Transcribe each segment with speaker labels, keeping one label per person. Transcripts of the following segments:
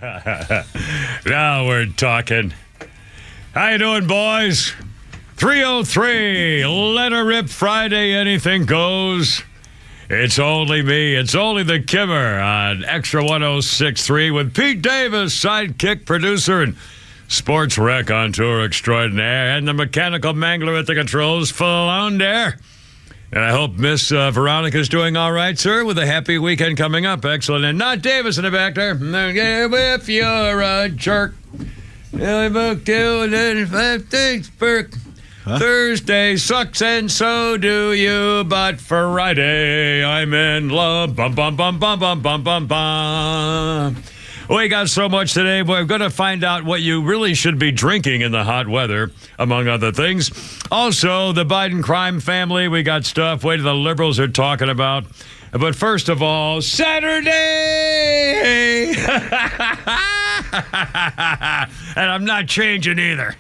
Speaker 1: Now we're talking. How you doing, boys? 303, let her rip Friday, anything goes. It's only me. It's only the Kimmer on Extra 106.3 with Pete Davis, sidekick producer and sports rec on tour extraordinaire, and the mechanical mangler at the controls, Flounder. And I hope Miss Veronica's doing all right, sir, with a happy weekend coming up. Excellent. And not Davis in the back there. If you're a jerk. Thursday sucks and so do you, but Friday I'm in love. Bum, bum, bum, bum, bum, bum, bum, bum. We got so much today. We're going to find out what you really should be drinking in the hot weather, among other things. Also, the Biden crime family. We got stuff. Wait till the liberals are talking about. But first of all, Saturday! And I'm not changing either.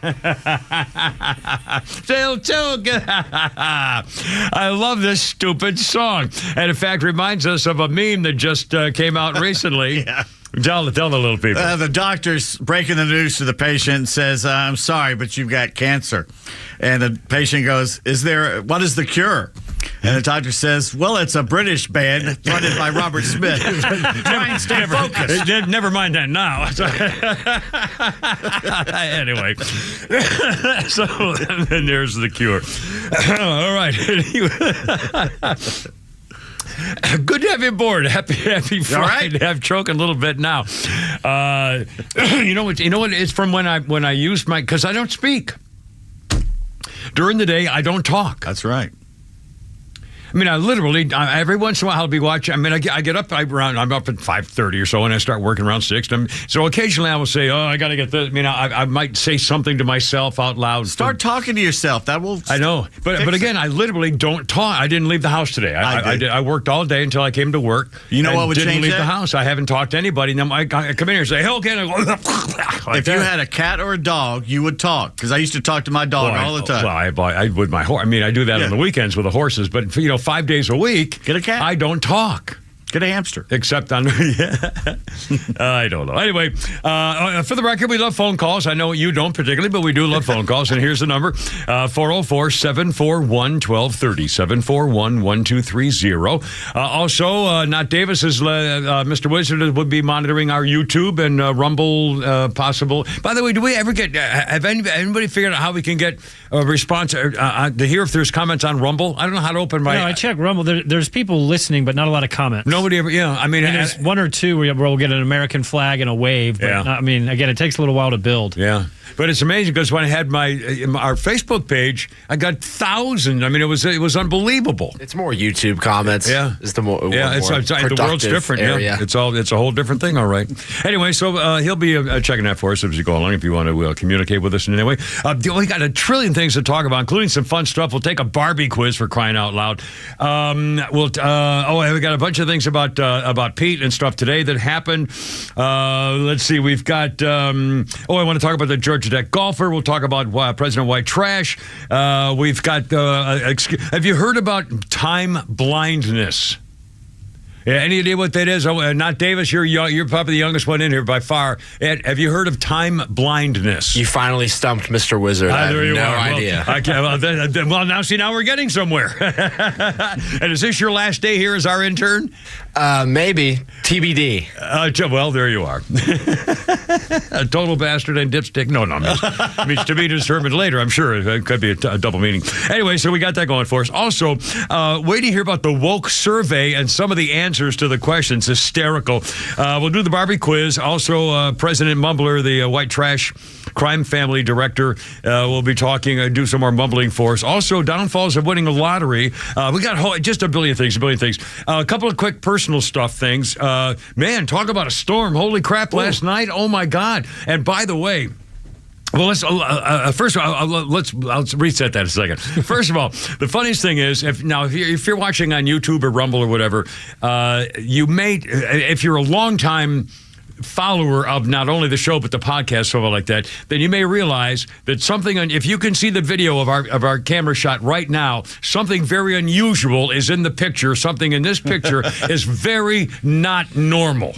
Speaker 1: Still good. I love this stupid song. And in fact, reminds us of a meme that just came out recently.
Speaker 2: Yeah.
Speaker 1: Tell the little people.
Speaker 2: The doctor's breaking the news to the patient and says, I'm sorry, but you've got cancer. And the patient goes, what is the cure? And the doctor says, well, it's a British band funded by Robert Smith. Try and stay focused.
Speaker 1: Never mind that now. Anyway. So, and there's the cure. All right. Good to have you aboard. Happy Friday. All right. I'm choking a little bit now. You know what? It's from when I used because I don't speak. During the day, I don't talk.
Speaker 2: That's right.
Speaker 1: I mean, I literally, every once in a while, I'll be watching. I mean, I get up I'm up at 5:30 or so, and I start working around 6. So occasionally I will say, I got to get this. I mean, I might say something to myself out loud.
Speaker 2: Start talking to yourself. That will.
Speaker 1: I know. But again, I literally don't talk. I didn't leave the house today. I worked all day until I came to work.
Speaker 2: You know what would change that?
Speaker 1: Didn't leave the house. I haven't talked to anybody. And then I come in here and say, hey, okay.
Speaker 2: If you had a cat or a dog, you would talk. Because I used to talk to my dog all the time.
Speaker 1: Well, I with my horse. I mean, I do that on the weekends with the horses. But, 5 days a week,
Speaker 2: get a cat.
Speaker 1: I don't talk.
Speaker 2: Get a hamster.
Speaker 1: Except on, I don't know. Anyway, for the record, we love phone calls. I know you don't particularly, but we do love phone calls. And here's the number, 404-741-1230, 741-1230. Also, Not Davis's Mr. Wizard would be monitoring our YouTube and Rumble possible. By the way, do we ever have anybody figured out how we can get a response to hear if there's comments on Rumble? I don't know how to open my...
Speaker 3: No, I checked Rumble. There's people listening, but not a lot of comments.
Speaker 1: Nobody ever, I mean,
Speaker 3: there's one or two where we'll get an American flag and a wave. But I mean, again, it takes a little while to build.
Speaker 1: Yeah. But it's amazing because when I had our Facebook page, I got thousands. I mean, it was unbelievable.
Speaker 4: It's more YouTube comments.
Speaker 1: Yeah.
Speaker 4: It's the more
Speaker 1: the world's different.
Speaker 4: Area.
Speaker 1: Yeah. It's a whole different thing. All right. Anyway, so he'll be checking that for us as we go along if you want to communicate with us in any way. We got a trillion things to talk about, including some fun stuff. We'll take a Barbie quiz for crying out loud. We got a bunch of things about Pete and stuff today that happened. Let's see. We've got. I want to talk about the Georgia Tech golfer. We'll talk about President White Trash. We've got. Have you heard about time blindness? Yeah, any idea what that is? Not Davis. You're probably the youngest one in here by far. Ed, have you heard of time blindness?
Speaker 4: You finally stumped Mr. Wizard. I have no idea.
Speaker 1: Well, now we're getting somewhere. And is this your last day here as our intern?
Speaker 4: Maybe. TBD.
Speaker 1: Well, there you are. A total bastard and dipstick. No. Means to be determined later, I'm sure. It could be a double meaning. Anyway, so we got that going for us. Also, wait to hear about the woke survey and some of the answers to the questions. Hysterical. We'll do the Barbie quiz. Also, President Mumbler, the white trash crime family director, will be talking, do some more mumbling for us. Also, downfalls of winning the lottery. We got just a billion things. A couple of quick personal stuff things. Man, talk about a storm. Holy crap, last night. Oh, my God. And by the way, well, let's first of all, I'll reset that a second. First of all, the funniest thing is if you're watching on YouTube or Rumble or whatever, if you're a long-time follower of not only the show but the podcast, something like that, then you may realize that if you can see the video of our camera shot right now, something very unusual is in the picture. Something in this picture is very not normal.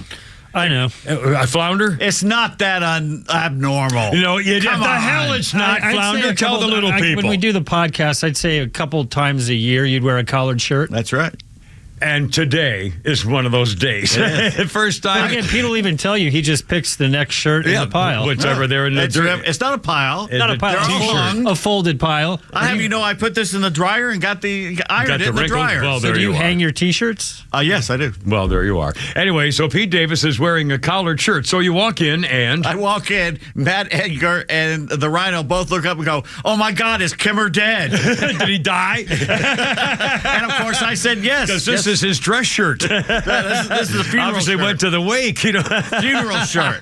Speaker 3: I know.
Speaker 1: Flounder?
Speaker 2: It's not that abnormal.
Speaker 1: No, the
Speaker 2: Come on.
Speaker 1: hell it's not,
Speaker 3: I'd
Speaker 1: Flounder.
Speaker 3: say
Speaker 1: Tell the little people.
Speaker 3: When we do the podcast, I'd say a couple times a year you'd wear a collared shirt.
Speaker 2: That's right.
Speaker 1: And today is one of those days. First time.
Speaker 3: Again, Pete will even tell you he just picks the next shirt in the pile.
Speaker 1: Whichever they're in the dirt.
Speaker 2: It's not a pile.
Speaker 3: Not a pile.
Speaker 2: T-shirt.
Speaker 3: A folded pile.
Speaker 2: I have I put this in the dryer and ironed it in the dryer.
Speaker 1: Well,
Speaker 3: So do you hang your T-shirts?
Speaker 2: Yes, I do.
Speaker 1: Well, there you are. Anyway, so Pete Davis is wearing a collared shirt. So you walk in and...
Speaker 2: I walk in, Matt Edgar and the Rhino both look up and go, "Oh my God, is Kimmer dead?"
Speaker 1: Did he die?
Speaker 2: And of course I said yes.
Speaker 1: Because this is his dress shirt.
Speaker 2: This is a funeral
Speaker 1: Obviously
Speaker 2: shirt.
Speaker 1: went to the wake,
Speaker 2: Funeral shirt.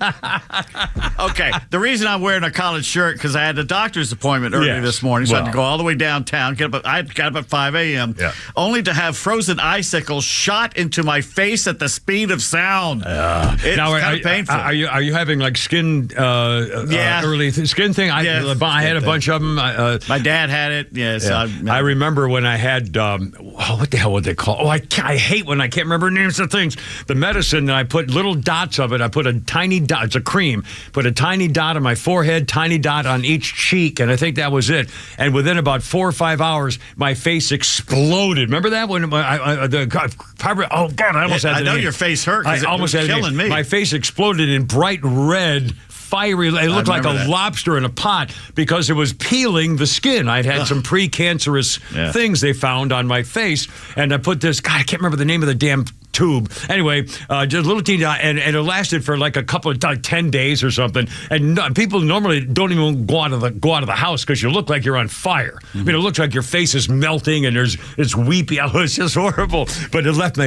Speaker 2: Okay, the reason I'm wearing a collared shirt because I had a doctor's appointment early this morning, so I had to go all the way downtown. I got up at 5 a.m. Only to have frozen icicles shot into my face at the speed of sound. It's kind of painful.
Speaker 1: Are you having like skin early skin thing? I had a bunch of them.
Speaker 2: My dad had it. Yes,
Speaker 1: I remember when I had what the hell would they call? Oh, I hate when I can't remember names of things. The medicine that I put little dots of it. I put a tiny dot. It's a cream. Put a tiny dot on my forehead, tiny dot on each cheek, and I think that was it. And within about 4 or 5 hours, my face exploded. Remember that when I almost had.
Speaker 2: I know your face hurt.
Speaker 1: I almost had
Speaker 2: killing me.
Speaker 1: My face exploded in bright red. Fiery, it looked like a lobster in a pot because it was peeling the skin. I'd had some precancerous things they found on my face, and I put this. God, I can't remember the name of the damn tube. Anyway, just a little teeny dot, and it lasted for like 10 days or something. And people normally don't even go out of the house because you look like you're on fire. I mean, it looks like your face is melting and it's weepy. Oh, it's just horrible. But it left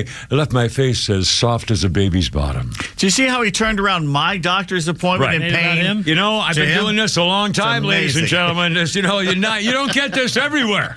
Speaker 1: my face as soft as a baby's bottom.
Speaker 2: Do you see how he turned around my doctor's appointment in pain?
Speaker 1: You know, I've been doing this a long time, ladies and gentlemen. You don't get this everywhere.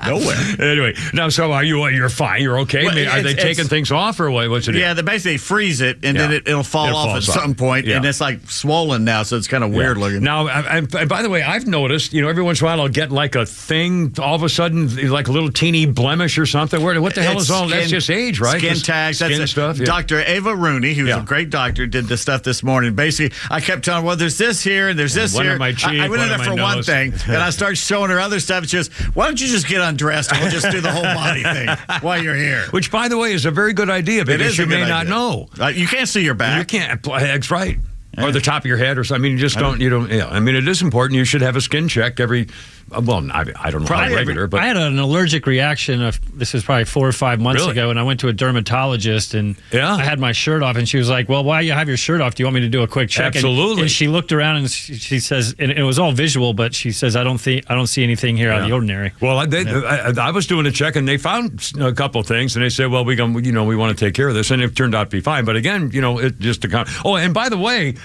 Speaker 2: Nowhere.
Speaker 1: Anyway, now so you're fine. You're okay.
Speaker 2: Well,
Speaker 1: are they taking things off or what? What's it?
Speaker 2: Yeah, they basically freeze it and then it'll fall off at some point, and it's like swollen now, so it's kind of weird looking.
Speaker 1: Now, and by the way, I've noticed, every once in a while I'll get like a thing, all of a sudden, like a little teeny blemish or something. What the hell is all? That's just age, right?
Speaker 2: Skin tags.
Speaker 1: Skin stuff. Yeah.
Speaker 2: Dr. Ava Rooney, who's a great doctor, did this stuff this morning. Basically, I kept telling her, well, there's this here and there's this
Speaker 1: one
Speaker 2: here.
Speaker 1: On my cheek,
Speaker 2: I went in there for one thing, and I started showing her other stuff. She goes, why don't you just get undressed and we'll just do the whole body thing while you're here?
Speaker 1: Which, by the way, is a very good idea because you may not know.
Speaker 2: You can't see your back.
Speaker 1: You can't. That's right. Or the top of your head or something. I mean, you just don't. Yeah. I mean, it is important. You should have a skin check every. Well, I don't know how regular, but
Speaker 3: I had an allergic reaction. This was probably 4 or 5 months ago, and I went to a dermatologist, and I had my shirt off, and she was like, "Well, why you have your shirt off? Do you want me to do a quick check?"
Speaker 1: Absolutely.
Speaker 3: And she looked around and she says, and it was all visual, but she says, "I don't see anything here out of the ordinary."
Speaker 1: Well, I was doing a check, and they found a couple of things, and they said, "Well, we want to take care of this," and it turned out to be fine. But again, it just to count. Oh, and by the way,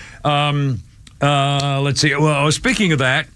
Speaker 1: let's see. Well, speaking of that.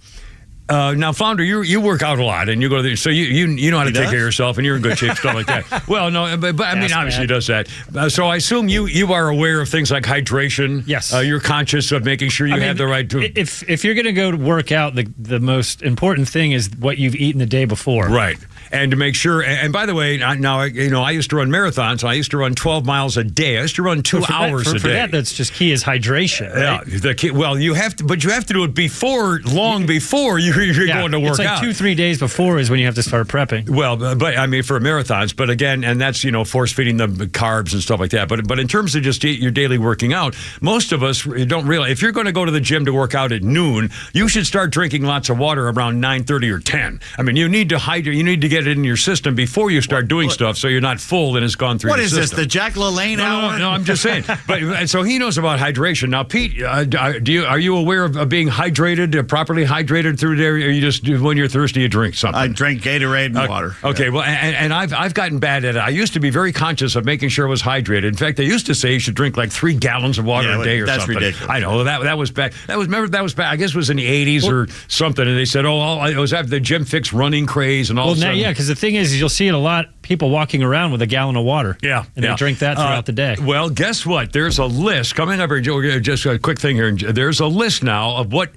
Speaker 1: Now, Flounder, you work out a lot, and you go to so you know how to take care of yourself, and you're in good shape, stuff like that. Well, no, but I mean, obviously, he does that. So I assume you are aware of things like hydration.
Speaker 3: Yes,
Speaker 1: you're conscious of making sure you have the right.
Speaker 3: If you're going to go to work out, the most important thing is what you've eaten the day before.
Speaker 1: Right. And to make sure, and by the way, now I used to run marathons. I used to run 12 miles a day. I used to run 2 hours a day.
Speaker 3: For that, that's just key is hydration. Right?
Speaker 1: Yeah, well, you have to do it long before you're going to work out.
Speaker 3: It's like 2-3 days before is when you have to start prepping.
Speaker 1: Well, but I mean for marathons, but again, and that's force feeding them carbs and stuff like that. But in terms of just your daily working out, most of us don't realize if you're going to go to the gym to work out at noon, you should start drinking lots of water around 9:30 or 10. I mean, you need to hydrate. You need to get it in your system before you start doing stuff, so you're not full and it's gone through.
Speaker 2: What
Speaker 1: your
Speaker 2: is
Speaker 1: system.
Speaker 2: this? The Jack LaLanne hour?
Speaker 1: No, I'm just saying. But so he knows about hydration. Now, Pete, are you aware of being hydrated, properly hydrated through there? Or you just when you're thirsty, you drink something?
Speaker 2: I drink Gatorade and water.
Speaker 1: Okay, well, and I've gotten bad at it. I used to be very conscious of making sure I was hydrated. In fact, they used to say you should drink like 3 gallons of water a day or
Speaker 2: that's
Speaker 1: something.
Speaker 2: Ridiculous.
Speaker 1: I know that was bad. That was bad. I guess it was in the 80s or something. And they said, it was after the Gym Fix running craze and all.
Speaker 3: Well, yeah, because the thing is, you'll see it a lot. People walking around with a gallon of water.
Speaker 1: Yeah,
Speaker 3: and they drink that throughout the day.
Speaker 1: Well, guess what? There's a list coming up here. Just a quick thing here. There's a list now of what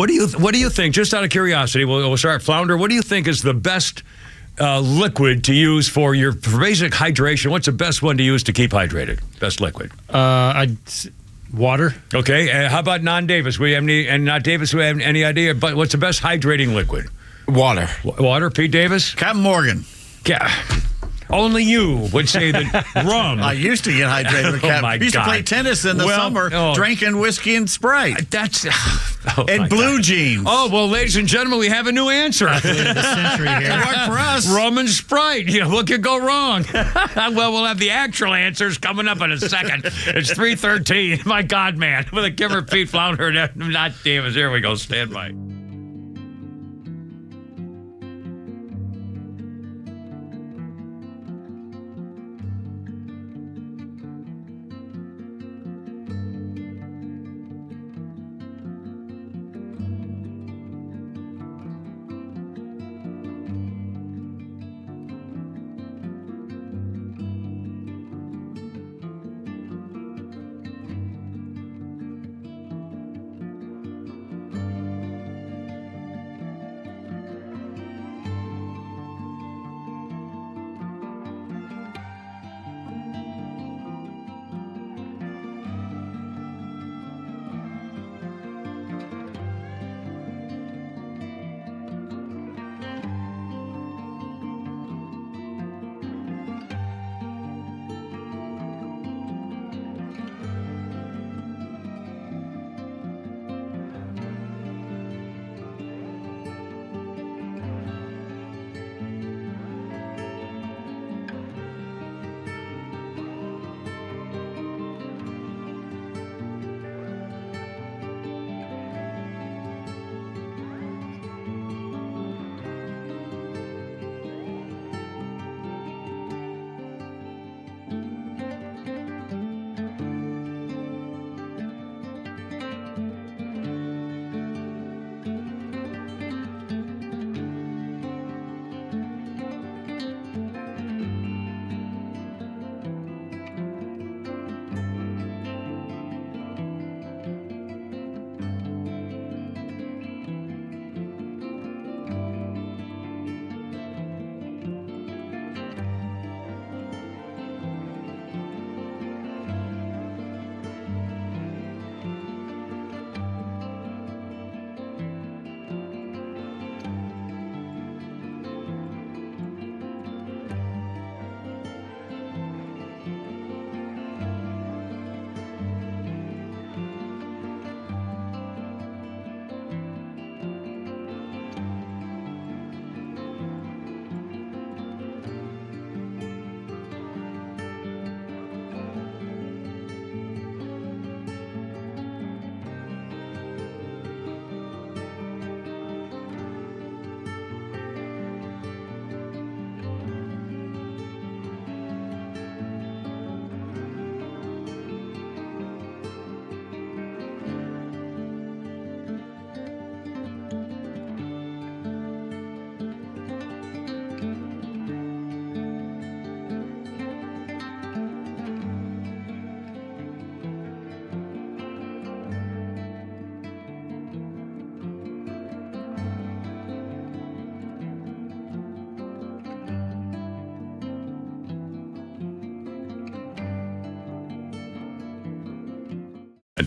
Speaker 1: do you think? Just out of curiosity, we'll start. Flounder, what do you think is the best liquid to use for basic hydration. What's the best one to use to keep hydrated? Best liquid.
Speaker 3: Water.
Speaker 1: Okay. How about non-Davis? We have not Davis. We have any idea? But what's the best hydrating liquid?
Speaker 4: Water.
Speaker 1: Water. Pete Davis.
Speaker 2: Captain Morgan.
Speaker 1: Yeah. Only you would say that rum.
Speaker 2: I used to get hydrated with Captain.
Speaker 1: My
Speaker 2: used
Speaker 1: God.
Speaker 2: to play tennis in the summer, drinking whiskey and Sprite.
Speaker 1: That's
Speaker 2: and blue jeans.
Speaker 1: Oh, well, ladies and gentlemen, we have a new answer.
Speaker 3: Athlete of the century here.
Speaker 2: It worked for us.
Speaker 1: Rum and Sprite. What could go wrong? Well, we'll have the actual answers coming up in a second. It's 3:13. My God, man. With a Kimmer, Pete Flounder, not Davis. Here we go. Stand by.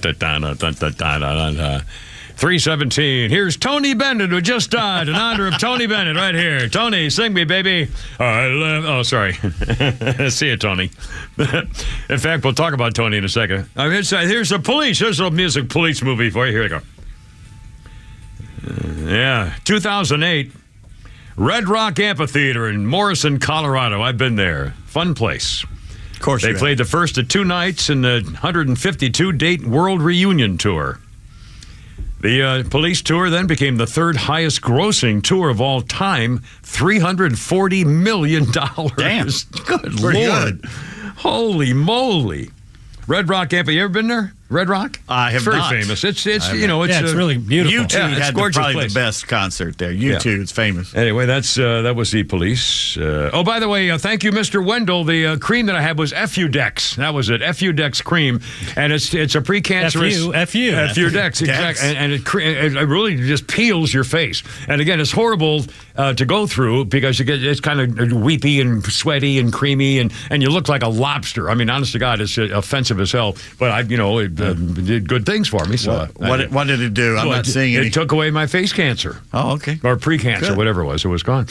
Speaker 1: Da-da-da-da-da-da-da. 3:17. Here's Tony Bennett, who just died in honor of Tony Bennett right here. Tony, sing me, baby. Oh, sorry. See you, Tony. In fact, we'll talk about Tony in a second. Here's the police. Here's a music police movie for you. Here we go. 2008. Red Rock Amphitheater in Morrison, Colorado. I've been there. Fun place.
Speaker 2: Of course,
Speaker 1: they played the first of 2 nights in the 152-date World Reunion Tour. The police tour then became the 3rd highest grossing tour of all time, $340 million.
Speaker 2: Damn.
Speaker 1: Good
Speaker 2: Pretty
Speaker 1: Lord.
Speaker 2: good.
Speaker 1: Holy moly. Red Rock Amphitheater. You ever been there? Red Rock?
Speaker 2: I have
Speaker 1: very
Speaker 2: not.
Speaker 1: famous. It's really
Speaker 3: beautiful.
Speaker 2: U2 had probably
Speaker 1: place.
Speaker 2: the best concert there. U2 is famous.
Speaker 1: Anyway, that was the police. Oh, by the way, thank you, Mr. Wendell. The cream that I had was Fudex. That was it, Fudex cream, and it's a precancerous Fudex, exactly, and it really just peels your face. And again, it's horrible to go through because it's kind of weepy and sweaty and creamy, and you look like a lobster. I mean, honest to God, it's offensive as hell. But it did good things for me. So
Speaker 2: what did it do? I'm not seeing it.
Speaker 1: It took away my face cancer.
Speaker 2: Oh, okay.
Speaker 1: Or pre-cancer, whatever it was. It was gone.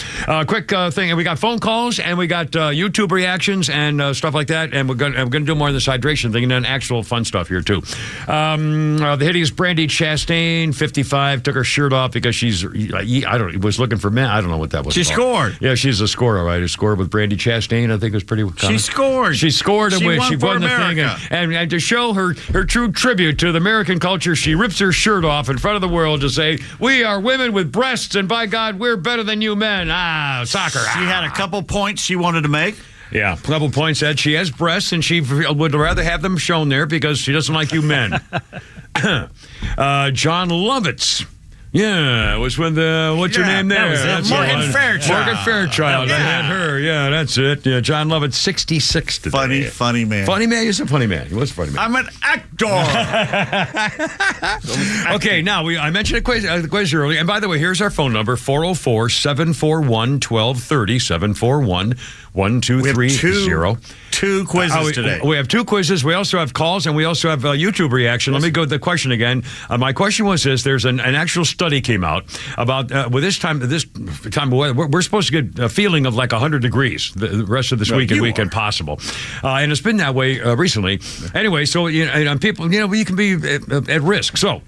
Speaker 1: Quick thing, and we got phone calls, and we got YouTube reactions and stuff like that, and we're going to do more of this hydration thing and then actual fun stuff here too. The hideous Brandy Chastain, 55, took her shirt off because she's was looking for men. I don't know what that was.
Speaker 2: She scored.
Speaker 1: Yeah, she's a scorer, right? A score with Brandy Chastain, I think, was pretty common.
Speaker 2: She scored.
Speaker 1: She scored.
Speaker 2: She won
Speaker 1: the thing, and to show her true tribute to the American culture, she rips her shirt off in front of the world to say, "We are women with breasts, and by God, we're better than you men." Soccer.
Speaker 2: She had a couple points she wanted to make.
Speaker 1: Yeah, a couple points that she has breasts, and she would rather have them shown there because she doesn't like you men. John Lovitz. Yeah, it was when what's your name there?
Speaker 2: That's Morgan Fairchild.
Speaker 1: Morgan Fairchild. I had her. Yeah, that's it. Yeah, John Lovitz, 66 today.
Speaker 2: Funny man.
Speaker 1: Funny man? He's a funny man. He was a funny man.
Speaker 2: I'm an actor.
Speaker 1: Okay, now, I mentioned the quiz earlier. And by the way, here's our phone number, 404-741-1230, 741-1230.
Speaker 2: Two quizzes today.
Speaker 1: We have two quizzes. We also have calls, and we also have YouTube reaction. Let me go with the question again. My question was this. There's an actual study came out about with this time of weather, we're supposed to get a feeling of like 100 degrees the rest of this weekend possible. And it's been that way recently. Anyway, so people, you can be at risk. So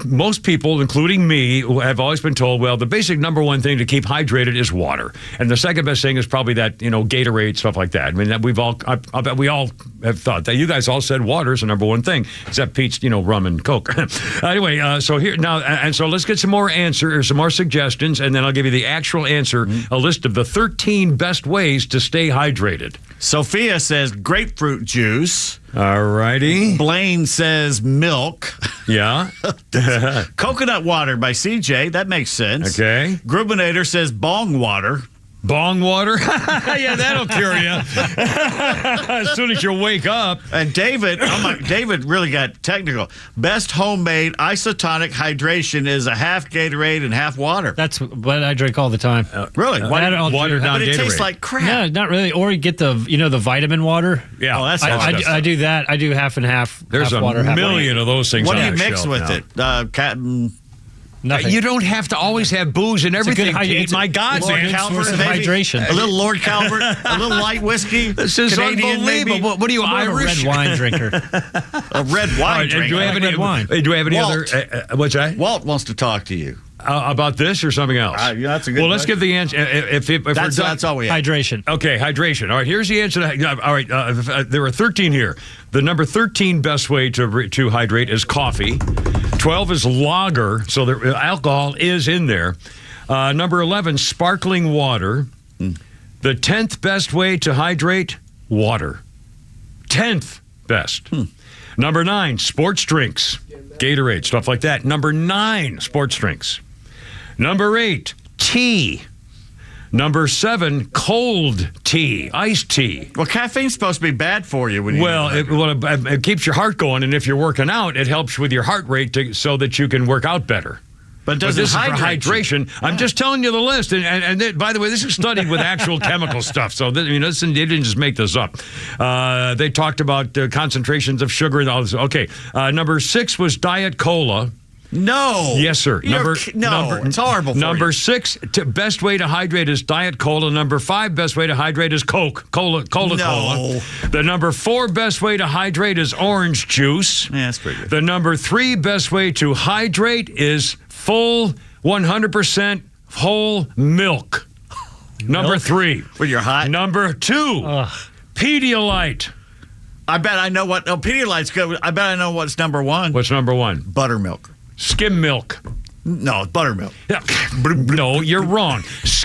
Speaker 1: most people, including me, have always been told, well, the basic number one thing to keep hydrated is water. And the second best thing is probably that, Gatorade, stuff like that. I mean, I bet we all have thought that. You guys all said water is the number one thing, except Pete's, rum and Coke. Anyway, so here now, and so let's get some more some more suggestions, and then I'll give you the actual answer, a list of the 13 best ways to stay hydrated.
Speaker 2: Sophia says grapefruit juice.
Speaker 1: All righty.
Speaker 2: Blaine says milk.
Speaker 1: Yeah.
Speaker 2: Coconut water by CJ. That makes sense.
Speaker 1: Okay.
Speaker 2: Grubinator says bong water.
Speaker 1: Bong water? Yeah, that'll cure you. As soon as you wake up.
Speaker 2: And David really got technical. Best homemade isotonic hydration is a half Gatorade and half water.
Speaker 3: That's what I drink all the time.
Speaker 2: Really?
Speaker 1: Watered down
Speaker 2: but it
Speaker 1: Gatorade.
Speaker 2: tastes like crap.
Speaker 3: No, not really. Or you get the vitamin water.
Speaker 1: Yeah.
Speaker 2: Oh, that's
Speaker 3: I do that. I do half and half.
Speaker 1: There's
Speaker 3: half
Speaker 1: a
Speaker 3: water,
Speaker 1: million of those things.
Speaker 2: What do
Speaker 1: on
Speaker 2: you
Speaker 1: the
Speaker 2: mix
Speaker 1: shelf
Speaker 2: with
Speaker 1: now.
Speaker 2: it?
Speaker 3: Nothing.
Speaker 1: You don't have to always have booze and everything. My God,
Speaker 2: Lord
Speaker 1: man.
Speaker 2: Calvert,
Speaker 3: source of hydration.
Speaker 2: A little Lord Calvert, a little light whiskey.
Speaker 1: This is
Speaker 2: Canadian,
Speaker 1: unbelievable.
Speaker 2: maybe.
Speaker 1: What are you,
Speaker 3: I'm
Speaker 1: Irish?
Speaker 3: a red wine drinker.
Speaker 2: A red wine drinker.
Speaker 1: Do we have any
Speaker 3: red wine?
Speaker 1: Do we have any
Speaker 2: Walt.
Speaker 1: other? What's that?
Speaker 2: Walt wants to talk to you.
Speaker 1: About this or something else?
Speaker 2: Yeah, that's a good
Speaker 1: Well, let's
Speaker 2: question.
Speaker 1: give the answer. If
Speaker 2: That's all we have.
Speaker 3: Hydration.
Speaker 1: Okay, hydration. All right, here's the answer. All right, there are 13 here. The number 13 best way to hydrate is coffee. 12 is lager, so the alcohol is in there. Number 11, sparkling water. The 10th best way to hydrate, water. 10th best. Number 9, sports drinks. Gatorade, stuff like that. Number 9, sports drinks. Number 8, tea. Number 7, cold tea, iced tea.
Speaker 2: Well, caffeine's supposed to be bad for you when you
Speaker 1: it keeps your heart going, and if you're working out, it helps with your heart rate so that you can work out better.
Speaker 2: But this is for
Speaker 1: hydration. Yeah. I'm just telling you the list. And by the way, this is studied with actual chemical stuff. So, they didn't just make this up. They talked about concentrations of sugar and all this. Okay. Number 6 was Diet Cola.
Speaker 2: No.
Speaker 1: Yes, sir.
Speaker 2: It's horrible for
Speaker 1: Number
Speaker 2: you.
Speaker 1: 6, best way to hydrate is Diet Cola. Number 5, best way to hydrate is Coca-Cola. The number 4 best way to hydrate is orange juice.
Speaker 2: Yeah, that's pretty good.
Speaker 1: The number 3 best way to hydrate is full 100% whole milk. Number 3.
Speaker 2: When you're hot.
Speaker 1: Number 2, Pedialyte.
Speaker 2: I bet I know what. Pedialyte's good. I bet I know what's number 1.
Speaker 1: What's number 1?
Speaker 2: Buttermilk.
Speaker 1: Skim milk.
Speaker 2: No, buttermilk.
Speaker 1: No, you're wrong.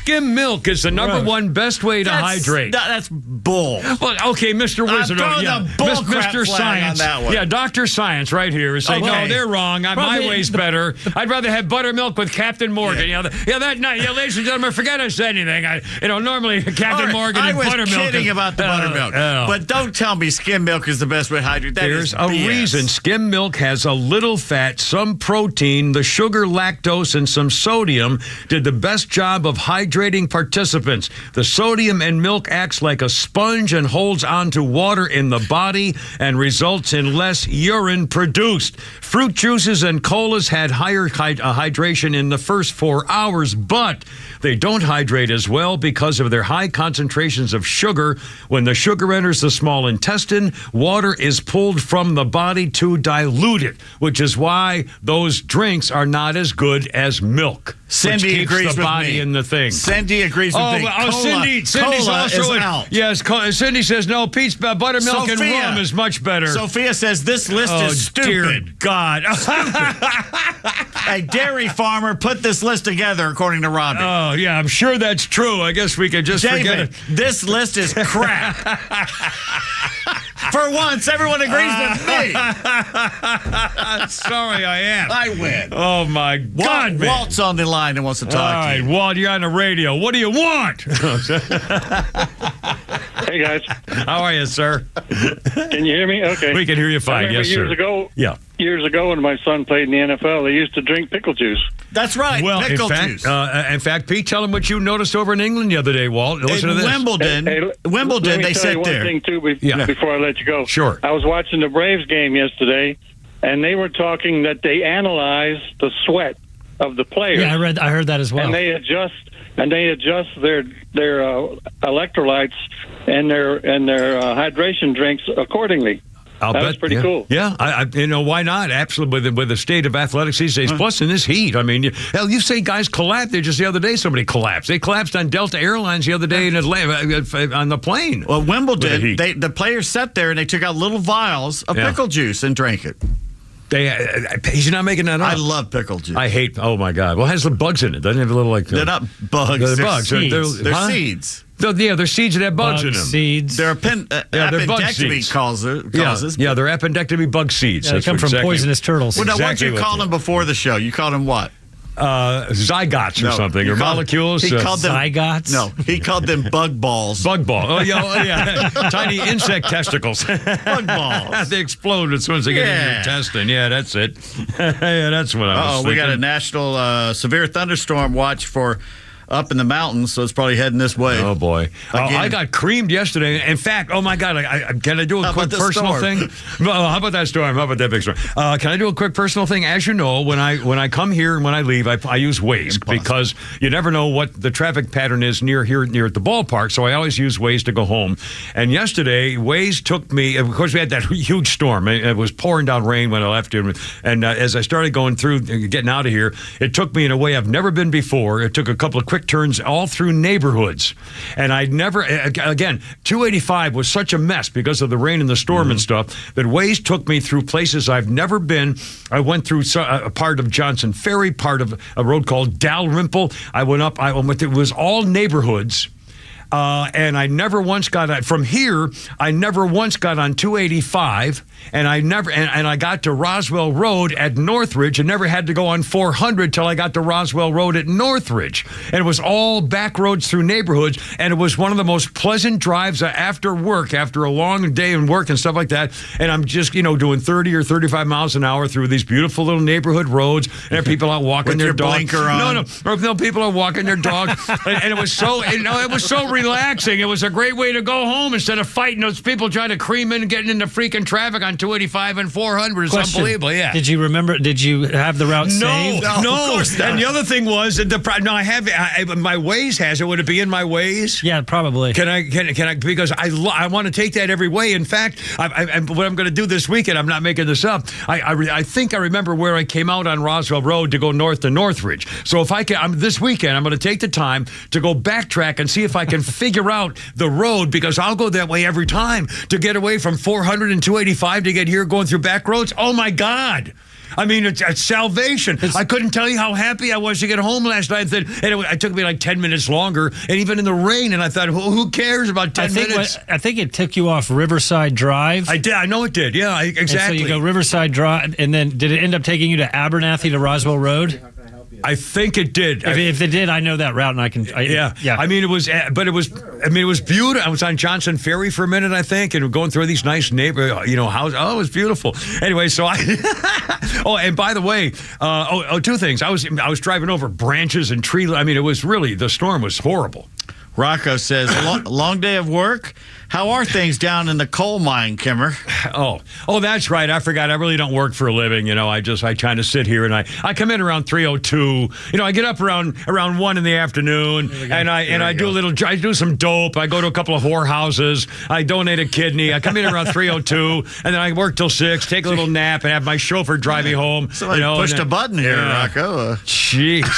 Speaker 1: skim milk is the number one best way to hydrate.
Speaker 2: That's bull.
Speaker 1: Well, okay, Mr. Wizard.
Speaker 2: the bull crap
Speaker 1: Mr.
Speaker 2: flag
Speaker 1: Science.
Speaker 2: on that one.
Speaker 1: Yeah, Dr. Science right here is saying, no, they're wrong. My way's better. I'd rather have buttermilk with Captain Morgan.
Speaker 2: Yeah.
Speaker 1: That night. Yeah, ladies and gentlemen, forget I said anything. Normally Captain Morgan and buttermilk.
Speaker 2: I was kidding about the buttermilk. But don't tell me skim milk is the best way to hydrate.
Speaker 1: There's a reason. Skim milk has a little fat, some protein, the sugar, lactose, and some sodium did the best job of hydrating participants. The sodium in milk acts like a sponge and holds onto water in the body and results in less urine produced. Fruit juices and colas had higher hydration in the first 4 hours, but they don't hydrate as well because of their high concentrations of sugar. When the sugar enters the small intestine, water is pulled from the body to dilute it, which is why those drinks are not as good as milk.
Speaker 2: Cindy
Speaker 1: which keeps
Speaker 2: agrees
Speaker 1: the
Speaker 2: with
Speaker 1: body
Speaker 2: me.
Speaker 1: in the thing.
Speaker 2: Cindy agrees with me.
Speaker 1: Cindy's
Speaker 2: cola
Speaker 1: also
Speaker 2: is out.
Speaker 1: Yes, Cindy says no. Peach buttermilk and
Speaker 2: Sophia.
Speaker 1: rum is much better.
Speaker 2: Sophia says this list is stupid.
Speaker 1: Dear God.
Speaker 2: A dairy farmer put this list together, according to Robbie.
Speaker 1: Oh, yeah, I'm sure that's true. I guess we could just forget
Speaker 2: David,
Speaker 1: it.
Speaker 2: this list is crap. For once, everyone agrees with me.
Speaker 1: Sorry, I am.
Speaker 2: I win.
Speaker 1: Oh, my God, man.
Speaker 2: Walt's on the line and wants to talk
Speaker 1: All
Speaker 2: to
Speaker 1: right,
Speaker 2: you.
Speaker 1: Walt, you're on the radio. What do you want?
Speaker 5: Hey, guys.
Speaker 1: How are you, sir?
Speaker 5: Can you hear me? Okay.
Speaker 1: We can hear you fine. Yes,
Speaker 5: years
Speaker 1: sir.
Speaker 5: Ago,
Speaker 1: yeah.
Speaker 5: Years ago, when my son played in the NFL, they used to drink pickle juice.
Speaker 2: That's right.
Speaker 1: Well,
Speaker 2: pickle juice.
Speaker 1: in fact, Pete, tell him what you noticed over in England the other day, Walt. Listen to this.
Speaker 2: Wimbledon,
Speaker 5: let me
Speaker 2: they
Speaker 5: tell
Speaker 2: sit
Speaker 5: you one
Speaker 2: there.
Speaker 5: thing, too, before I let you go.
Speaker 1: Sure.
Speaker 5: I was watching the Braves game yesterday, and they were talking that they analyze the sweat of the players.
Speaker 3: Yeah, I heard that as well.
Speaker 5: And they adjust their electrolytes and their hydration drinks accordingly. That's pretty cool.
Speaker 1: Yeah, why not? Absolutely, with the state of athletics these days. Plus, in this heat, I mean, hell, you say guys collapse. Just the other day, somebody collapsed. They collapsed on Delta Airlines the other day in Atlanta on the plane.
Speaker 2: Well, Wimbledon, the players sat there and they took out little vials of pickle juice and drank it.
Speaker 1: He's not making that up.
Speaker 2: I love pickle juice.
Speaker 1: I hate. Oh my God! Well, it has the bugs in it. Doesn't it have a little like?
Speaker 2: They're not bugs.
Speaker 1: They're bugs.
Speaker 2: Seeds. They're seeds.
Speaker 1: They're seeds that have bugs in them.
Speaker 3: Seeds.
Speaker 2: They're
Speaker 1: they're bug seeds.
Speaker 2: appendectomy causes.
Speaker 1: Yeah, they're appendectomy bug seeds.
Speaker 3: They come from poisonous turtles.
Speaker 2: Well, now, what
Speaker 1: Exactly
Speaker 2: you called them before the show? You called them what?
Speaker 1: Zygotes or something, or molecules.
Speaker 2: He called them
Speaker 3: zygotes.
Speaker 2: No, he called them bug balls.
Speaker 1: Bug ball. Oh yeah. Tiny insect testicles.
Speaker 2: Bug balls.
Speaker 1: They explode as soon as they get into your intestine. Yeah, that's it. Yeah, that's what I was thinking.
Speaker 2: We got a national severe thunderstorm watch for up in the mountains, so it's probably heading this way.
Speaker 1: Oh, boy. I got creamed yesterday. In fact, oh, my God, can I do a quick personal thing? Well, how about that storm? How about that big storm? Can I do a quick personal thing? As you know, when I come here and when I leave, I use Waze because you never know what the traffic pattern is near at the ballpark, so I always use Waze to go home. And yesterday, Waze took me, of course, we had that huge storm. It was pouring down rain when I left here. And as I started going through, getting out of here, it took me in a way I've never been before. It took a couple of quick turns all through neighborhoods. And I'd never, again, 285 was such a mess because of the rain and the storm and stuff that Waze took me through places I've never been. I went through a part of Johnson Ferry, part of a road called Dalrymple. I went, it was all neighborhoods. And I never once got from here. I never once got on 285, and I got to Roswell Road at Northridge, and never had to go on 400 till I got to Roswell Road at Northridge, and it was all back roads through neighborhoods, and it was one of the most pleasant drives after work, after a long day in work and stuff like that. And I'm just doing 30 or 35 miles an hour through these beautiful little neighborhood roads, and there are people out walking their dog.
Speaker 2: Blinker on.
Speaker 1: No, people are walking their dog, and it was so relaxing. It was a great way to go home instead of fighting those people trying to cream in and getting into freaking traffic on 285 and 400. It's unbelievable. Yeah.
Speaker 3: Did you have the route saved?
Speaker 1: No.
Speaker 2: Of course not.
Speaker 1: And the other thing was I have my Waze has it. Would it be in my Waze?
Speaker 3: Yeah, probably.
Speaker 1: Can I? Because I want to take that every way. In fact, what I'm going to do this weekend, I'm not making this up. I think I remember where I came out on Roswell Road to go north to Northridge. So if this weekend, I'm going to take the time to go backtrack and see if I can figure out the road, because I'll go that way every time to get away from 400 and 285 to get here going through back roads. Oh my God. I mean, it's salvation. I couldn't tell you how happy I was to get home last night. It took me like 10 minutes longer, and even in the rain. And I thought, who cares about 10 minutes?
Speaker 3: I think it took you off Riverside Drive.
Speaker 1: I did. I know it did. Yeah, exactly.
Speaker 3: And so you go Riverside Drive, and then did it end up taking you to Abernathy to Roswell Road?
Speaker 1: I think it did.
Speaker 3: If it did, I know that route, and I can.
Speaker 1: Yeah. I mean, it was beautiful. I was on Johnson Ferry for a minute, I think, and going through these nice houses. Oh, it was beautiful. Anyway, so oh, and by the way, two things. I was driving over branches and trees. I mean, it was really, the storm was horrible.
Speaker 2: Rocco says, long day of work. How are things down in the coal mine, Kimmer?
Speaker 1: Oh, that's right. I forgot. I really don't work for a living. I kind of sit here and I come in around 3:02. I get up around 1 in the afternoon and I do some dope. I go to a couple of whorehouses. I donate a kidney. I come in around 3:02 and then I work till 6, take a little nap, and have my chauffeur drive me home.
Speaker 2: Somebody pushed a button here, Rocco.
Speaker 1: Jeez.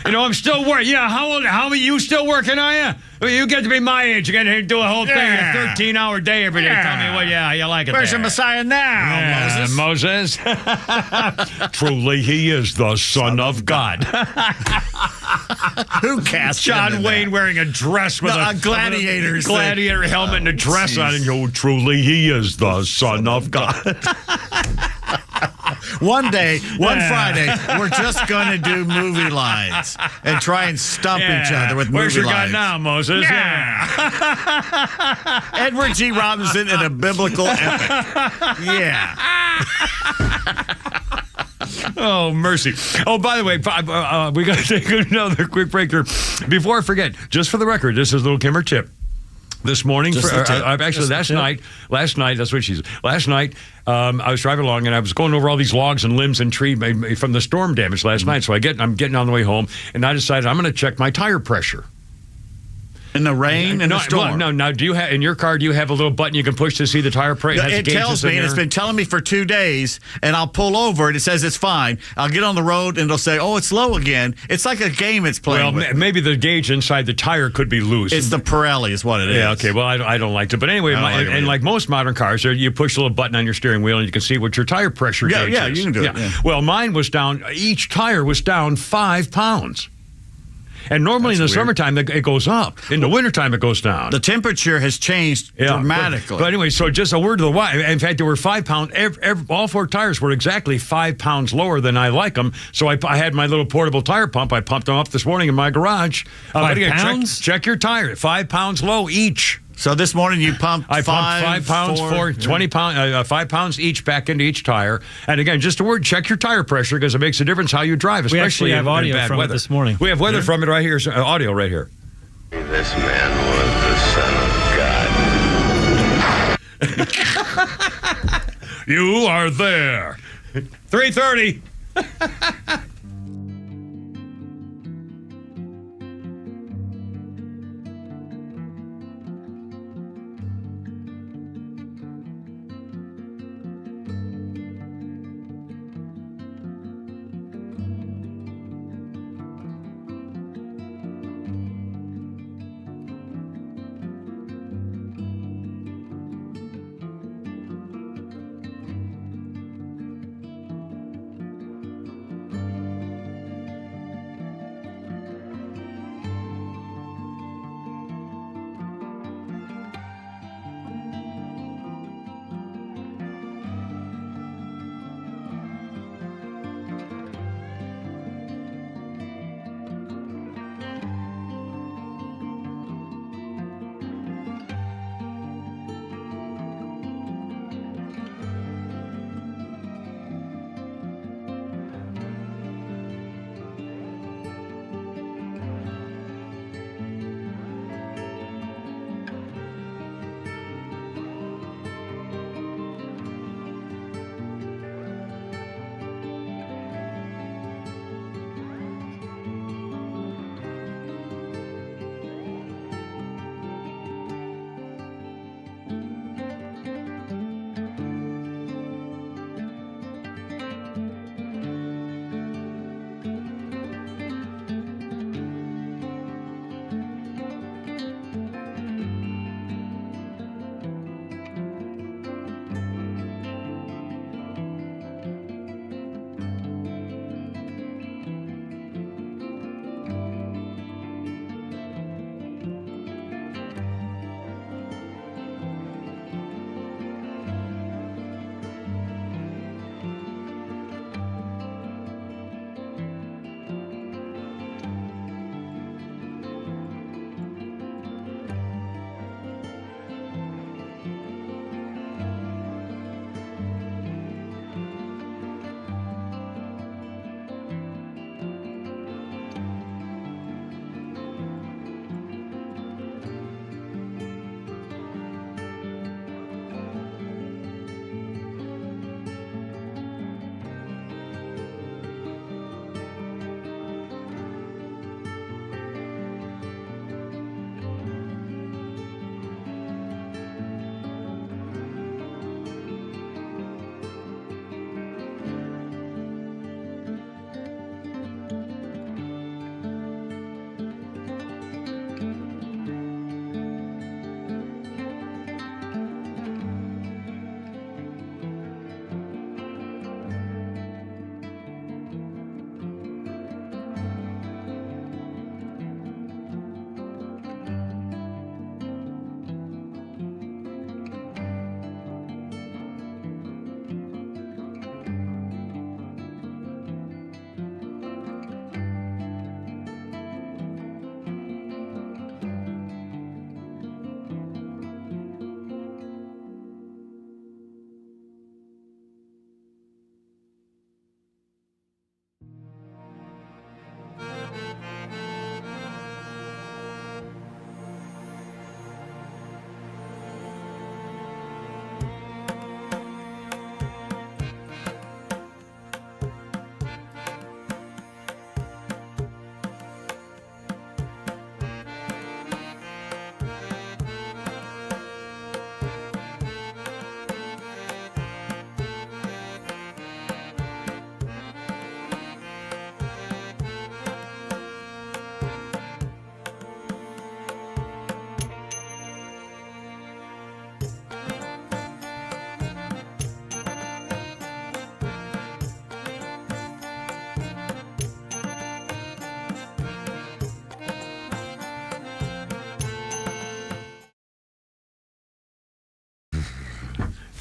Speaker 1: I'm still working. Yeah, how are you still working, are you? Well, you get to be my age. You got to do a whole thing, a 13-hour day every day. Tell me what, you like it.
Speaker 2: Where's the Messiah now,
Speaker 1: Moses? Truly, he is the Son of God.
Speaker 2: Who cast
Speaker 1: John Wayne wearing a dress with a gladiator helmet and a dress on, and truly, he is the Son of God.
Speaker 2: One day, Friday, we're just going to do movie lines and try and stump each other with movie lines.
Speaker 1: Where's your God now, Moses?
Speaker 2: Yeah. Edward G. Robinson in a biblical epic. Yeah.
Speaker 1: Oh, mercy. Oh, by the way, we got to take another quick break here. Before I forget, just for the record, this is a little Kimmer tip. This morning, last night, that's what she said. Last night, I was driving along and I was going over all these logs and limbs and trees from the storm damage last night. So I'm getting on the way home, and I decided I'm going to check my tire pressure.
Speaker 2: In the rain and the storm?
Speaker 1: No. Now, do you have in your car? Do you have a little button you can push to see the tire pressure?
Speaker 2: It tells me, and it's been telling me for 2 days. And I'll pull over, and it says it's fine. I'll get on the road, and it'll say, "Oh, it's low again." It's like a game it's playing.
Speaker 1: Well, maybe the gauge inside the tire could be loose.
Speaker 2: It's the Pirelli, is what it is.
Speaker 1: Yeah. Okay. Well, I don't like it, but anyway, like most modern cars, you push a little button on your steering wheel, and you can see what your tire pressure gauge is.
Speaker 2: Yeah, you can do it. Yeah.
Speaker 1: Well, mine was down. Each tire was down 5 pounds. And normally in the summertime, it goes up. In the wintertime, it goes down.
Speaker 2: The temperature has changed dramatically.
Speaker 1: But anyway, so just a word to the wise. In fact, there were 5 pounds. All 4 tires were exactly 5 pounds lower than I like them. So I had my little portable tire pump. I pumped them up this morning in my garage.
Speaker 3: 5 pounds?
Speaker 1: Check your tire. 5 pounds low each.
Speaker 2: So this morning you pumped
Speaker 1: I pumped 5 pounds, 20 pounds, 5 pounds each back into each tire. And again, just a word, check your tire pressure because it makes a difference how you drive, especially
Speaker 3: we have
Speaker 1: in
Speaker 3: audio
Speaker 1: bad
Speaker 3: from
Speaker 1: weather.
Speaker 3: It this morning.
Speaker 1: We have weather from it right here, audio right here.
Speaker 6: This man was the Son of God.
Speaker 1: You are there. 3:30.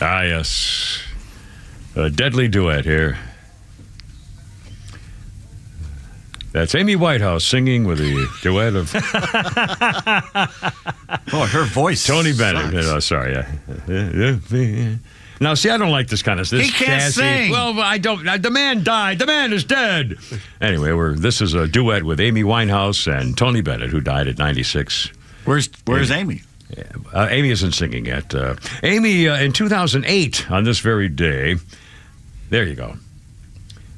Speaker 1: Ah, yes. A deadly duet here. That's Amy Whitehouse singing with the duet of
Speaker 2: Boy, her voice.
Speaker 1: Tony Bennett. Oh, sorry. Yeah. Now, see, I don't like this kind of stuff.
Speaker 2: He can't sing.
Speaker 1: Well, I don't. The man died. The man is dead. Anyway, this is a duet with Amy Winehouse and Tony Bennett, who died at 96.
Speaker 2: Where's Amy?
Speaker 1: Amy isn't singing yet. Amy, in 2008, on this very day, there you go.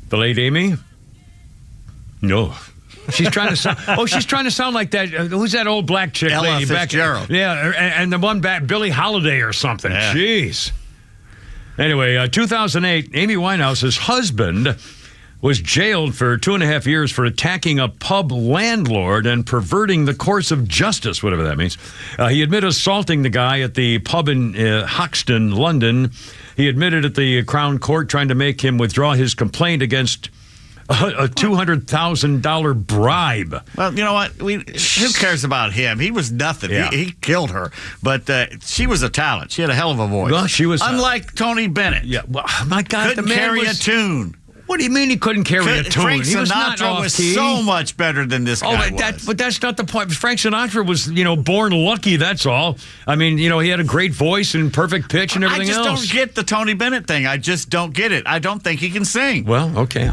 Speaker 1: The late Amy? No. She's trying to sound. Oh, she's trying to sound like that. Who's that old black chick
Speaker 2: Ella
Speaker 1: lady
Speaker 2: Fitzgerald.
Speaker 1: back? Yeah, and the one back, Billie Holiday or something.
Speaker 2: Yeah.
Speaker 1: Jeez. Anyway, 2008, Amy Winehouse's husband was jailed for 2.5 years for attacking a pub landlord and perverting the course of justice, whatever that means. He admitted assaulting the guy at the pub in Hoxton, London. He admitted at the Crown Court trying to make him withdraw his complaint against a $200,000 bribe.
Speaker 2: Well, you know what? Who cares about him? He was nothing.
Speaker 1: Yeah.
Speaker 2: He killed her. But she was a talent. She had a hell of a voice.
Speaker 1: Well, she was...
Speaker 2: Unlike Tony Bennett.
Speaker 1: Yeah, well, my God,
Speaker 2: Couldn't
Speaker 1: the man
Speaker 2: carry
Speaker 1: was...
Speaker 2: a tune.
Speaker 1: What do you mean he couldn't carry a tune?
Speaker 2: Frank
Speaker 1: He was not
Speaker 2: Sinatra was
Speaker 1: off-key.
Speaker 2: so much better than this guy was.
Speaker 1: But that's not the point. Frank Sinatra was, born lucky, that's all. I mean, he had a great voice and perfect pitch and everything else.
Speaker 2: I just don't get the Tony Bennett thing. I just don't get it. I don't think he can sing.
Speaker 1: Well, okay.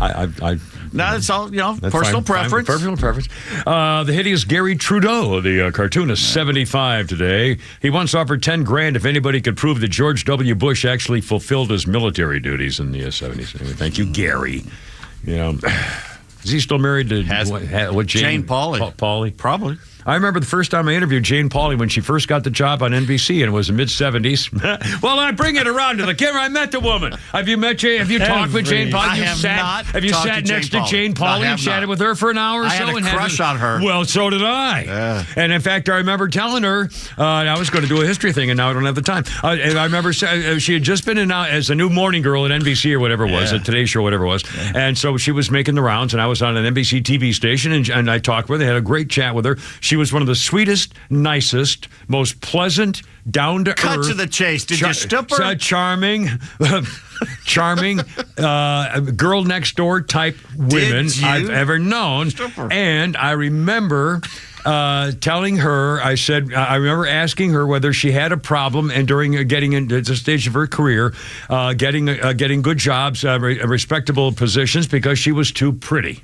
Speaker 2: No, it's all,
Speaker 1: that's
Speaker 2: personal
Speaker 1: fine,
Speaker 2: preference.
Speaker 1: Personal preference. The hideous Gary Trudeau, the cartoonist, 75 today. He once offered $10,000 if anybody could prove that George W. Bush actually fulfilled his military duties in the 70s. Anyway, thank you, Gary. Is he still married to
Speaker 2: Jane Pauley?
Speaker 1: Pauley?
Speaker 2: Probably.
Speaker 1: I remember the first time I interviewed Jane Pauley when she first got the job on NBC, and it was the mid-70s. Well, I bring it around to the camera. I met the woman. Have you met Jane? Have you talked with Jane Pauley?
Speaker 2: Have you
Speaker 1: sat next to Jane Pauley and chatted with her for an hour or so?
Speaker 2: I had a crush on her.
Speaker 1: Well, so did I. And in fact, I remember telling her, I was going to do a history thing, and now I don't have the time. And I remember she had just been in as a new morning girl at NBC or whatever it was, at Today's Show, whatever it was. And so she was making the rounds, and I was on an NBC TV station, and I talked with her. I had a great chat with her. She was one of the sweetest, nicest, most pleasant, down-to-earth.
Speaker 2: Cut to the chase. Did you stip her?
Speaker 1: Charming girl next door type women I've ever known. And I remember telling her, I remember asking her whether she had a problem, and during getting into the stage of her career, getting good jobs, respectable positions, because she was too pretty.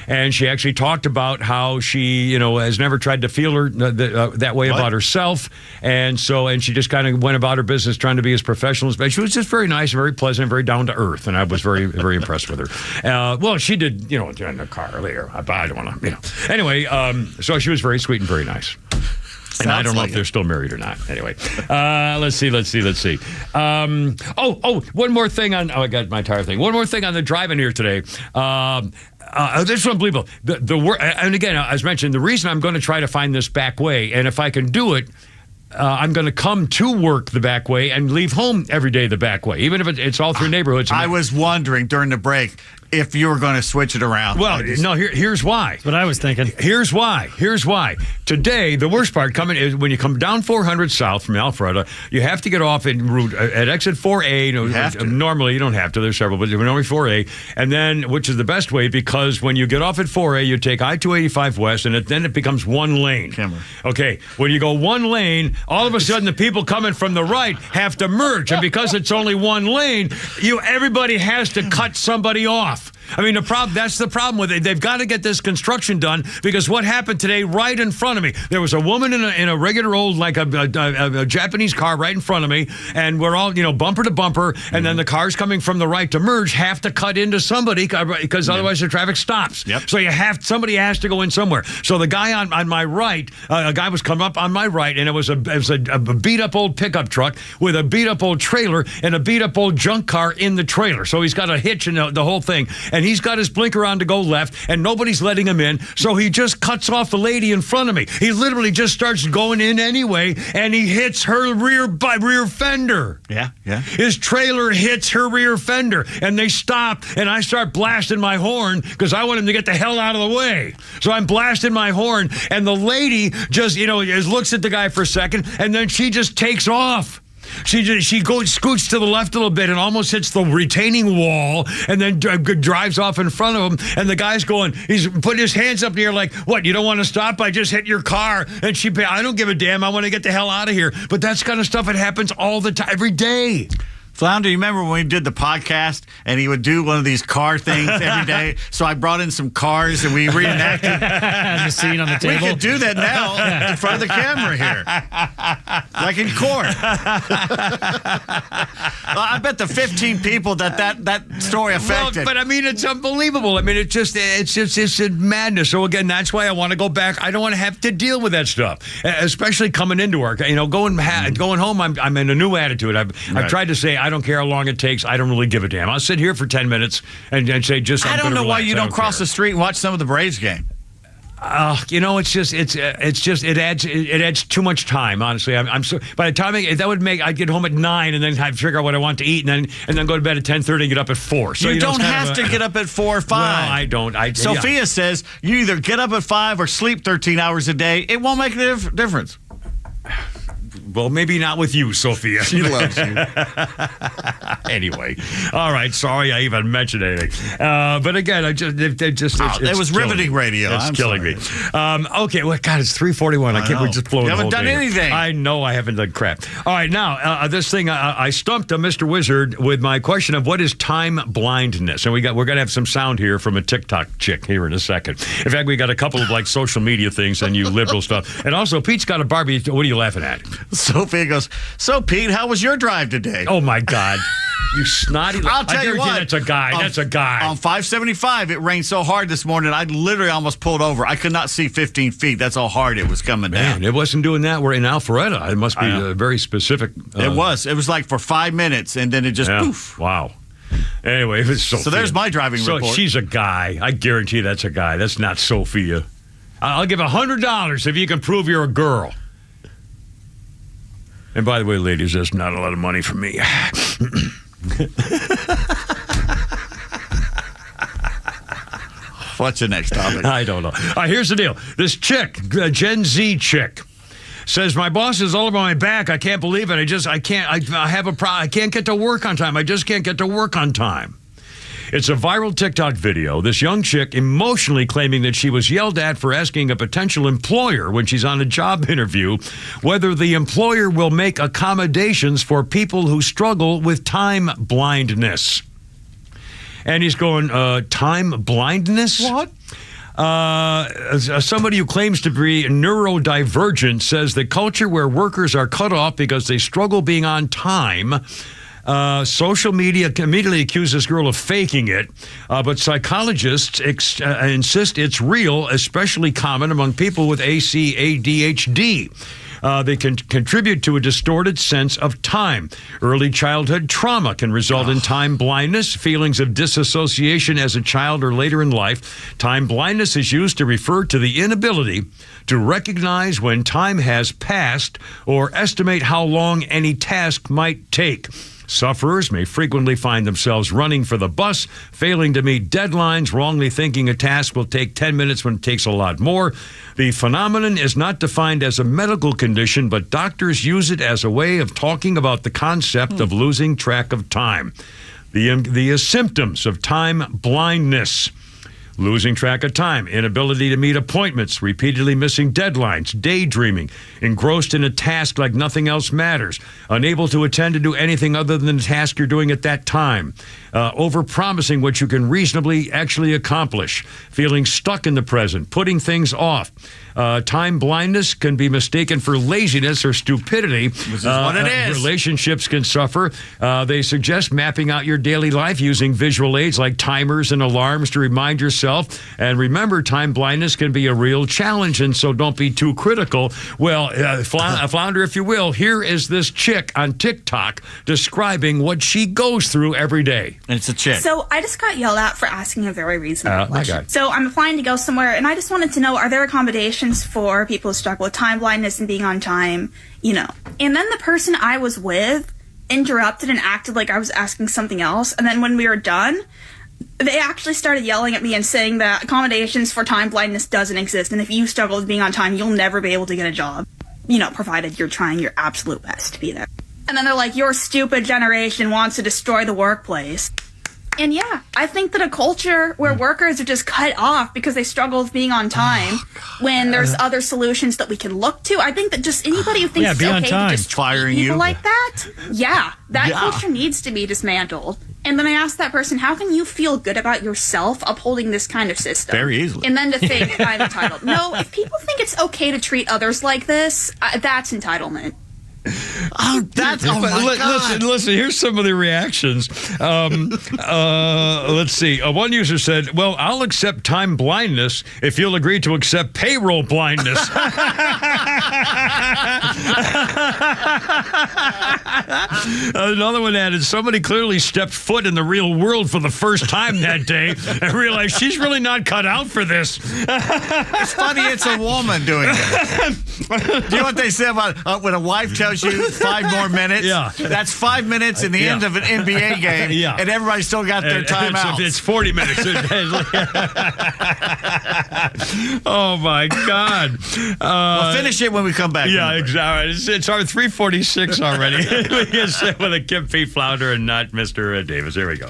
Speaker 1: And she actually talked about how she, has never tried to feel that way about herself. And she just kind of went about her business trying to be as professional as possible. She was just very nice, very pleasant, very down to earth. And I was very, very impressed with her. Well, she did, in the car later. I don't want to, Anyway, so she was very sweet and very nice. And I don't know if they're still married or not. Anyway, let's see. One more thing on. I got my tire thing. One more thing on the driving here today. This is unbelievable. And again, as mentioned, the reason I'm going to try to find this back way, and if I can do it, I'm going to come to work the back way and leave home every day the back way, even if it's all through neighborhoods.
Speaker 2: I was wondering during the break if you were going to switch it around.
Speaker 1: Well, no, here's why.
Speaker 3: That's what I was thinking. Here's
Speaker 1: why. Today, the worst part coming is when you come down 400 south from Alpharetta, you have to get off at exit 4A. Normally, you don't have to. There's several, but normally 4A. And then, which is the best way, because when you get off at 4A, you take I-285 west, and then it becomes one lane. Okay, when you go one lane, all of a sudden the people coming from the right have to merge. And because it's only one lane, everybody has to cut somebody off. I mean, that's the problem with it. They've got to get this construction done, because what happened today right in front of me, there was a woman in a regular old, like a Japanese car right in front of me, and we're all, bumper to bumper, and then the cars coming from the right to merge have to cut into somebody, because otherwise the traffic stops. So somebody has to go in somewhere. So the guy on my right, a guy was coming up on my right, and it was a beat-up old pickup truck with a beat-up old trailer and a beat-up old junk car in the trailer. So he's got a hitch and the whole thing. And he's got his blinker on to go left, and nobody's letting him in, so he just cuts off the lady in front of me. He literally just starts going in anyway, and he hits her rear fender.
Speaker 2: Yeah.
Speaker 1: His trailer hits her rear fender, and they stop, and I start blasting my horn, because I want him to get the hell out of the way. So I'm blasting my horn, and the lady just, looks at the guy for a second, and then she just takes off. She goes scoots to the left a little bit and almost hits the retaining wall, and then drives off in front of him. And the guy's going, he's putting his hands up in the air like, what? You don't want to stop? I just hit your car. And I don't give a damn. I want to get the hell out of here. But that's kind of stuff that happens all the time, every day.
Speaker 2: Flounder, you remember when we did the podcast and he would do one of these car things every day? So I brought in some cars and we reenacted
Speaker 3: the scene on the table.
Speaker 2: We could do that now in front of the camera here, like in court. I bet the 15 people that story affected.
Speaker 1: Well, but I mean, it's unbelievable. I mean, it's just madness. So again, that's why I want to go back. I don't want to have to deal with that stuff, especially coming into work. Going home, I'm in a new attitude. I've tried to say, I don't care how long it takes. I don't really give a damn. I'll sit here for 10 minutes and say,
Speaker 2: I don't know why you don't cross the street and watch some of the Braves game.
Speaker 1: It adds too much time. Honestly, I'm so. By the time I'd get home at 9 and then I'd figure out what I want to eat and then go to bed at 10:30 and get up at 4. So
Speaker 2: you don't have to get up at 4 or 5.
Speaker 1: Well, I don't.
Speaker 2: Sophia says you either get up at 5 or sleep 13 hours a day. It won't make a difference.
Speaker 1: Well, maybe not with you, Sophia.
Speaker 2: She loves you.
Speaker 1: Anyway, all right. Sorry, I even mentioned anything. But again, it
Speaker 2: was riveting radio.
Speaker 1: It's killing me. Okay. Well, God, it's 3:41. I can't. We're just blowing.
Speaker 2: You haven't done anything.
Speaker 1: I know I haven't done crap. All right, now this thing. I stumped Mr. Wizard with my question of what is time blindness, and we're gonna have some sound here from a TikTok chick here in a second. In fact, we got a couple of social media things and you liberal stuff, and also Pete's got a Barbie. What are you laughing at?
Speaker 2: Sophia goes, so Pete, how was your drive today?
Speaker 1: Oh my God. You snotty.
Speaker 2: I'll tell you what.
Speaker 1: That's a guy. That's a guy.
Speaker 2: On 575, it rained so hard this morning, I literally almost pulled over. I could not see 15 feet. That's how hard it was coming down.
Speaker 1: It wasn't doing that. We're in Alpharetta. It must be very specific.
Speaker 2: It was. It was like for 5 minutes, and then it just poof.
Speaker 1: Wow. Anyway, it was Sophia.
Speaker 2: So there's my driving report.
Speaker 1: So she's a guy. I guarantee that's a guy. That's not Sophia. I'll give $100 if you can prove you're a girl. And by the way, ladies, that's not a lot of money for me.
Speaker 2: What's the next topic?
Speaker 1: I don't know. Here's the deal. This chick, Gen Z chick, says, my boss is all over my back. I can't believe it. I have a problem. I can't get to work on time. I just can't get to work on time. It's a viral TikTok video. This young chick emotionally claiming that she was yelled at for asking a potential employer when she's on a job interview whether the employer will make accommodations for people who struggle with time blindness. And he's going, time blindness?
Speaker 2: What?
Speaker 1: Somebody who claims to be neurodivergent says the culture where workers are cut off because they struggle being on time. Social media immediately accuse this girl of faking it, but psychologists insist it's real, especially common among people with ADHD. They can contribute to a distorted sense of time. Early childhood trauma can result in time blindness, feelings of disassociation as a child or later in life. Time blindness is used to refer to the inability to recognize when time has passed or estimate how long any task might take. Sufferers may frequently find themselves running for the bus, failing to meet deadlines, wrongly thinking a task will take 10 minutes when it takes a lot more. The phenomenon is not defined as a medical condition, but doctors use it as a way of talking about the concept of losing track of time. The symptoms of time blindness. Losing track of time, inability to meet appointments, repeatedly missing deadlines, daydreaming, engrossed in a task like nothing else matters, unable to attend to do anything other than the task you're doing at that time, overpromising what you can reasonably actually accomplish, feeling stuck in the present, putting things off. Time blindness can be mistaken for laziness or stupidity.
Speaker 2: Which is what it is.
Speaker 1: Relationships can suffer. They suggest mapping out your daily life using visual aids like timers and alarms to remind yourself. And remember, time blindness can be a real challenge, and so don't be too critical. Well, Flounder, if you will, here is this chick on TikTok describing what she goes through every day.
Speaker 2: And it's a chick.
Speaker 7: So I just got yelled at for asking a very reasonable question.
Speaker 1: God.
Speaker 7: So I'm applying to go somewhere, and I just wanted to know, are there accommodations for people who struggle with time blindness and being on time, And then the person I was with interrupted and acted like I was asking something else. And then when we were done, they actually started yelling at me and saying that accommodations for time blindness doesn't exist. And if you struggle with being on time, you'll never be able to get a job, provided you're trying your absolute best to be there. And then they're like, your stupid generation wants to destroy the workplace. And yeah, I think that a culture where workers are just cut off because they struggle with being on time when there's other solutions that we can look to. I think that just anybody who thinks it's okay to just treat people like that, that culture needs to be dismantled. And then I asked that person, how can you feel good about yourself upholding this kind of system?
Speaker 2: Very easily.
Speaker 7: And then to think I'm entitled. No, if people think it's okay to treat others like this, that's entitlement.
Speaker 2: Oh, that's oh my God.
Speaker 1: Listen. Here's some of the reactions. Let's see. One user said, "Well, I'll accept time blindness if you'll agree to accept payroll blindness." Another one added, "Somebody clearly stepped foot in the real world for the first time that day and realized she's really not cut out for this."
Speaker 2: It's funny. It's a woman doing it. Do you know what they say about when a wife tells you 5 more minutes?
Speaker 1: Yeah.
Speaker 2: That's 5 minutes in the end of an NBA game, and everybody still got their timeout.
Speaker 1: It's 40 minutes. Oh, my God.
Speaker 2: We'll finish it when we come back.
Speaker 1: Yeah, exactly. It's our 3:46 already. We can sit with a Kim P. Flounder and not Mr. Davis. Here we go.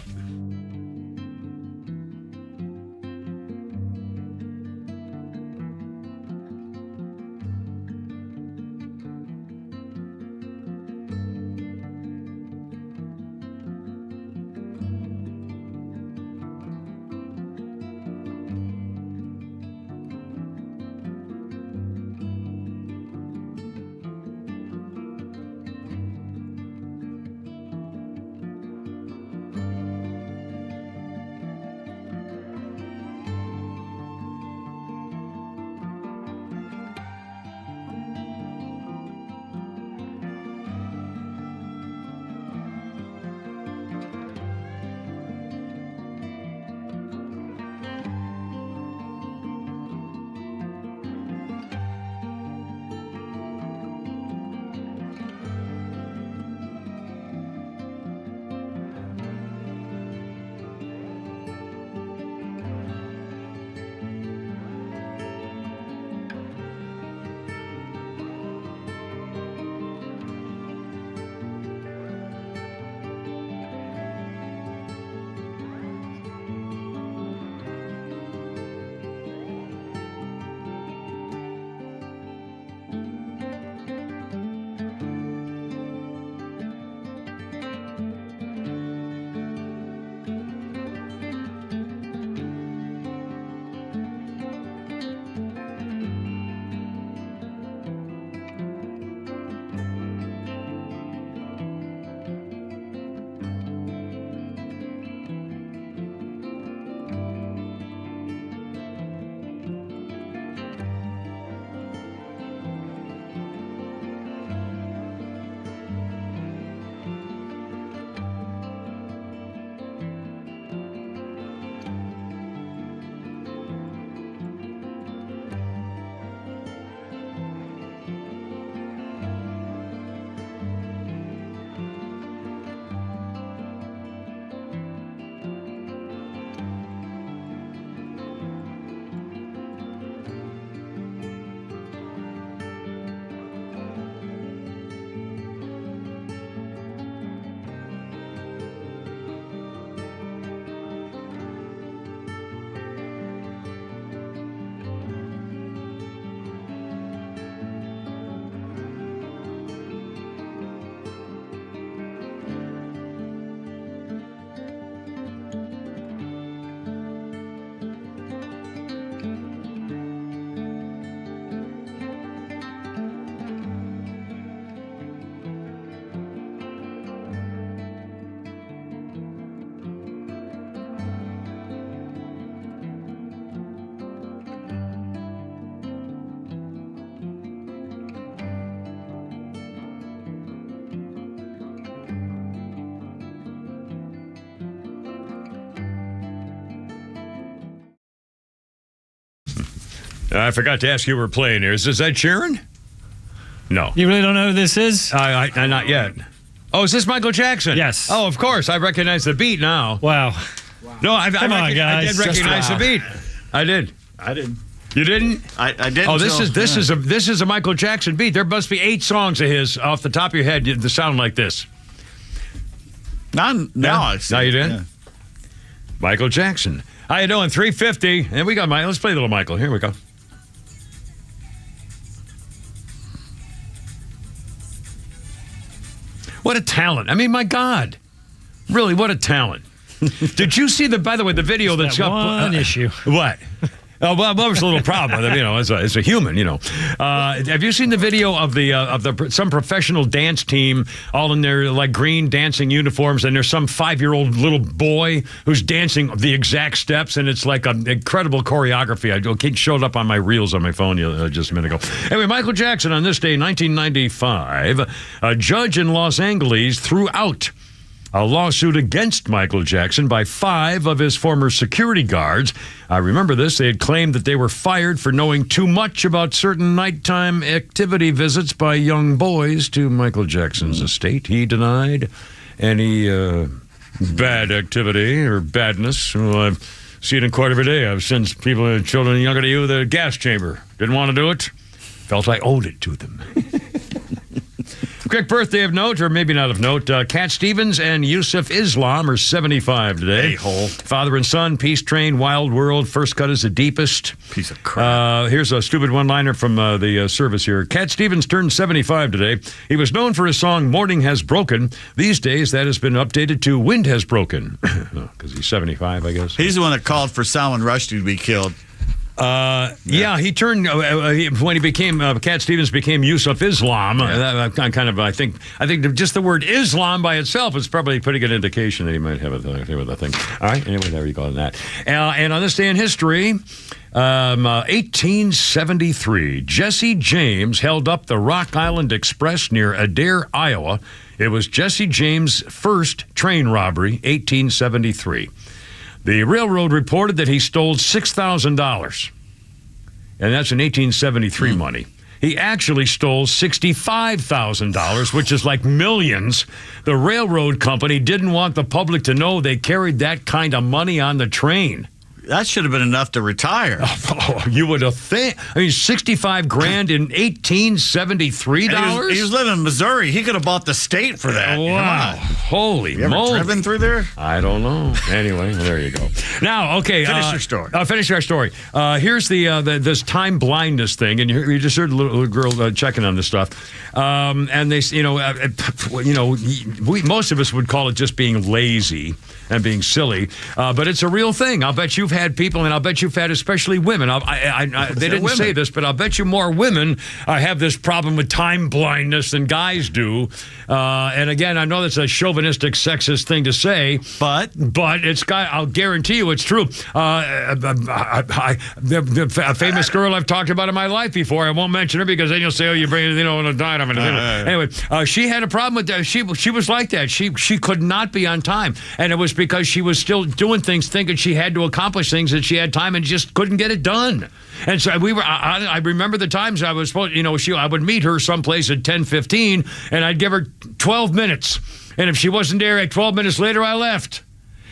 Speaker 1: I forgot to ask you who we're playing here. Is this Ed Sheeran? No.
Speaker 3: You really don't know who this is?
Speaker 1: Not yet. Oh, is this Michael Jackson?
Speaker 3: Yes.
Speaker 1: Oh, of course. I recognize the beat now.
Speaker 3: Wow.
Speaker 1: No,
Speaker 3: Come on, guys.
Speaker 1: I did recognize the beat. I did. You didn't?
Speaker 2: I didn't.
Speaker 1: Oh, this is a Michael Jackson beat. There must be 8 songs of his off the top of your head that sound like this.
Speaker 2: Now you
Speaker 1: did?
Speaker 2: Yeah.
Speaker 1: Michael Jackson. How you doing? 350. And we got Michael. Let's play a little Michael. Here we go. What a talent. I mean, my God. Really, what a talent. Did you see by the way, the video that's
Speaker 3: that
Speaker 1: got
Speaker 3: one issue?
Speaker 1: What? Oh, well, there's a little problem with him, as a human, Have you seen the video of some professional dance team all in their like green dancing uniforms, and there's some 5-year-old little boy who's dancing the exact steps, and it's like an incredible choreography. It showed up on my reels on my phone just a minute ago. Anyway, Michael Jackson on this day, 1995, a judge in Los Angeles threw out a lawsuit against Michael Jackson by 5 of his former security guards. I remember this. They had claimed that they were fired for knowing too much about certain nighttime activity visits by young boys to Michael Jackson's estate. He denied any bad activity or badness. Well, I see it in court every day. I've sent children younger than you the gas chamber. Didn't want to do it. Felt I owed it to them. Quick birthday of note, or maybe not of note. Cat Stevens and Yusuf Islam are 75 today.
Speaker 2: Hey-hole.
Speaker 1: Father and son, Peace Train, Wild World, First Cut is the Deepest.
Speaker 2: Piece of crap.
Speaker 1: Here's a stupid one-liner from the service here. Cat Stevens turned 75 today. He was known for his song Morning Has Broken. These days, that has been updated to Wind Has Broken. Because he's 75, I guess.
Speaker 2: He's the one that called for Salman Rushdie to be killed.
Speaker 1: Yeah, he turned when he became Cat Stevens became Yusuf Islam. I think just the word Islam by itself is probably a pretty good indication that he might have a thing with a thing. All right, anyway, there you go on that. And on this day in history, 1873, Jesse James held up the Rock Island Express near Adair, Iowa. It was Jesse James' first train robbery, 1873. The railroad reported that he stole $6,000, and that's in 1873 money. He actually stole $65,000, which is like millions. The railroad company didn't want the public to know they carried that kind of money on the train.
Speaker 2: That should have been enough to retire.
Speaker 1: Oh, you would have think. I mean, $65,000 in $1873.
Speaker 2: He was living in Missouri. He could have bought the state for that.
Speaker 1: Wow! Holy
Speaker 2: you
Speaker 1: moly!
Speaker 2: Ever driven through there?
Speaker 1: I don't know. Anyway, there you go. Now, okay,
Speaker 2: finish your story.
Speaker 1: Finish our story. Here's this time blindness thing, and you just heard a little girl checking on this stuff. And they, most of us would call it just being lazy and being silly, but it's a real thing. I'll bet you've had people, and I'll bet you've had especially women. They didn't say this, but I'll bet you more women have this problem with time blindness than guys do. And again, I know that's a chauvinistic, sexist thing to say, but it's I'll guarantee you it's true. A famous girl I've talked about in my life before. I won't mention her because then you'll say, "Oh, you bring a dime." Anyway, she had a problem with that. She was like that. She could not be on time, and it was because she was still doing things, thinking she had to accomplish things that she had time and just couldn't get it done. And so I remember the times I was supposed, I would meet her someplace at 10:15, and I'd give her 12 minutes. And if she wasn't there at 12 minutes later, I left.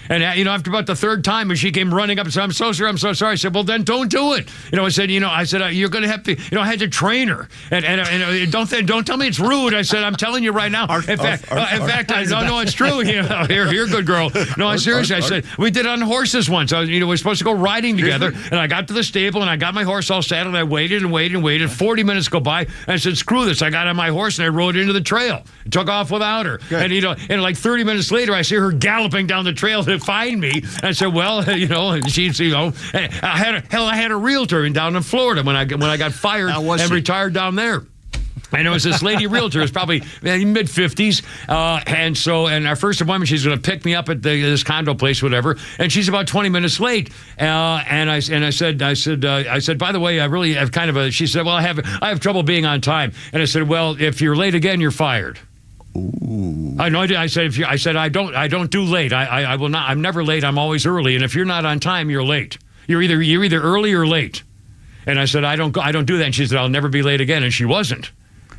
Speaker 1: And, after about the third time, and she came running up and said, I'm so sorry. I said, well, then don't do it. I said, you're going to have to, I had to train her. And don't tell me it's rude. I said, I'm telling you right now. In fact, it's true. You're a good girl. No, seriously. I said, we did it on horses once. We were supposed to go riding together. And I got to the stable, and I got my horse all saddled. And I waited and waited. 40 minutes go by. And I said, screw this. I got on my horse, and I rode into the trail. Took off without her. Good. And like 30 minutes later, I see her galloping down the trail to find me. And I said, well, she's, I had a realtor down in Florida when I got fired and retired down there. And it was this lady realtor, it was probably mid-50s. And our first appointment, she's going to pick me up at this condo place, whatever. And she's about 20 minutes late. And I said, by the way, I really have kind of she said, well, I have trouble being on time. And I said, well, if you're late again, you're fired. Ooh. I know. I said I don't do late. I will not. I'm never late. I'm always early. And if you're not on time, you're late. You're either early or late. And I said I don't do that. And she said I'll never be late again. And she wasn't.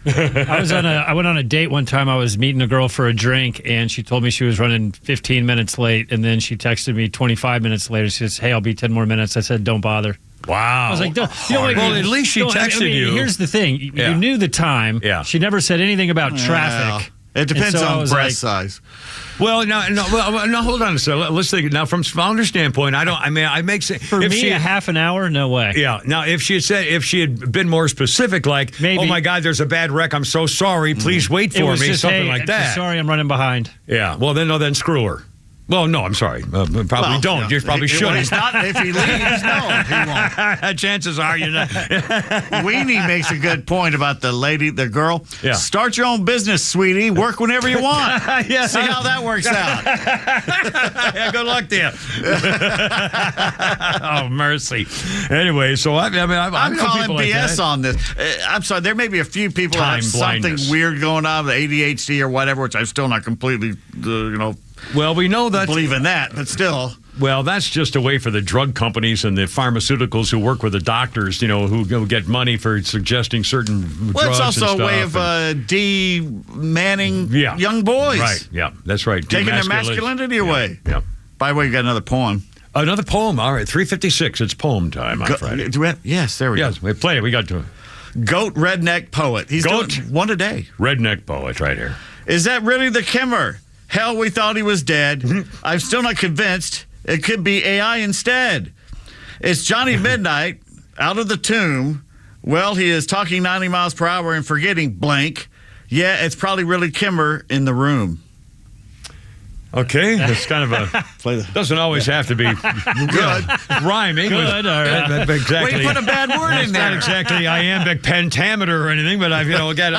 Speaker 3: I went on a date one time. I was meeting a girl for a drink, and she told me she was running 15 minutes late. And then she texted me 25 minutes later. She says, "Hey, I'll be 10 more minutes." I said, "Don't bother."
Speaker 1: Wow.
Speaker 3: I was like,
Speaker 1: well, at least she texted you.
Speaker 3: Here's the thing. You knew the time.
Speaker 1: Yeah.
Speaker 3: She never said anything about traffic.
Speaker 2: It depends
Speaker 3: so
Speaker 2: on breast size.
Speaker 1: Well, no, hold on a second. Let's think. Now, from Founder's standpoint, I make sense.
Speaker 3: For me, a half an hour, no way.
Speaker 1: Yeah. Now, if she had been more specific, like,
Speaker 3: maybe,
Speaker 1: oh my God, there's a bad wreck. I'm so sorry. Please wait for me.
Speaker 3: Just,
Speaker 1: something like that.
Speaker 3: Sorry, I'm running behind.
Speaker 1: Yeah. Well, then screw her. Well, no, I'm sorry. Probably don't. You probably shouldn't.
Speaker 2: If he leaves, no, he won't.
Speaker 1: Chances are you're not.
Speaker 2: Weenie makes a good point about the girl.
Speaker 1: Yeah.
Speaker 2: Start your own business, sweetie. Work whenever you want.
Speaker 1: Yeah.
Speaker 2: See how that works out.
Speaker 1: Yeah, good luck to you. Oh, mercy. Anyway, so I'm
Speaker 2: calling BS on this. I'm sorry. There may be a few people that have something weird going on with ADHD or whatever, which I'm still not completely,
Speaker 1: Well, we know that.
Speaker 2: Believe in that, but still.
Speaker 1: Well, that's just a way for the drug companies and the pharmaceuticals who work with the doctors, who get money for suggesting certain drugs.
Speaker 2: Well, it's also
Speaker 1: and
Speaker 2: a way of de-manning young boys.
Speaker 1: Right, yeah, that's right.
Speaker 2: Taking their masculinity away.
Speaker 1: Yeah.
Speaker 2: By the way, you got another poem.
Speaker 1: Another poem. All right, 3:56. It's poem time on Friday.
Speaker 2: Yes, there we go.
Speaker 1: Yes, we play it. We got to.
Speaker 2: Goat Redneck Poet. He's doing one a day.
Speaker 1: Redneck Poet right here.
Speaker 2: Is that really the Kimmer? Hell, we thought he was dead. I'm still not convinced. It could be AI instead. It's Johnny Midnight out of the tomb. Well, he is talking 90 miles per hour and forgetting blank. Yeah, it's probably really Kimmer in the room.
Speaker 1: Okay, that's kind of a doesn't always have to be good rhyming.
Speaker 3: Good, all right.
Speaker 1: Exactly.
Speaker 2: Well, you put a bad word in there.
Speaker 1: Not exactly iambic pentameter or anything, but again,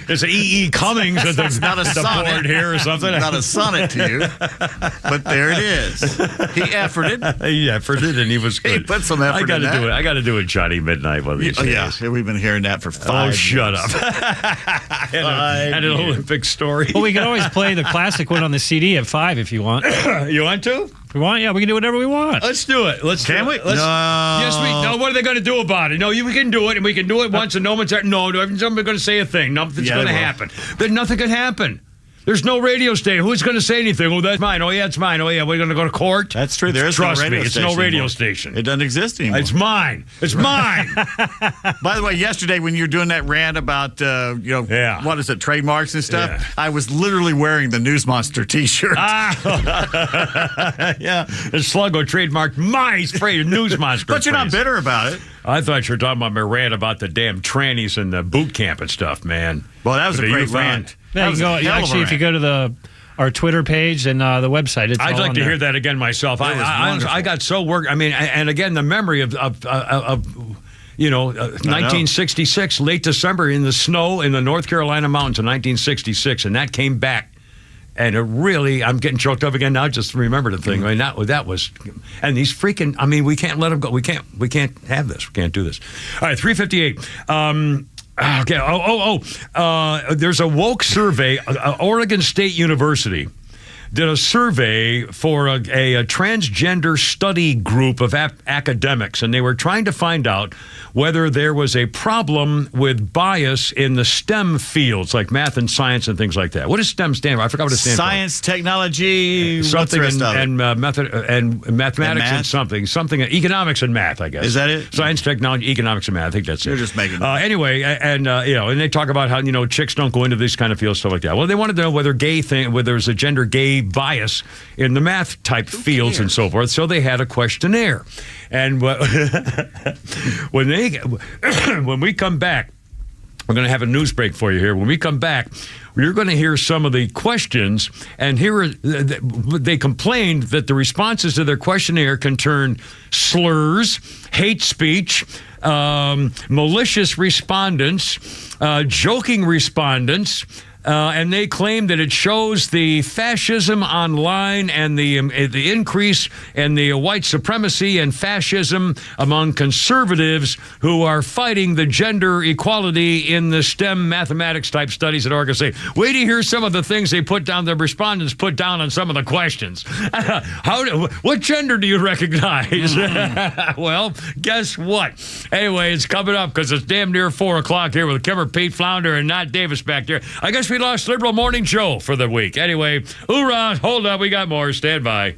Speaker 1: there's an E.E. Cummings at the board here or something.
Speaker 2: Not a sonnet to you, but there it is. He efforted.
Speaker 1: He efforted, and he was good.
Speaker 2: He put some effort.
Speaker 1: I got to do it, Johnny Midnight one of these days.
Speaker 2: Yeah, we've been hearing that for 5 years.
Speaker 1: Shut up. and an Olympic story.
Speaker 3: Well, we can always play the classic one on the CD at 5 if you want.
Speaker 1: You want to?
Speaker 3: If we want, yeah, we can do whatever we want.
Speaker 1: Let's do it.
Speaker 2: Can we?
Speaker 1: No. Yes, no. What are they going to do about it? No, we can do it, and we can do it once, and no one's there. No, somebody's going to say a thing. Nothing's going to happen. But nothing can happen. There's no radio station. Who's going to say anything? Oh, that's mine. Oh, yeah, it's mine. Oh, yeah, we're going to go to court.
Speaker 2: That's true. There is
Speaker 1: Trust
Speaker 2: no radio
Speaker 1: me,
Speaker 2: station.
Speaker 1: it's no radio
Speaker 2: anymore.
Speaker 1: station.
Speaker 2: It doesn't exist anymore.
Speaker 1: It's mine. It's mine.
Speaker 2: By the way, yesterday when you were doing that rant about, what is it, trademarks and stuff, I was literally wearing the News Monster T-shirt.
Speaker 1: Yeah, the Sluggo trademarked my spray News Monster.
Speaker 2: But you're not bitter about it.
Speaker 1: I thought you were talking about my rant about the damn trannies and the boot camp and stuff, man.
Speaker 2: Well, that was a great rant.
Speaker 3: Yeah, if you go to our Twitter page and the website, it's
Speaker 1: I'd
Speaker 3: all
Speaker 1: like
Speaker 3: on
Speaker 1: to
Speaker 3: there.
Speaker 1: hear that again myself. I got so worked. I mean, and again, the memory of 1966, late December in the snow in the North Carolina mountains in 1966, and that came back. And it really, I'm getting choked up again now. Just remember the thing. I mean, that was, and these freaking. I mean, we can't let them go. We can't have this. We can't do this. All right, 3:58. Okay. There's a woke survey. Oregon State University did a survey for a transgender study group of academics, and they were trying to find out whether there was a problem with bias in the STEM fields, like math and science and things like that. What does STEM stand for? I forgot what it stands for.
Speaker 2: Science, technology,
Speaker 1: something and mathematics and something economics and math, I guess.
Speaker 2: Is that it?
Speaker 1: Science, technology, economics and math. I think that's it.
Speaker 2: You're just making
Speaker 1: anyway, and they talk about how chicks don't go into these kind of fields, stuff like that. Well, they wanted to know whether there's a gender gay bias in the math type fields and so forth. So they had a questionnaire, and when we come back, we're going to have a news break for you here. When we come back, you're going to hear some of the questions, and they complained that the responses to their questionnaire concerned slurs, hate speech, malicious respondents, joking respondents. And they claim that it shows the fascism online and the increase in the white supremacy and fascism among conservatives who are fighting the gender equality in the STEM mathematics type studies at Oregon State. Wait to hear some of the things the respondents put down on some of the questions. What gender do you recognize? Well, guess what? Anyway, it's coming up because it's damn near 4 o'clock here with Kimmer, Pete Flounder, and Nat Davis back there. I guess we lost Liberal Morning Joe for the week. Anyway, hoorah, hold up, we got more. Stand by.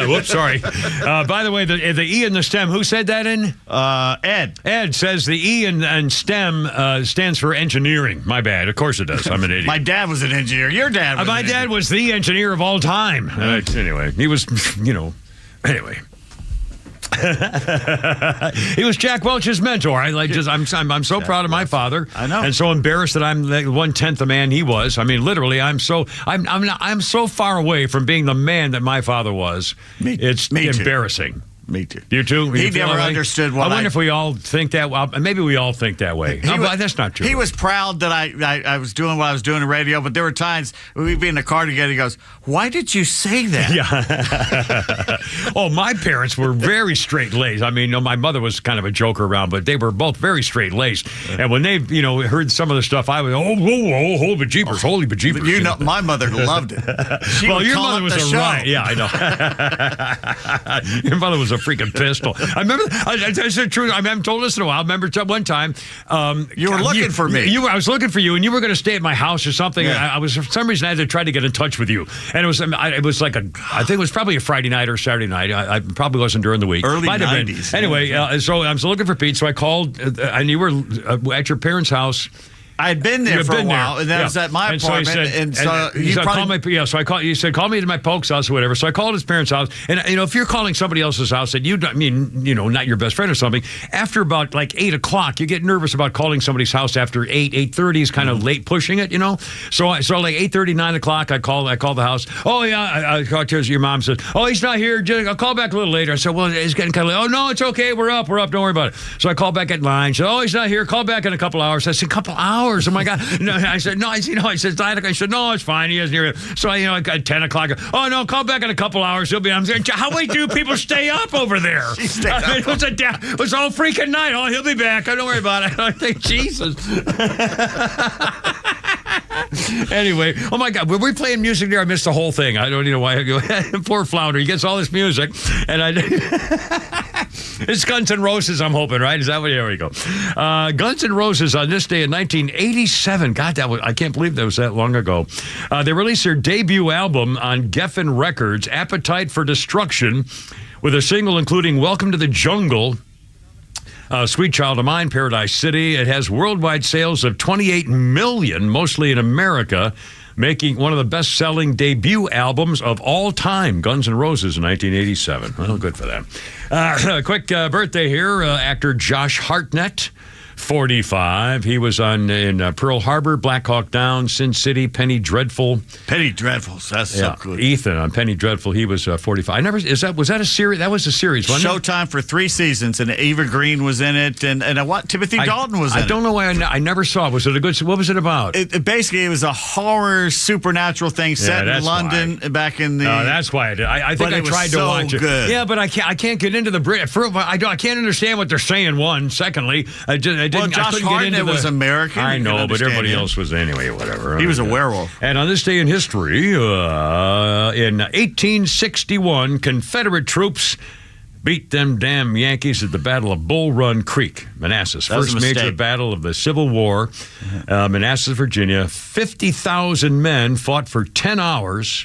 Speaker 1: Whoops, sorry. By the way, the E in the STEM, who said that in?
Speaker 2: Ed.
Speaker 1: Ed says the E in STEM stands for engineering. My bad. Of course it does. I'm an idiot.
Speaker 2: My dad was an engineer. Your dad was
Speaker 1: My dad was the engineer of all time. Anyway, he was, anyway. He was Jack Welch's mentor. I'm so proud of my father.
Speaker 2: I know,
Speaker 1: and so embarrassed that I'm 1/10 the man he was. I mean, literally, I'm so far away from being the man that my father was. It's embarrassing.
Speaker 2: Me too.
Speaker 1: You too?
Speaker 2: He never understood what
Speaker 1: I wonder if we all think that. Well, maybe we all think that way. But that's not true.
Speaker 2: He was proud that I was doing what I was doing in radio, but there were times we'd be in the car together. He goes, "Why did you say that?"
Speaker 1: Yeah. Oh, my parents were very straight-laced. I mean, my mother was kind of a joker around, but they were both very straight-laced. And when they, heard some of the stuff, I was, whoa, holy bejeepers, holy bejeepers.
Speaker 2: My mother loved it.
Speaker 1: Your mother was a riot. Yeah, I know. Your mother was a freaking pistol. I remember. That's the truth. I haven't told this in a while. I remember one time
Speaker 2: you were looking for me.
Speaker 1: I was looking for you, and you were going to stay at my house or something.
Speaker 2: Yeah.
Speaker 1: I was, for some reason, I had to try to get in touch with you, and it was like I think it was probably a Friday night or Saturday night. I probably wasn't during the week.
Speaker 2: Early 90s.
Speaker 1: Anyway, so I was looking for Pete, so I called, and you were at your parents' house.
Speaker 2: I had been there for a while, and that was at my apartment.
Speaker 1: So I called. You said, call me to my folks' house or whatever. So I called his parents' house, and if you're calling somebody else's house, and not your best friend or something, after about like 8 o'clock, you get nervous about calling somebody's house after 8:30 is kind of late pushing it, So like 8:30, 9 o'clock, I called the house. Oh yeah, I called to your mom, said, oh, he's not here. I'll call back a little later. I said, well, it's getting kind of late. Oh no, it's okay. We're up. Don't worry about it. So I called back at 9. She said, oh, he's not here. Call back in a couple hours. I said, couple hours. Oh my God! No, I said no. I said 9 o'clock. I said no, it's fine. He isn't here. So I got 10 o'clock. Oh no, call back in a couple hours. He'll be. I'm saying, how late do people stay up over there? It was all freaking night. Oh, he'll be back. Don't worry about it. I think Jesus. Anyway, oh my God, were we playing music there? I missed the whole thing. I don't know why. Poor Flounder. He gets all this music, and it's Guns N' Roses, I'm hoping, right? Is that what? Here we go. Guns N' Roses on this day in 1987. God, I can't believe that was that long ago. They released their debut album on Geffen Records, Appetite for Destruction, with a single including Welcome to the Jungle, Sweet Child of Mine, Paradise City. It has worldwide sales of 28 million, mostly in America, making one of the best-selling debut albums of all time, Guns N' Roses in 1987. Well, good for them. Quick birthday here, actor Josh Hartnett, 45. He was in Pearl Harbor, Black Hawk Down, Sin City, Penny Dreadful.
Speaker 2: Penny Dreadful, that's so good.
Speaker 1: Ethan on Penny Dreadful, he was 45. Was that a series? That was a series, wasn't it?
Speaker 2: Showtime for 3 seasons, and Eva Green was in it, and Timothy Dalton was in it.
Speaker 1: I don't know why I never saw it. Was it a good? What was it about?
Speaker 2: Basically, it was a horror supernatural thing set in London back in the.
Speaker 1: Oh, that's why I did. I think I tried to watch it.
Speaker 2: Good.
Speaker 1: Yeah, but I can't get into the Brit. I can't understand what they're saying. One, secondly,
Speaker 2: Josh Hartnett was American.
Speaker 1: I know, but everybody else was anyway. Whatever.
Speaker 2: He was a werewolf.
Speaker 1: And on this day in history, in 1861, Confederate troops beat them damn Yankees at the Battle of Bull Run Creek, Manassas. First major battle of the Civil War, Manassas, Virginia. 50,000 men fought for 10 hours,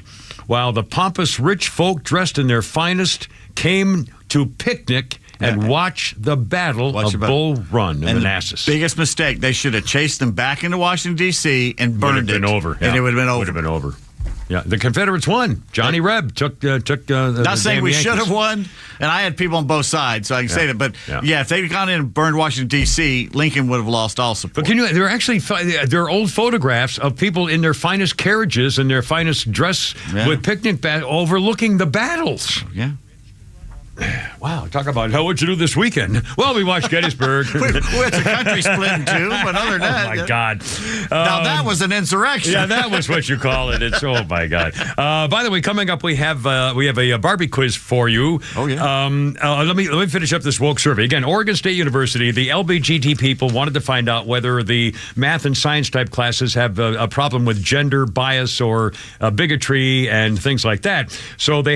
Speaker 1: while the pompous rich folk dressed in their finest came to picnic and watch the Battle of Bull Run in Manassas.
Speaker 2: The biggest mistake, they should have chased them back into Washington, D.C. and burned it.
Speaker 1: Would have been over.
Speaker 2: And it would have been over.
Speaker 1: Would have been over. Yeah, the Confederates won. Johnny Reb took
Speaker 2: not saying we should have won, and I had people on both sides, so I can say that. But if they'd gone in and burned Washington, D.C., Lincoln would have lost all support.
Speaker 1: But there are old photographs of people in their finest carriages and their finest dress with picnic overlooking the battles.
Speaker 2: Yeah.
Speaker 1: Wow, talk about what you do this weekend. Well, we watched Gettysburg.
Speaker 2: It's a country split in two, but other than that.
Speaker 1: Oh, my God.
Speaker 2: Now, that was an insurrection.
Speaker 1: Yeah, that was what you call it. It's, oh, my God. By the way, coming up, we have a Barbie quiz for you.
Speaker 2: Oh, yeah.
Speaker 1: Let me finish up this woke survey. Again, Oregon State University, the LBGT people wanted to find out whether the math and science type classes have a problem with gender bias or bigotry and things like that. So they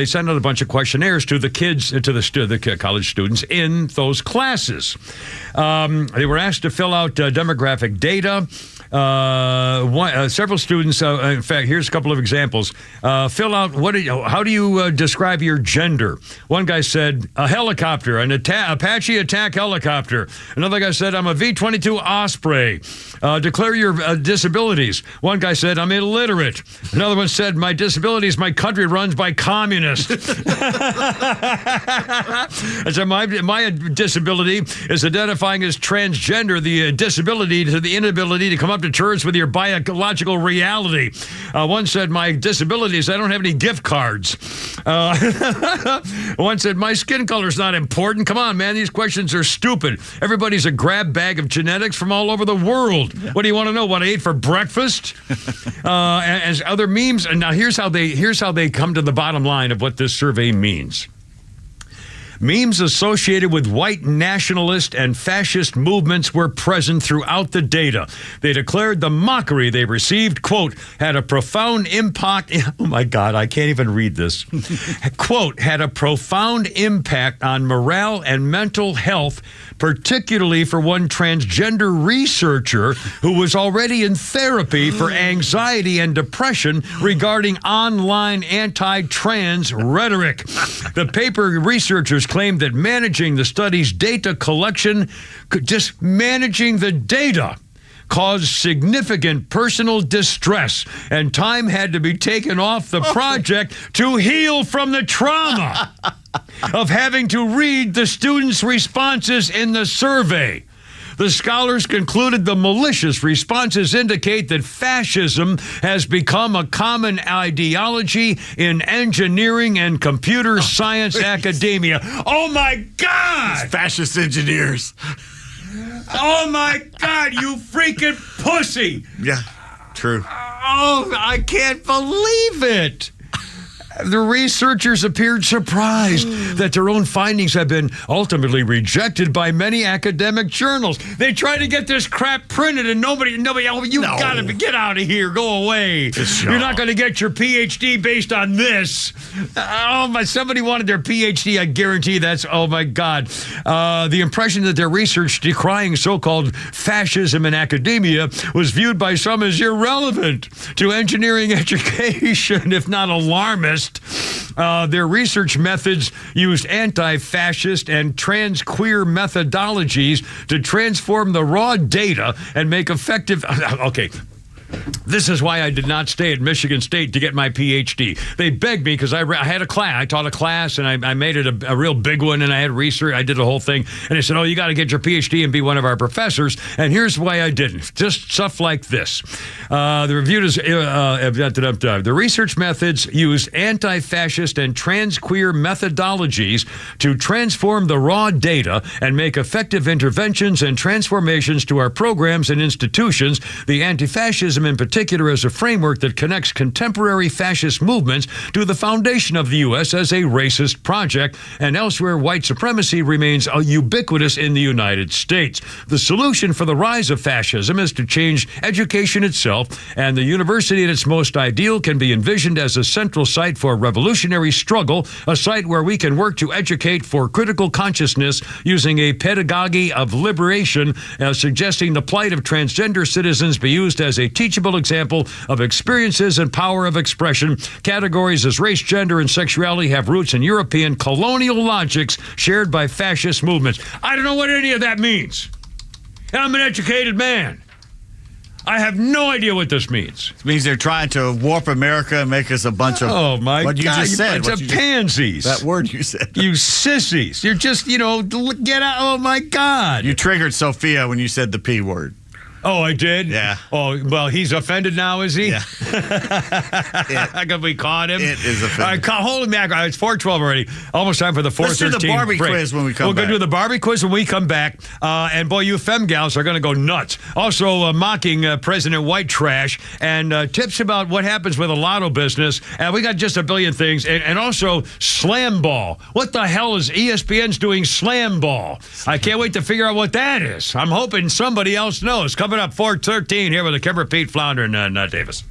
Speaker 1: sent out a bunch of questionnaires to the kids, to the college students in those classes. They were asked to fill out demographic data, Several students, in fact, here's a couple of examples. Fill out, how do you describe your gender? One guy said, a helicopter, an Apache attack helicopter. Another guy said, I'm a V-22 Osprey. Declare your disabilities. One guy said, I'm illiterate. Another one said, my disability is my country runs by communists. I said, my disability is identifying as transgender, the disability to the inability to come up to terms with your biological reality. One said, my disability is I don't have any gift cards. One said, my skin color is not important. Come on, man, these questions are stupid. Everybody's a grab bag of genetics from all over the world. Yeah. What do you want to know? What I ate for breakfast? As other memes. And now here's how they come to the bottom line of what this survey means. Memes associated with white nationalist and fascist movements were present throughout the data. They declared the mockery they received, quote, had a profound impact. Oh, my God, I can't even read this. Quote, had a profound impact on morale and mental health, particularly for one transgender researcher who was already in therapy for anxiety and depression regarding online anti-trans rhetoric. The paper researchers claimed that managing the study's data collection, just managing the data, caused significant personal distress, and time had to be taken off the project to heal from the trauma of having to read the students' responses in the survey. The scholars concluded the malicious responses indicate that fascism has become a common ideology in engineering and computer science academia. Oh, my God!
Speaker 2: It's fascist engineers.
Speaker 1: Oh, my God, you freaking pussy!
Speaker 2: Yeah, true.
Speaker 1: Oh, I can't believe it! The researchers appeared surprised that their own findings have been ultimately rejected by many academic journals. They tried to get this crap printed and nobody, oh, you gotta get out of here, go away. You're not gonna get your PhD based on this. Oh, somebody wanted their PhD, I guarantee that's, oh my God. The impression that their research decrying so-called fascism in academia was viewed by some as irrelevant to engineering education, if not alarmist. Their research methods used anti-fascist and trans-queer methodologies to transform the raw data and make effective... Okay. This is why I did not stay at Michigan State to get my PhD. They begged me because I had a class. I taught a class, and I made it a real big one, and I had research. I did the whole thing. And they said, oh, you got to get your PhD and be one of our professors. And here's why I didn't. Just stuff like this. The research methods used anti-fascist and trans-queer methodologies to transform the raw data and make effective interventions and transformations to our programs and institutions. The anti-fascism in particular as a framework that connects contemporary fascist movements to the foundation of the U.S. as a racist project, and elsewhere white supremacy remains ubiquitous in the United States. The solution for the rise of fascism is to change education itself, and the university in its most ideal can be envisioned as a central site for revolutionary struggle, a site where we can work to educate for critical consciousness using a pedagogy of liberation, suggesting the plight of transgender citizens be used as a teachable example of experiences and power of expression. Categories as race, gender, and sexuality have roots in European colonial logics shared by fascist movements. I don't know what any of that means. I'm an educated man. I have no idea what this means.
Speaker 2: It means they're trying to warp America and make us a bunch of...
Speaker 1: Oh, my
Speaker 2: what
Speaker 1: God.
Speaker 2: You just said.
Speaker 1: Bunch of pansies.
Speaker 2: That word you said.
Speaker 1: You sissies. You're just, get out. Oh, my God.
Speaker 2: You triggered Sophia when you said the P word.
Speaker 1: Oh, I did?
Speaker 2: Yeah.
Speaker 1: Oh, well, he's offended now, is he?
Speaker 2: Yeah.
Speaker 1: How come we caught him?
Speaker 2: It is offended.
Speaker 1: Holy mackerel, it's 4:12 already. Almost time for the 4:13
Speaker 2: Let's do the Barbie quiz when we come back.
Speaker 1: We're going to do the Barbie quiz when we come back. And boy, you femme gals are going to go nuts. Also, mocking President White Trash and tips about what happens with a lotto business. And we got just a billion things. And also, slam ball. What the hell is ESPN's doing slam ball? I can't wait to figure out what that is. I'm hoping somebody else knows. Coming up 4:13 here with the Kimber, Pete, Flounder, and Davis.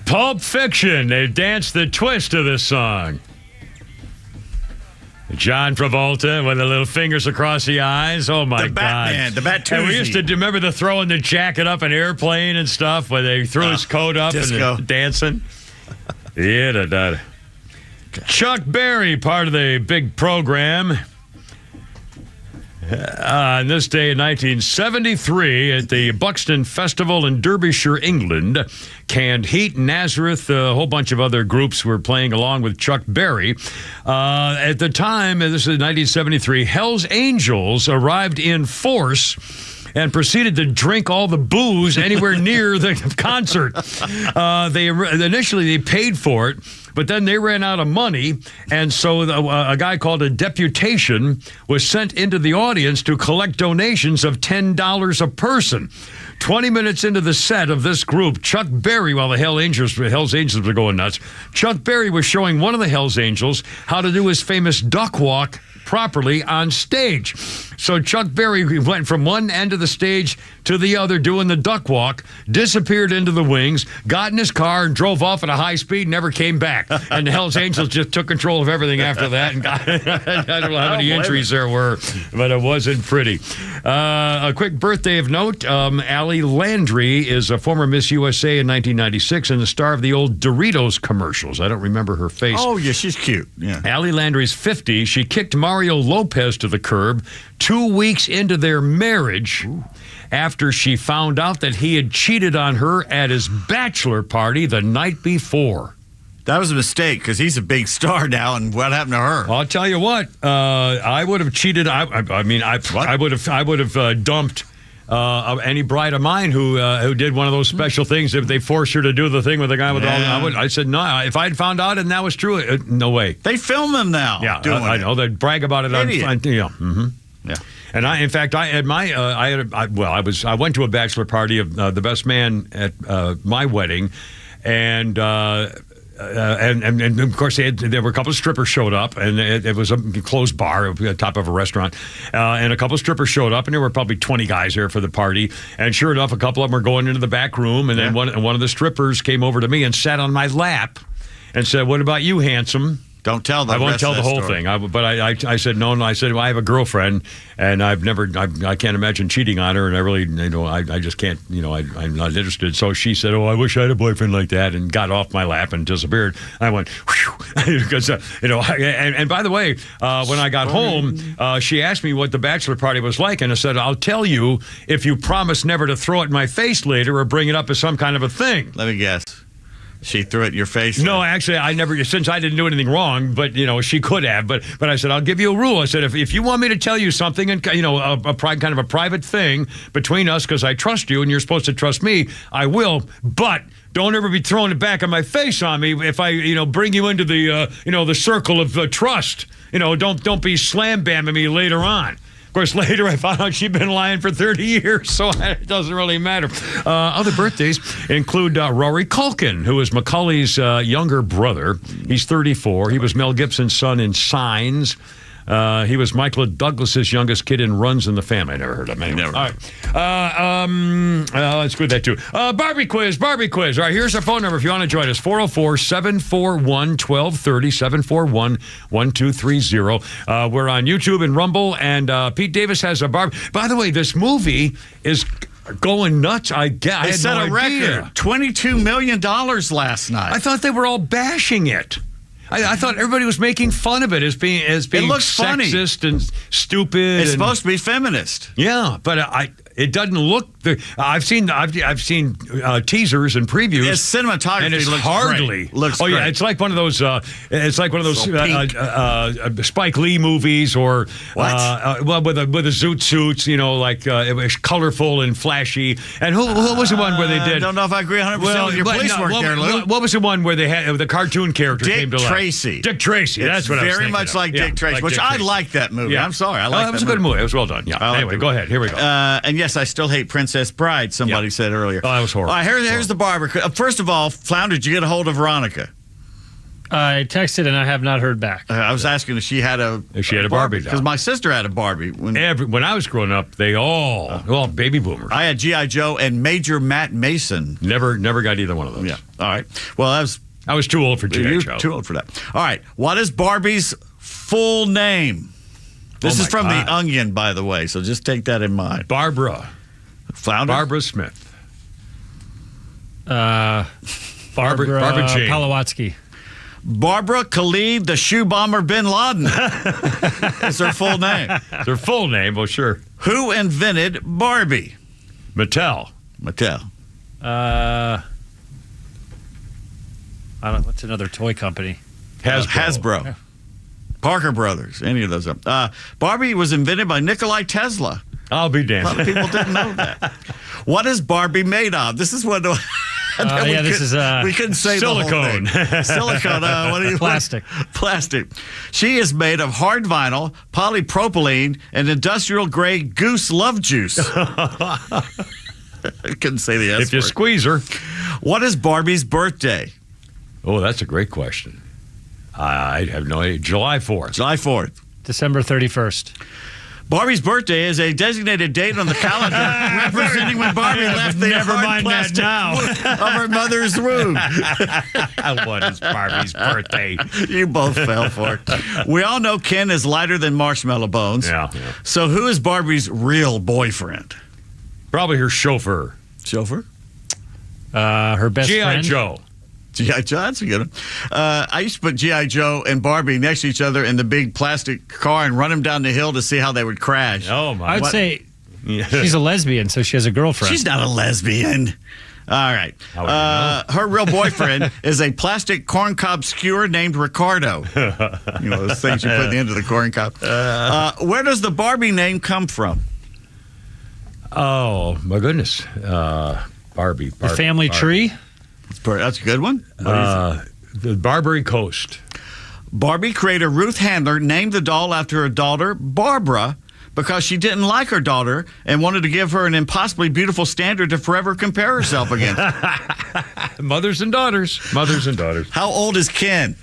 Speaker 1: Pulp Fiction. They danced the twist to this song. John Travolta with the little fingers across the eyes. Oh, my God.
Speaker 2: Batman, the Bat-Toozy.
Speaker 1: And we used to remember the throwing the jacket up an airplane and stuff where they threw his coat up
Speaker 2: disco.
Speaker 1: and dancing. Yeah, Chuck Berry, part of the big program. On this day in 1973, at the Buxton Festival in Derbyshire, England, Canned Heat, Nazareth, a whole bunch of other groups were playing along with Chuck Berry. At the time, this is 1973, Hell's Angels arrived in force and proceeded to drink all the booze anywhere near the concert. Initially, they paid for it, but then they ran out of money, and so a guy called a deputation was sent into the audience to collect donations of $10 a person. 20 minutes into the set of this group, Chuck Berry, while the Hells Angels were going nuts, Chuck Berry was showing one of the Hells Angels how to do his famous duck walk properly on stage. So Chuck Berry went from one end of the stage to the other doing the duck walk, disappeared into the wings, got in his car and drove off at a high speed, never came back. And the Hells Angels just took control of everything after that. And got, I don't know how many injuries there were, but it wasn't pretty. A quick birthday of note, Allie Landry is a former Miss USA in 1996 and the star of the old Doritos commercials. I don't remember her face.
Speaker 2: Oh, yeah, she's cute. Yeah.
Speaker 1: Allie Landry's 50. She kicked Mario Lopez to the curb 2 weeks into their marriage after she found out that he had cheated on her at his bachelor party the night before.
Speaker 2: That was a mistake because he's a big star now, and what happened to her?
Speaker 1: I'll tell you what. I would have cheated. I would have dumped any bride of mine who did one of those special things. If they forced her to do the thing with the guy with all, I said no. If I'd found out and that was true, no way.
Speaker 2: They film them now.
Speaker 1: Yeah, I know. They brag about it
Speaker 2: Idiot.
Speaker 1: on. Yeah. And I went to a bachelor party of the best man at my wedding, and of course there were a couple of strippers showed up, and it was a closed bar at the top of a restaurant, and a couple of strippers showed up, and there were probably 20 guys there for the party, and sure enough, a couple of them were going into the back room, and then one of the strippers came over to me and sat on my lap and said, "What about you, handsome?"
Speaker 2: Don't tell the
Speaker 1: I won't
Speaker 2: rest
Speaker 1: tell
Speaker 2: of
Speaker 1: the
Speaker 2: that
Speaker 1: whole
Speaker 2: story.
Speaker 1: thing. But I said no. I said, well, I have a girlfriend, and I can't imagine cheating on her, and I really, I just can't, I'm not interested. So she said, oh, I wish I had a boyfriend like that, and got off my lap and disappeared. I went, whew, because and by the way, when I got home, she asked me what the bachelor party was like, and I said, I'll tell you if you promise never to throw it in my face later or bring it up as some kind of a thing.
Speaker 2: Let me guess. She threw it in your face?
Speaker 1: No, actually, I never, since I didn't do anything wrong, but, she could have. But I said, I'll give you a rule. I said, if you want me to tell you something, and kind of a private thing between us, because I trust you and you're supposed to trust me, I will. But don't ever be throwing it back in my face on me if I, bring you into the, the circle of trust. Don't be slam-bamming me later on. Of course, later I found out she'd been lying for 30 years, so it doesn't really matter. Other birthdays include Rory Culkin, who is Macaulay's younger brother. He's 34. He was Mel Gibson's son in Signs. He was Michael Douglas's youngest kid in Runs in the Family. I never heard of him. Anyway.
Speaker 2: Never.
Speaker 1: All right. Let's do that, too. Barbie quiz. All right, here's our phone number if you want to join us. 404-741-1230, 741-1230. We're on YouTube and Rumble, and Pete Davis has a Barbie. By the way, this movie is going nuts. I had
Speaker 2: set
Speaker 1: no
Speaker 2: a
Speaker 1: idea.
Speaker 2: record. $22 million last night.
Speaker 1: I thought they were all bashing it. I thought everybody was making fun of it as being sexist and stupid.
Speaker 2: It's supposed to be feminist.
Speaker 1: Yeah, but it doesn't look. I've seen teasers and previews.
Speaker 2: Its cinematography
Speaker 1: and it's
Speaker 2: looks
Speaker 1: hardly
Speaker 2: great. Looks
Speaker 1: yeah,
Speaker 2: great.
Speaker 1: it's like one of those. Spike Lee movies or well with a zoot suits. It was colorful and flashy. And who was the one where they did?
Speaker 2: I don't know if I agree 100% with your police work there, Lou.
Speaker 1: What was the one where they had the cartoon character came to life?
Speaker 2: Dick Tracy.
Speaker 1: That's what I was thinking.
Speaker 2: Very much like Dick Tracy, which I like that movie.
Speaker 1: Yeah.
Speaker 2: I'm sorry. I like that.
Speaker 1: It was a good movie. It was well done. Yeah. Anyway, go ahead. Here we go.
Speaker 2: And yes, I still hate Princess Bride, somebody said earlier.
Speaker 1: Oh, that was horrible.
Speaker 2: All right, here's the barber. First of all, Flounder, did you get a hold of Veronica?
Speaker 3: I texted and I have not heard back.
Speaker 2: I was asking if she had a
Speaker 1: Barbie doll.
Speaker 2: because my sister had a Barbie. When
Speaker 1: I was growing up, they all baby boomers.
Speaker 2: I had G.I. Joe and Major Matt Mason.
Speaker 1: Never got either one of those.
Speaker 2: Yeah. All right. Well,
Speaker 1: I was too old for G.I. Joe.
Speaker 2: Too old for that. All right. What is Barbie's full name? This is from The Onion, by the way, so just take that in mind.
Speaker 1: Barbara.
Speaker 2: Flounder?
Speaker 1: Barbara Smith.
Speaker 3: Barbara
Speaker 1: Jane.
Speaker 3: Palawatsky.
Speaker 2: Barbara Khalid, the shoe bomber bin Laden. Is her full name.
Speaker 1: Their full name, well, sure.
Speaker 2: Who invented Barbie?
Speaker 1: Mattel.
Speaker 3: I don't know. What's another toy company?
Speaker 2: Hasbro.
Speaker 3: Yeah.
Speaker 2: Parker Brothers. Any of those. Barbie was invented by Nikola Tesla.
Speaker 1: I'll be
Speaker 2: A
Speaker 1: damned.
Speaker 2: lot of people didn't know that. What is Barbie made of? This is what. We couldn't say
Speaker 1: silicone.
Speaker 2: The whole thing. Silicone. What do you?
Speaker 3: Plastic.
Speaker 2: Plastic. She is made of hard vinyl, polypropylene, and industrial grade goose love juice. I couldn't say the S
Speaker 1: If you
Speaker 2: word.
Speaker 1: squeeze her.
Speaker 2: What is Barbie's birthday?
Speaker 1: Oh, that's a great question. I have no idea. July 4th.
Speaker 2: July 4th.
Speaker 3: December 31st.
Speaker 2: Barbie's birthday is a designated date on the calendar representing when Barbie left the
Speaker 1: Never
Speaker 2: hard
Speaker 1: mind that
Speaker 2: plastic
Speaker 1: now.
Speaker 2: of her mother's womb.
Speaker 1: What is Barbie's birthday?
Speaker 2: You both fell for it. We all know Ken is lighter than marshmallow bones.
Speaker 1: Yeah.
Speaker 2: So who is Barbie's real boyfriend?
Speaker 1: Probably her chauffeur.
Speaker 2: Chauffeur?
Speaker 3: Her best
Speaker 1: G.I.
Speaker 3: friend.
Speaker 1: Joe.
Speaker 2: G.I. Joe, that's a good one. I used to put G.I. Joe and Barbie next to each other in the big plastic car and run them down the hill to see how they would crash.
Speaker 1: Oh, my.
Speaker 3: I would say she's a lesbian, so she has a girlfriend.
Speaker 2: She's not a lesbian. All right.
Speaker 1: How would you know?
Speaker 2: Her real boyfriend is a plastic corncob skewer named Ricardo. You know, those things you put at the end of the corncob. Where does the Barbie name come from?
Speaker 1: Oh, my goodness. Barbie.
Speaker 3: The family tree.
Speaker 2: That's a good one.
Speaker 1: The Barbary Coast.
Speaker 2: Barbie creator Ruth Handler named the doll after her daughter, Barbara, because she didn't like her daughter and wanted to give her an impossibly beautiful standard to forever compare herself against.
Speaker 1: Mothers and daughters.
Speaker 2: How old is Ken?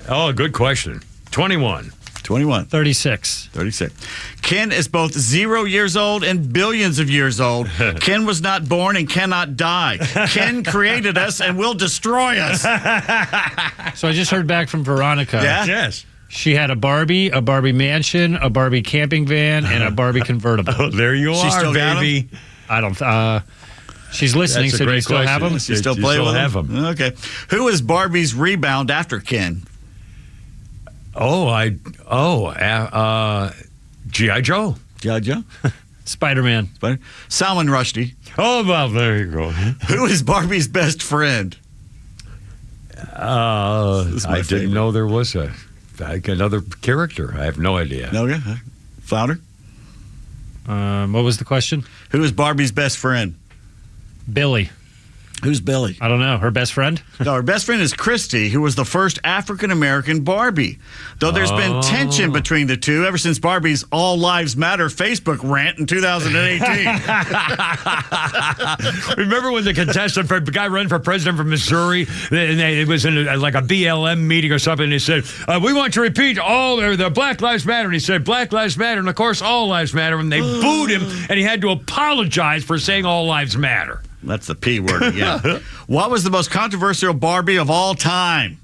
Speaker 1: Oh, good question. 21.
Speaker 2: 21.
Speaker 3: 36.
Speaker 2: 36. Ken is both 0 years old and billions of years old. Ken was not born and cannot die. Ken created us and will destroy us.
Speaker 3: So I just heard back from Veronica.
Speaker 2: Yeah?
Speaker 1: Yes.
Speaker 3: She had a Barbie mansion, a Barbie camping van, and a Barbie convertible.
Speaker 1: Oh, there you
Speaker 2: She
Speaker 1: are,
Speaker 2: still got 'em?
Speaker 1: baby.
Speaker 3: I don't. She's listening.
Speaker 1: That's a
Speaker 3: So do you
Speaker 1: great
Speaker 3: still have
Speaker 1: question.
Speaker 3: them?
Speaker 2: You still play with
Speaker 1: have
Speaker 2: them?
Speaker 1: them.
Speaker 2: Okay. Who is Barbie's rebound after Ken?
Speaker 1: G.I. Joe.
Speaker 2: G.I. Joe?
Speaker 3: Spider-Man.
Speaker 2: Salman Rushdie.
Speaker 1: Oh, well, there you go.
Speaker 2: Who is Barbie's best friend? is my
Speaker 1: I
Speaker 2: favorite.
Speaker 1: didn't know there was another character. I have no idea.
Speaker 2: No, yeah. Flounder?
Speaker 3: What was the question?
Speaker 2: Who is Barbie's best friend?
Speaker 3: Billy.
Speaker 2: Who's Billy?
Speaker 3: I don't know. Her best friend?
Speaker 2: No, her best friend is Christy, who was the first African-American Barbie. Though there's been tension between the two ever since Barbie's All Lives Matter Facebook rant in 2018.
Speaker 1: Remember when the contestant, the guy running for president from Missouri, and it was in a BLM meeting or something, and he said, we want to repeat the Black Lives Matter. And he said, Black Lives Matter, and of course, all lives matter. And they booed him, and he had to apologize for saying all lives matter.
Speaker 2: That's the P word again. What was the most controversial Barbie of all time?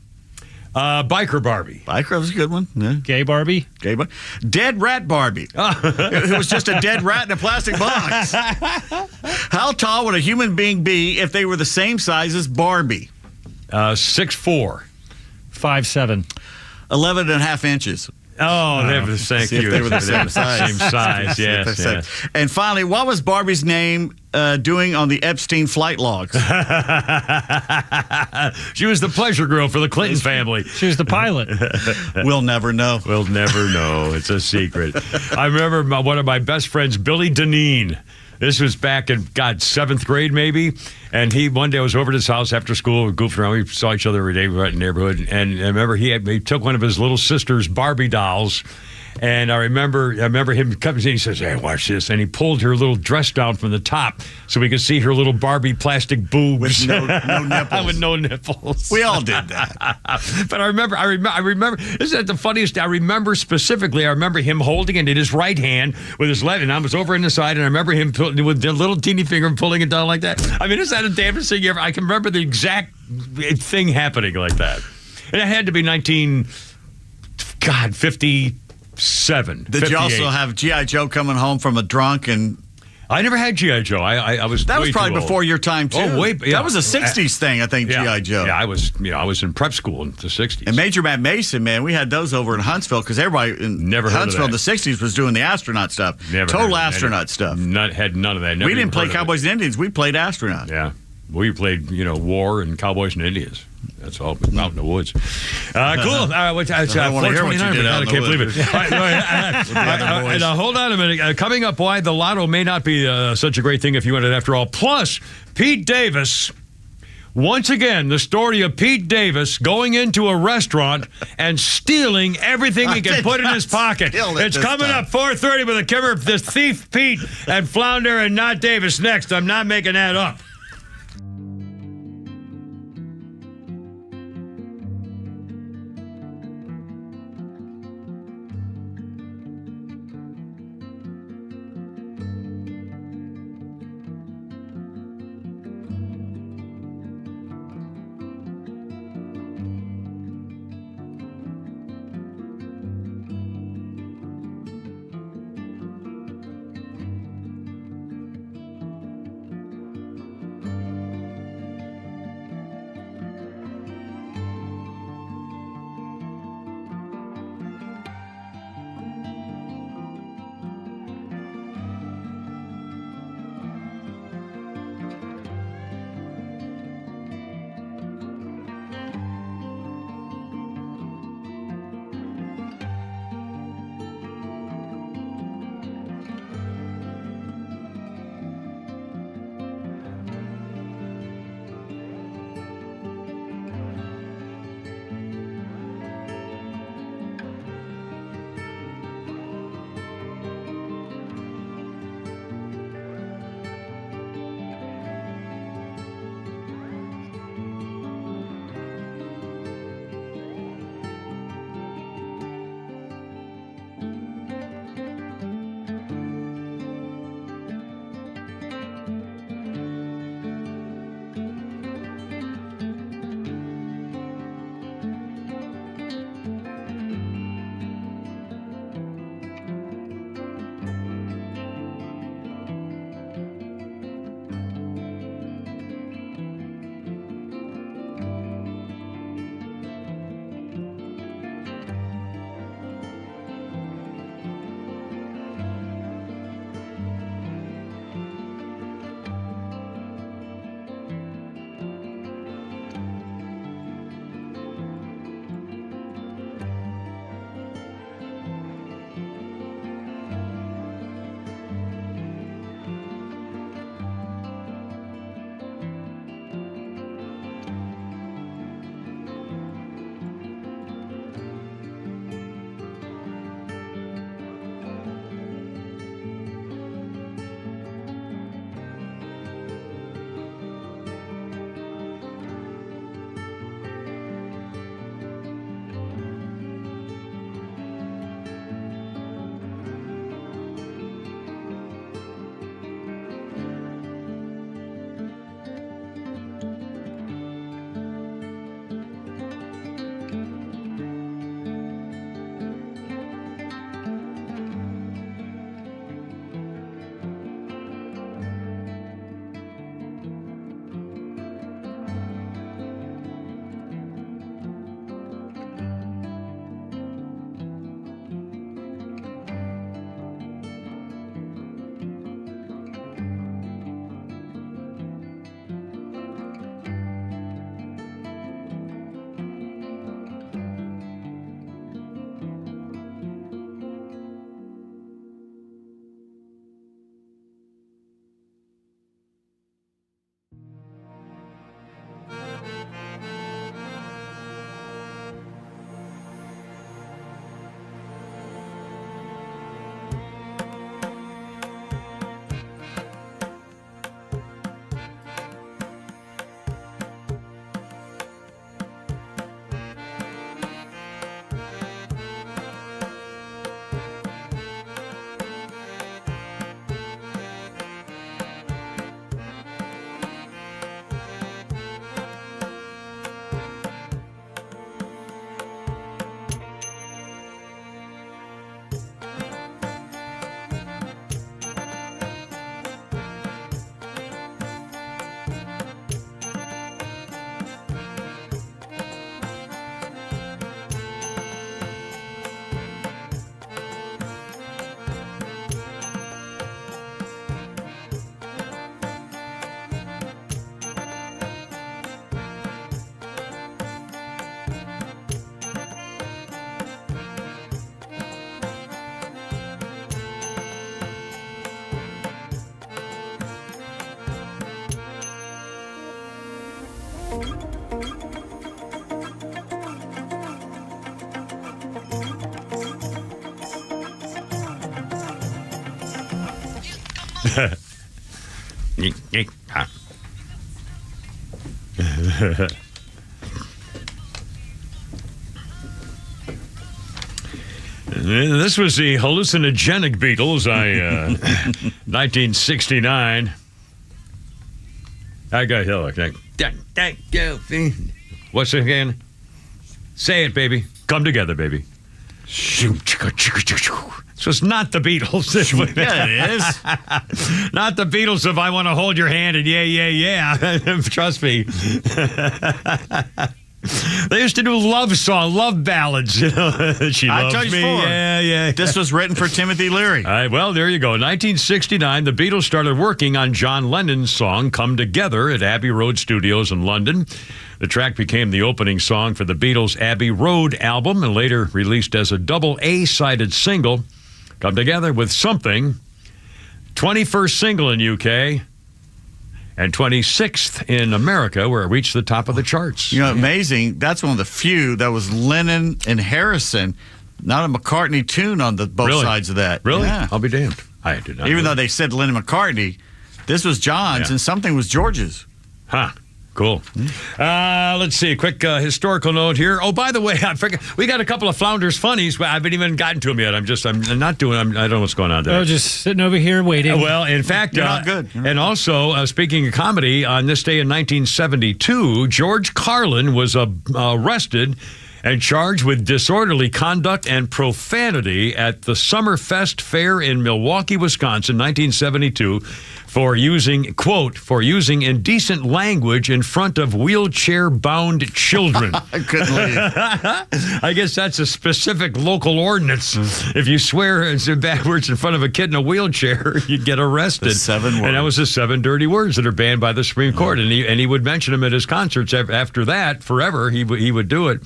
Speaker 1: Biker Barbie.
Speaker 2: Biker was a good one. Yeah.
Speaker 3: Gay Barbie?
Speaker 2: Gay Barbie. Dead rat Barbie. It was just a dead rat in a plastic box. How tall would a human being be if they were the same size as Barbie?
Speaker 1: 6'4".
Speaker 3: 5'7".
Speaker 2: 11 and a half inches.
Speaker 1: Oh, they were the same.
Speaker 2: See if they were the same size.
Speaker 1: Same size,
Speaker 2: See if
Speaker 1: yes.
Speaker 2: they said. And finally, what was Barbie's name doing on the Epstein flight logs?
Speaker 1: She was the pleasure girl for the Clinton family.
Speaker 3: She was the pilot.
Speaker 2: We'll never know.
Speaker 1: We'll never know. It's a secret. I remember one of my best friends, Billy Deneen. This was back in, 7th grade maybe. And one day I was over at his house after school. We goofed around. We saw each other every day. We were out in the neighborhood. And I remember he took one of his little sister's Barbie dolls And I remember him coming in. He says, "Hey, watch this!" And he pulled her little dress down from the top so we could see her little Barbie plastic boobs
Speaker 2: with no nipples.
Speaker 1: With no nipples.
Speaker 2: We all did that.
Speaker 1: But I remember. Isn't that the funniest? I remember specifically. I remember him holding it in his right hand with his left, and I was over in the side, and I remember him with the little teeny finger and pulling it down like that. I mean, is that the damnedest thing ever? I can remember the exact thing happening like that, and it had to be 57.
Speaker 2: Did
Speaker 1: 58.
Speaker 2: you also have G.I. Joe coming home from a drunk and?
Speaker 1: I never had G.I. Joe. I was
Speaker 2: that was
Speaker 1: way
Speaker 2: probably
Speaker 1: too
Speaker 2: before
Speaker 1: old.
Speaker 2: your time too.
Speaker 1: Oh, wait, yeah.
Speaker 2: That was a '60s thing, I think.
Speaker 1: Yeah.
Speaker 2: G.I. Joe.
Speaker 1: Yeah, I was in prep school in the '60s.
Speaker 2: And Major Matt Mason, man, we had those over in Huntsville because everybody in
Speaker 1: Never heard of
Speaker 2: Huntsville in
Speaker 1: that.
Speaker 2: the '60s was doing the astronaut stuff.
Speaker 1: Total
Speaker 2: astronaut stuff.
Speaker 1: Had none of that. Never
Speaker 2: We didn't
Speaker 1: even
Speaker 2: play
Speaker 1: heard of
Speaker 2: Cowboys and Indians. We played astronaut.
Speaker 1: it. Yeah, we played war and Cowboys and Indians. That's all out in the woods. Cool.
Speaker 2: I wanna hear what you
Speaker 1: 4:29.
Speaker 2: did out
Speaker 1: I
Speaker 2: in the
Speaker 1: can't believe
Speaker 2: woods.
Speaker 1: it. All right, now, hold on a minute. Coming up, why the lotto may not be such a great thing if you win it after all. Plus, Pete Davis. Once again, the story of Pete Davis going into a restaurant and stealing everything he can put in his pocket. It's coming up 4:30 with a cover of the thief Pete and Flounder and not Davis next. I'm not making that up. This was the hallucinogenic Beatles, 1969. I got here. What's it again? Say it, baby. Come together, baby. So it's not the Beatles.
Speaker 2: Yeah, it is.
Speaker 1: Not the Beatles of I Want to Hold Your Hand and Yeah, Yeah, Yeah. Trust me. They used to do love ballads. She loves me. Yeah.
Speaker 2: This was written for Timothy Leary.
Speaker 1: All right, well, there you go. In 1969, the Beatles started working on John Lennon's song Come Together at Abbey Road Studios in London. The track became the opening song for the Beatles' Abbey Road album and later released as a double A-sided single. Come Together with Something. 21st single in UK. And 26th in America, where it reached the top of the charts.
Speaker 2: You know, amazing. That's one of the few that was Lennon and Harrison, not a McCartney tune on both sides of that.
Speaker 1: Really?
Speaker 2: Yeah.
Speaker 1: I'll be damned. I did not.
Speaker 2: Even though they said Lennon McCartney, this was John's and something was George's.
Speaker 1: Huh. Cool. Let's see. A quick historical note here. Oh, by the way, I forgot we got a couple of Flounders funnies, but I haven't even gotten to them yet. I'm not doing. I don't know what's going on there.
Speaker 3: Oh, just sitting over here waiting.
Speaker 1: Well, in fact,
Speaker 2: you're not good.
Speaker 1: And also, speaking of comedy, on this day in 1972, George Carlin was arrested and charged with disorderly conduct and profanity at the Summerfest Fair in Milwaukee, Wisconsin, 1972. For using, quote, for using indecent language in front of wheelchair-bound children.
Speaker 2: I couldn't believe
Speaker 1: I guess that's a specific local ordinance. If you swear bad words in front of a kid in a wheelchair, you get arrested.
Speaker 2: The 7 words.
Speaker 1: And that was the 7 dirty words that are banned by the Supreme Court. And he would mention them at his concerts. After that, forever, he would do it.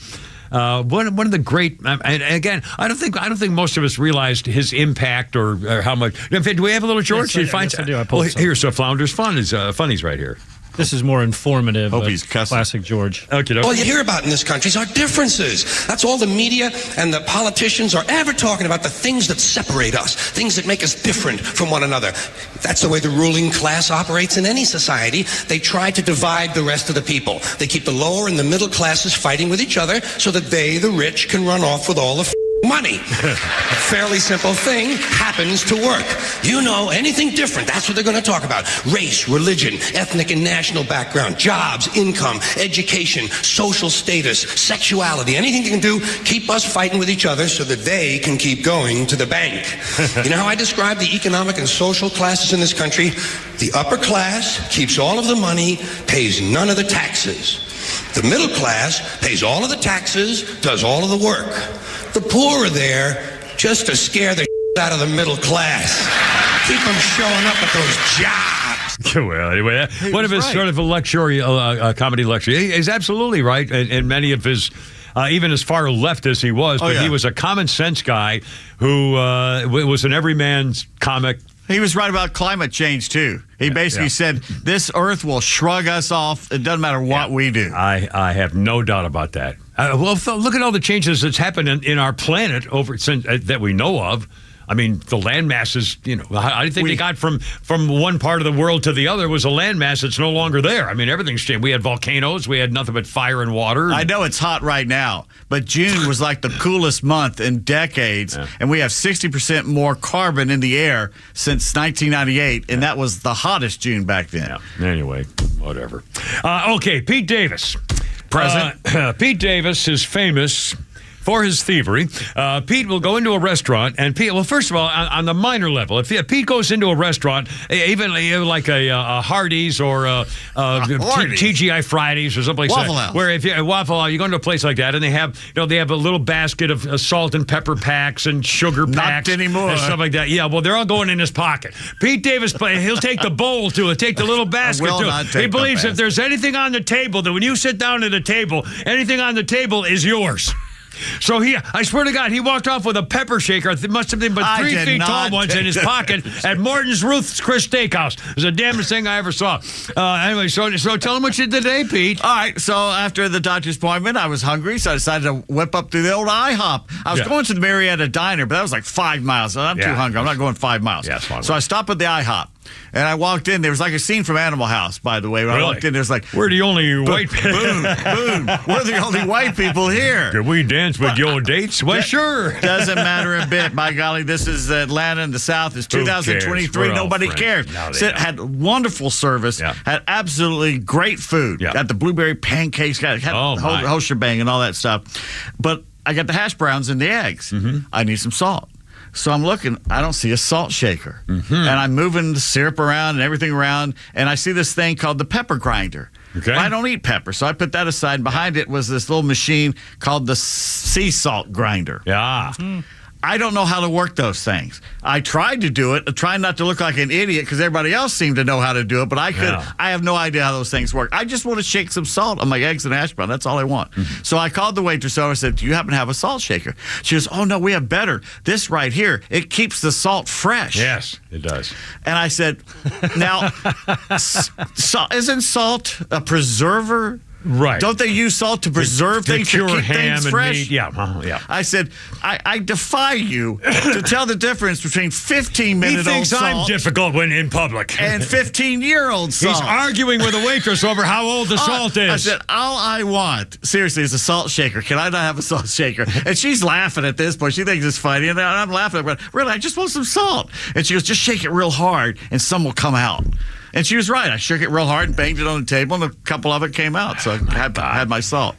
Speaker 1: One of the great, and again, I don't think most of us realized his impact or how much. In fact, do we have a little George?
Speaker 3: Yes, I do. I pulled some.
Speaker 1: Here's Flounders funnies right here.
Speaker 3: This is more informative.
Speaker 2: Hope he's cussing.
Speaker 3: Classic George.
Speaker 1: Okay.
Speaker 6: All you hear about in this country is our differences. That's all the media and the politicians are ever talking about, the things that separate us, things that make us different from one another. That's the way the ruling class operates in any society. They try to divide the rest of the people. They keep the lower and the middle classes fighting with each other so that they, the rich, can run off with all the money. A fairly simple thing happens to work. You know, anything different, that's what they're going to talk about. Race, religion, ethnic and national background, jobs, income, education, social status, sexuality, anything they can do, keep us fighting with each other so that they can keep going to the bank. You know how I describe the economic and social classes in this country? The upper class keeps all of the money, pays none of the taxes. The middle class pays all of the taxes, does all of the work. The poor are there just to scare the out of the middle class. Keep them showing up at those jobs.
Speaker 1: Well, anyway, one of his sort of a lecture, comedy lecture. He's absolutely right. And many of his, even as far left as he was, but he was a common sense guy who was an everyman's comic.
Speaker 2: He was right about climate change, too. He basically said, this earth will shrug us off. It doesn't matter what we do.
Speaker 1: I have no doubt about that. Well, look at all the changes that's happened in our planet since that we know of. I mean, the land masses, you know, I think they got from one part of the world to the other was a landmass that's no longer there. I mean, everything's changed. We had volcanoes. We had nothing but fire and water.
Speaker 2: I know it's hot right now, but June was like the coolest month in decades, and we have 60% more carbon in the air since 1998, and that was the hottest June back then.
Speaker 1: Yeah. Anyway, whatever. Okay, Pete Davis.
Speaker 2: Present.
Speaker 1: Pete Davis is famous for his thievery. Pete will go into a restaurant, and Pete, well, first of all, on the minor level, if Pete goes into a restaurant, even like a Hardee's or a TGI Fridays or someplace
Speaker 2: Waffle
Speaker 1: like
Speaker 2: House.
Speaker 1: Where if you Waffle House, you go into a place like that, and they have a little basket of salt and pepper packs and sugar packs.
Speaker 2: Not anymore.
Speaker 1: And stuff like that. Yeah, well, they're all going in his pocket. Pete Davis, he'll take the bowl to it, take the little basket to it. He believes if there's anything on the table, that when you sit down at a table, anything on the table is yours. So I swear to God, he walked off with a pepper shaker. It must have been but 3 feet tall ones in his pocket at Morton's Ruth's Chris Steakhouse. It was the damnedest thing I ever saw. Anyway, so tell him what you did today, Pete.
Speaker 2: All right, so after the doctor's appointment, I was hungry, so I decided to whip up to the old IHOP. I was going to the Marietta Diner, but that was like 5 miles. So I'm too hungry. I'm not going 5 miles.
Speaker 1: Yeah,
Speaker 2: so I stopped at the IHOP. And I walked in. There was like a scene from Animal House, by the way. When I walked in, there's like,
Speaker 1: we're the only white people.
Speaker 2: Boom. We're the only white people here.
Speaker 1: Can we dance with your dates? Well, sure.
Speaker 2: Doesn't matter a bit. By golly, this is Atlanta in the South. It's 2023. Nobody cares. Had wonderful service. Had absolutely great food. Got the blueberry pancakes. Had the whole shebang and all that stuff. But I got the hash browns and the eggs. I need some salt. So I'm looking, I don't see a salt shaker. And I'm moving the syrup around and everything around, and I see this thing called the pepper grinder.
Speaker 1: Okay.
Speaker 2: Well, I don't eat pepper, so I put that aside. Behind it was this little machine called the sea salt grinder.
Speaker 1: Yeah.
Speaker 2: I don't know how to work those things. I tried to do it, trying not to look like an idiot because everybody else seemed to know how to do it, but I could. I have no idea how those things work. I just want to shake some salt on my eggs and hash brown. That's all I want. So I called the waitress over and said, "Do you happen to have a salt shaker?" She goes, "Oh, no, we have better. This right here, it keeps the salt fresh."
Speaker 1: Yes, it does.
Speaker 2: And I said, "Now, isn't salt a preserver?"
Speaker 1: Right.
Speaker 2: Don't they use salt to preserve things, to keep things fresh?
Speaker 1: Meat. Yeah.
Speaker 2: I said, I defy you to tell the difference between 15-minute-old
Speaker 1: He thinks
Speaker 2: salt
Speaker 1: I'm difficult when in public.
Speaker 2: And 15-year-old salt.
Speaker 1: He's arguing with a waitress over how old the salt is.
Speaker 2: I said, all I want, seriously, is a salt shaker. Can I not have a salt shaker? And she's laughing at this point. She thinks it's funny. And I'm laughing at her. Really, I just want some salt. And she goes, just shake it real hard and some will come out. And she was right. I shook it real hard and banged it on the table, and a couple of it came out. So I had my salt.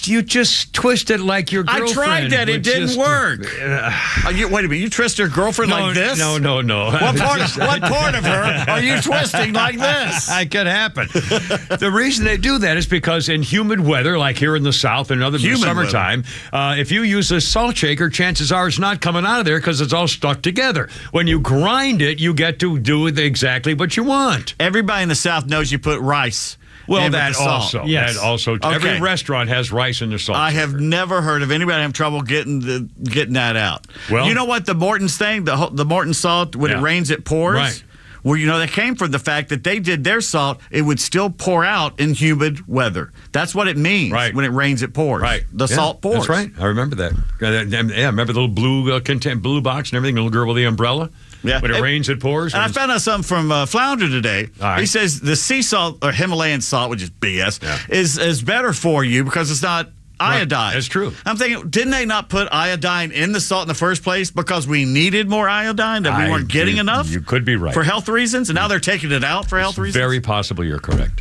Speaker 1: You just twist it like your girlfriend.
Speaker 2: I tried that. It didn't work. Wait a minute. You twist your girlfriend like this?
Speaker 1: No.
Speaker 2: What part of her are you twisting like this?
Speaker 1: It could happen. The reason they do that is because in humid weather, like here in the South and other summertime, if you use a salt shaker, chances are it's not coming out of there because it's all stuck together. When you grind it, you get to do exactly what you want.
Speaker 2: Everybody in the South knows you put rice.
Speaker 1: Well, that also.
Speaker 3: Yes.
Speaker 1: That also. Okay. Every restaurant has rice in their salt.
Speaker 2: I have never heard of anybody having trouble getting that out.
Speaker 1: Well,
Speaker 2: you know what the Morton's thing, the Morton salt, when it rains, it pours?
Speaker 1: Right.
Speaker 2: Well, that came from the fact that they did their salt, it would still pour out in humid weather. That's what it means.
Speaker 1: Right.
Speaker 2: When it rains, it pours.
Speaker 1: Right.
Speaker 2: The salt pours.
Speaker 1: That's right. I remember that. Yeah, remember the little blue box and everything, the little girl with the umbrella? Yeah. When it rains, it pours.
Speaker 2: And I found out something from Flounder today.
Speaker 1: Right.
Speaker 2: He says the sea salt, or Himalayan salt, which is BS, is better for you because it's not iodine.
Speaker 1: Right. That's true.
Speaker 2: I'm thinking, didn't they not put iodine in the salt in the first place because we needed more iodine, that we weren't getting enough?
Speaker 1: You could be right.
Speaker 2: For health reasons, and now they're taking it out for health reasons?
Speaker 1: Very possible you're correct.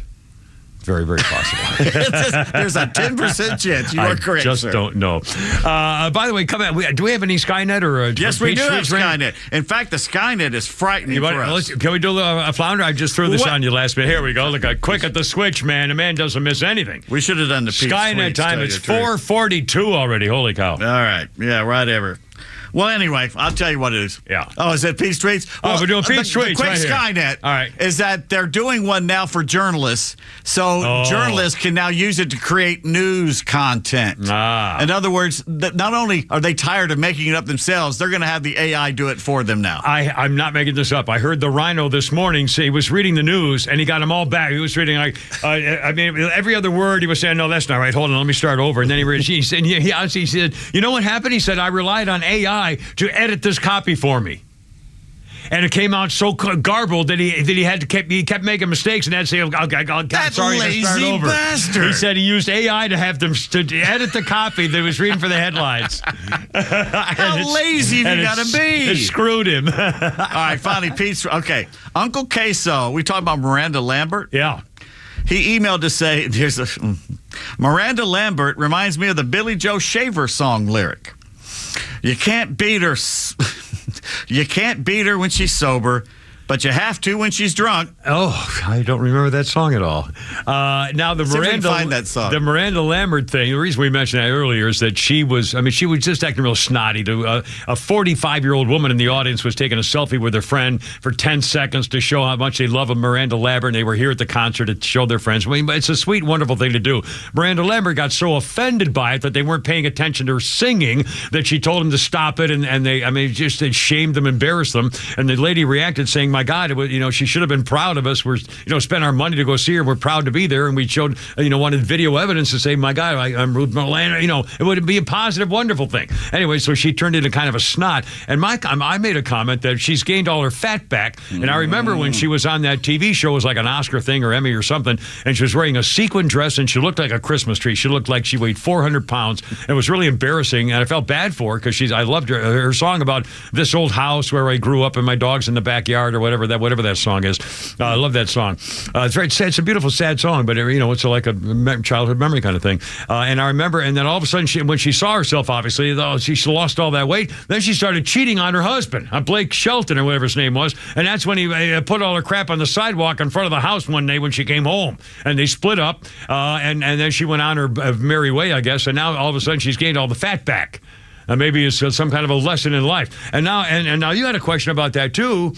Speaker 1: Very, very possible.
Speaker 2: There's a 10% chance you are correct,
Speaker 1: just
Speaker 2: sir.
Speaker 1: Don't know. By the way, do we have any Skynet or
Speaker 2: yes, we do have Skynet. In fact, the Skynet is frightening for us.
Speaker 1: Can we do a Flounder? I just threw this on you last minute. Here we go. Look, quick at the switch, man. The man doesn't miss anything.
Speaker 2: We should have done the
Speaker 1: Skynet time. It's 4:42 already. Holy cow.
Speaker 2: All right. Yeah, whatever. Well, anyway, I'll tell you what it is.
Speaker 1: Yeah.
Speaker 2: Oh, is it Pete's Tweets? Well,
Speaker 1: we're doing Pete's Tweets.
Speaker 2: The quick
Speaker 1: right
Speaker 2: Skynet
Speaker 1: All right.
Speaker 2: is that they're doing one now for journalists. So journalists can now use it to create news content. In other words, not only are they tired of making it up themselves, they're going to have the AI do it for them now.
Speaker 1: I'm not making this up. I heard the Rhino this morning say he was reading the news, and he got them all back. He was reading, every other word he was saying, no, that's not right. Hold on, let me start over. And then he said, you know what happened? He said, I relied on AI to edit this copy for me. And it came out so garbled that he kept making mistakes and had to say, sorry,
Speaker 2: lazy
Speaker 1: start over.
Speaker 2: Bastard.
Speaker 1: He said he used AI to have them to edit the copy that he was reading for the headlines.
Speaker 2: How lazy have you got to be?
Speaker 1: It screwed him.
Speaker 2: All right, finally, Pete's. Okay, Uncle Queso. We talking about Miranda Lambert?
Speaker 1: Yeah.
Speaker 2: He emailed to say, Miranda Lambert reminds me of the Billy Joe Shaver song lyric. You can't beat her when she's sober, but you have to when she's drunk.
Speaker 1: Oh, I don't remember that song at all. Now the
Speaker 2: See if we can
Speaker 1: Miranda,
Speaker 2: find that song.
Speaker 1: The Miranda Lambert thing. The reason we mentioned that earlier is that she was just acting real snotty. A 45-year-old woman in the audience was taking a selfie with her friend for 10 seconds to show how much they love Miranda Lambert. And they were here at the concert to show their friends. I mean, it's a sweet, wonderful thing to do. Miranda Lambert got so offended by it that they weren't paying attention to her singing that she told them to stop it. And they it shamed them, embarrassed them. And the lady reacted saying, "My God, it was, she should have been proud of us. We're, spent our money to go see her. We're proud to be there." And we showed, wanted video evidence to say, "My God, I'm Ruth Miranda." It would be a positive, wonderful thing. Anyway, so she turned into kind of a snot. And I made a comment that she's gained all her fat back. And I remember when she was on that TV show, it was like an Oscar thing or Emmy or something, and she was wearing a sequin dress and she looked like a Christmas tree. She looked like she weighed 400 pounds. It was really embarrassing, and I felt bad for her because I loved her song about this old house where I grew up and my dog's in the backyard or whatever that song is. I love that song. It's very sad. It's a beautiful, sad song, but it's like a childhood memory kind of thing. And I remember, and then all of a sudden, when she saw herself, obviously, she lost all that weight. Then she started cheating on her husband, on Blake Shelton or whatever his name was, and that's when he put all her crap on the sidewalk in front of the house one day when she came home, and they split up. And then she went on her merry way, I guess. And now all of a sudden she's gained all the fat back. Maybe it's some kind of a lesson in life. And now you had a question about that too,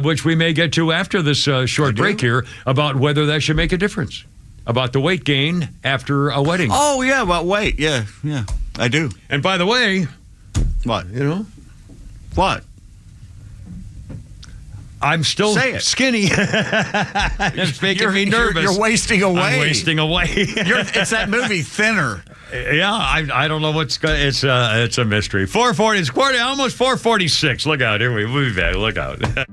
Speaker 1: which we may get to after this short break here, about whether that should make a difference, about the weight gain after a wedding.
Speaker 2: Oh yeah, about weight. Yeah, I do.
Speaker 1: And by the way,
Speaker 2: what What?
Speaker 1: I'm still skinny. It's making me nervous.
Speaker 2: You're wasting away.
Speaker 1: I'm wasting away.
Speaker 2: It's that movie Thinner.
Speaker 1: Yeah, I don't know what's going. It's a mystery. 4:40. It's almost 4:46. Look out! Here we'll be back. Look out.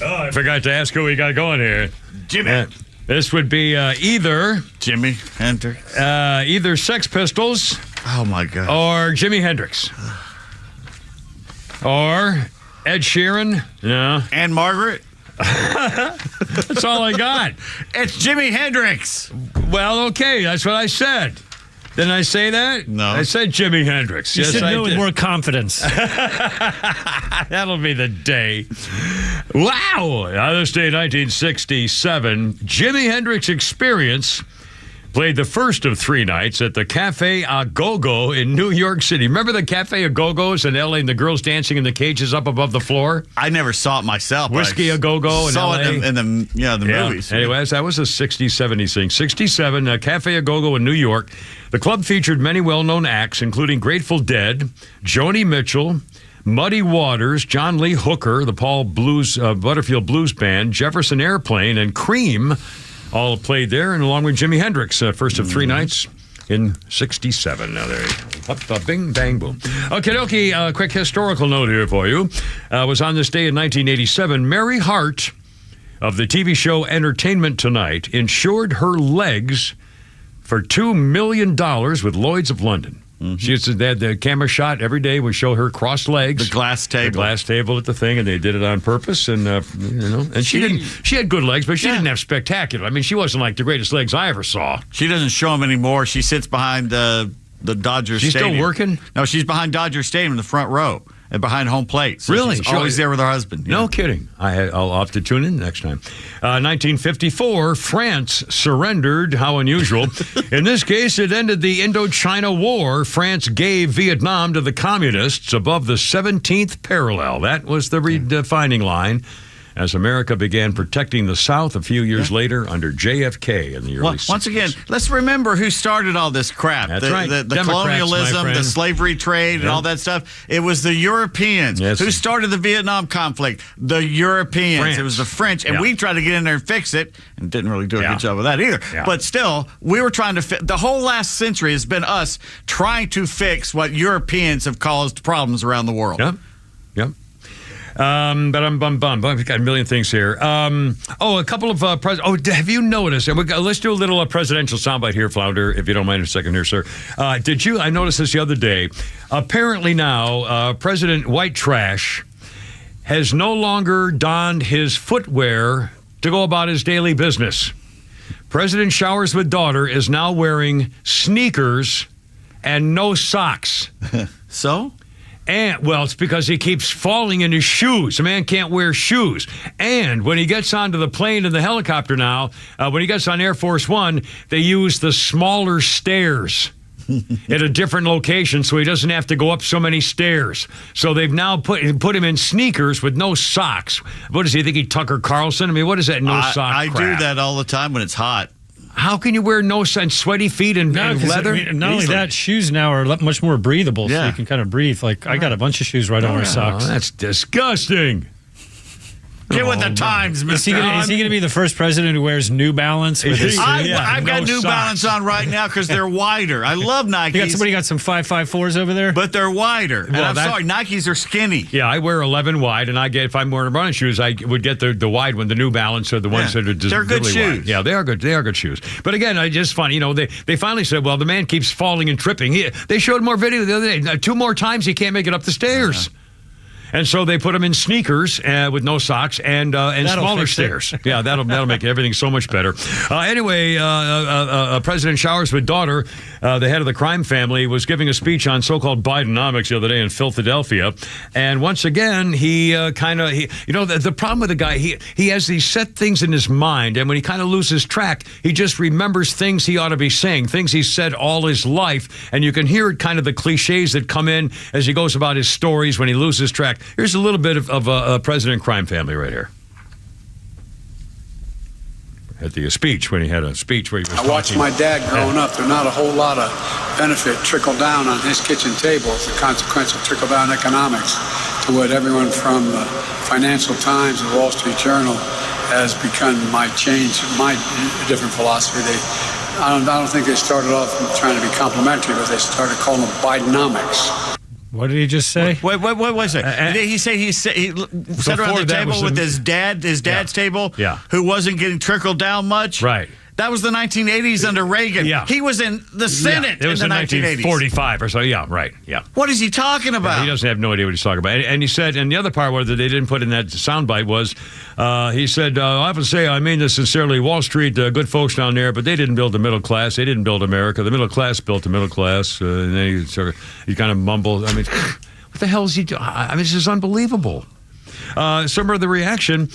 Speaker 1: Oh, I forgot to ask who we got going here.
Speaker 2: Jimmy.
Speaker 1: This would be either
Speaker 2: Jimi Hendrix.
Speaker 1: Either Sex Pistols.
Speaker 2: Oh, my God.
Speaker 1: Or Jimi Hendrix. Or Ed Sheeran. No.
Speaker 2: And Margaret.
Speaker 1: That's all I got.
Speaker 2: It's Jimi Hendrix.
Speaker 1: Well, okay. That's what I said. Didn't I say that?
Speaker 2: No.
Speaker 1: I said Jimi Hendrix.
Speaker 3: You
Speaker 1: Yes,
Speaker 3: said
Speaker 1: I
Speaker 3: no with
Speaker 1: did.
Speaker 3: more confidence.
Speaker 1: That'll be the day. Wow. On this day, 1967, Jimi Hendrix Experience played the first of 3 nights at the Cafe A Go-Go in New York City. Remember the Cafe A Go-Go's in L.A. and the girls dancing in the cages up above the floor?
Speaker 2: I never saw it myself.
Speaker 1: Whiskey A Go-Go in
Speaker 2: saw
Speaker 1: L.A.
Speaker 2: it in the movies.
Speaker 1: Anyways, that was a 60s, 70s thing. 67, Cafe A Go-Go in New York. The club featured many well-known acts, including Grateful Dead, Joni Mitchell, Muddy Waters, John Lee Hooker, the Paul Butterfield Blues Band, Jefferson Airplane, and Cream all played there, and along with Jimi Hendrix, first of 3 nights in 67. Now there you go. Up, bing, bang, boom. Okay, quick historical note here for you. Was on this day in 1987, Mary Hart of the TV show Entertainment Tonight insured her legs for $2 million with Lloyd's of London. They had the camera shot every day. We show her crossed legs,
Speaker 2: The glass table
Speaker 1: at the thing, and they did it on purpose. And and she didn't. She had good legs, but she didn't have spectacular. I mean, she wasn't like the greatest legs I ever saw.
Speaker 2: She doesn't show them anymore. She sits behind the Dodger
Speaker 1: She's
Speaker 2: Stadium.
Speaker 1: still working?
Speaker 2: No, she's behind Dodger Stadium in the front row and behind home plate. So
Speaker 1: Really?
Speaker 2: She's always there with her husband.
Speaker 1: No kidding. I'll have to tune in next time. 1954, France surrendered. How unusual. In this case, it ended the Indochina War. France gave Vietnam to the communists above the 17th parallel. That was the redefining line as America began protecting the South a few years later under JFK in the early 60s.
Speaker 2: Once again, let's remember who started all this crap.
Speaker 1: That's right.
Speaker 2: The
Speaker 1: Democrats, my
Speaker 2: colonialism,
Speaker 1: friend.
Speaker 2: the slavery trade, and all that stuff. It was the Europeans.
Speaker 1: Yes.
Speaker 2: Who started the Vietnam conflict? The Europeans.
Speaker 1: France.
Speaker 2: It was the French. And we tried to get in there and fix it, and didn't really do a good job of that either.
Speaker 1: Yeah.
Speaker 2: But still, we were trying to the whole last century has been us trying to fix what Europeans have caused problems around the world.
Speaker 1: Yep. But I've got a million things here. A couple of have you noticed? And let's do a little presidential soundbite here, Flounder, if you don't mind a second here, sir. I noticed this the other day. Apparently now, President White Trash has no longer donned his footwear to go about his daily business. President Showers with Daughter is now wearing sneakers and no socks.
Speaker 2: So?
Speaker 1: And, well, it's because he keeps falling in his shoes. A man can't wear shoes. And when he gets onto the plane and the helicopter now, when he gets on Air Force One, they use the smaller stairs at a different location so he doesn't have to go up so many stairs. So they've now put him in sneakers with no socks. What does he think, he Tucker Carlson? I mean, what is that sock
Speaker 2: I
Speaker 1: crap?
Speaker 2: do that all the time when it's hot.
Speaker 1: How can you wear no socks, sweaty feet and leather?
Speaker 3: Not only that, shoes now are much more breathable, so
Speaker 2: Yeah.
Speaker 3: you can kind of breathe. Like, I got a bunch of shoes right on my socks.
Speaker 1: That's disgusting.
Speaker 2: Get with the times,
Speaker 3: Is he
Speaker 2: Mr.
Speaker 3: going to be the first president who wears New Balance? With his,
Speaker 2: I've got
Speaker 1: no
Speaker 2: New
Speaker 1: socks.
Speaker 2: Balance on right now because they're wider. I love Nikes.
Speaker 3: you got somebody got some 554s over there?
Speaker 2: But they're wider. And I'm sorry, Nikes are skinny.
Speaker 1: Yeah, I wear 11 wide, and if I'm wearing running shoes, I would get the wide one, the New Balance, or the ones that are just
Speaker 2: They're good
Speaker 1: really
Speaker 2: shoes.
Speaker 1: wide. Yeah, they are good. They are good shoes. But again, I just find, they finally said, well, the man keeps falling and tripping. They showed more video the other day. 2 more times he can't make it up the stairs. And so they put him in sneakers with no socks and smaller stairs. Yeah, that'll make everything so much better. Anyway, President Showers with Daughter, the head of the crime family, was giving a speech on so-called bidenomics the other day in Philadelphia. And once again, the problem with the guy, he has these set things in his mind, and when he kind of loses track, he just remembers things he ought to be saying, things he's said all his life, and you can hear it kind of the cliches that come in as he goes about his stories when he loses track. Here's a little bit of a president crime family right here. At the speech, when he had a speech where he was
Speaker 8: I watched my dad growing up. There's not a whole lot of benefit trickle down on his kitchen table as a consequence of trickle down economics to what everyone from the Financial Times and Wall Street Journal has begun my different philosophy. I don't think they started off trying to be complimentary, but they started calling them bidenomics.
Speaker 3: What did he just say?
Speaker 2: Wait a second. Did he say he sat around the table with his dad's table, who wasn't getting trickled down much?
Speaker 1: Right.
Speaker 2: That was the 1980s under Reagan.
Speaker 1: Yeah.
Speaker 2: He was in the Senate
Speaker 1: it was
Speaker 2: in the
Speaker 1: 1980s. 1945 or so. Yeah, right. Yeah.
Speaker 2: What is he talking about?
Speaker 1: He doesn't have no idea what he's talking about. And he said, and the other part where they didn't put in that soundbite was, he said, I have to say, I mean this sincerely, Wall Street, good folks down there, but they didn't build the middle class. They didn't build America. The middle class built the middle class. And then he kind of mumbled. I mean, what the hell is he doing? I mean, this is unbelievable. Some of the reaction.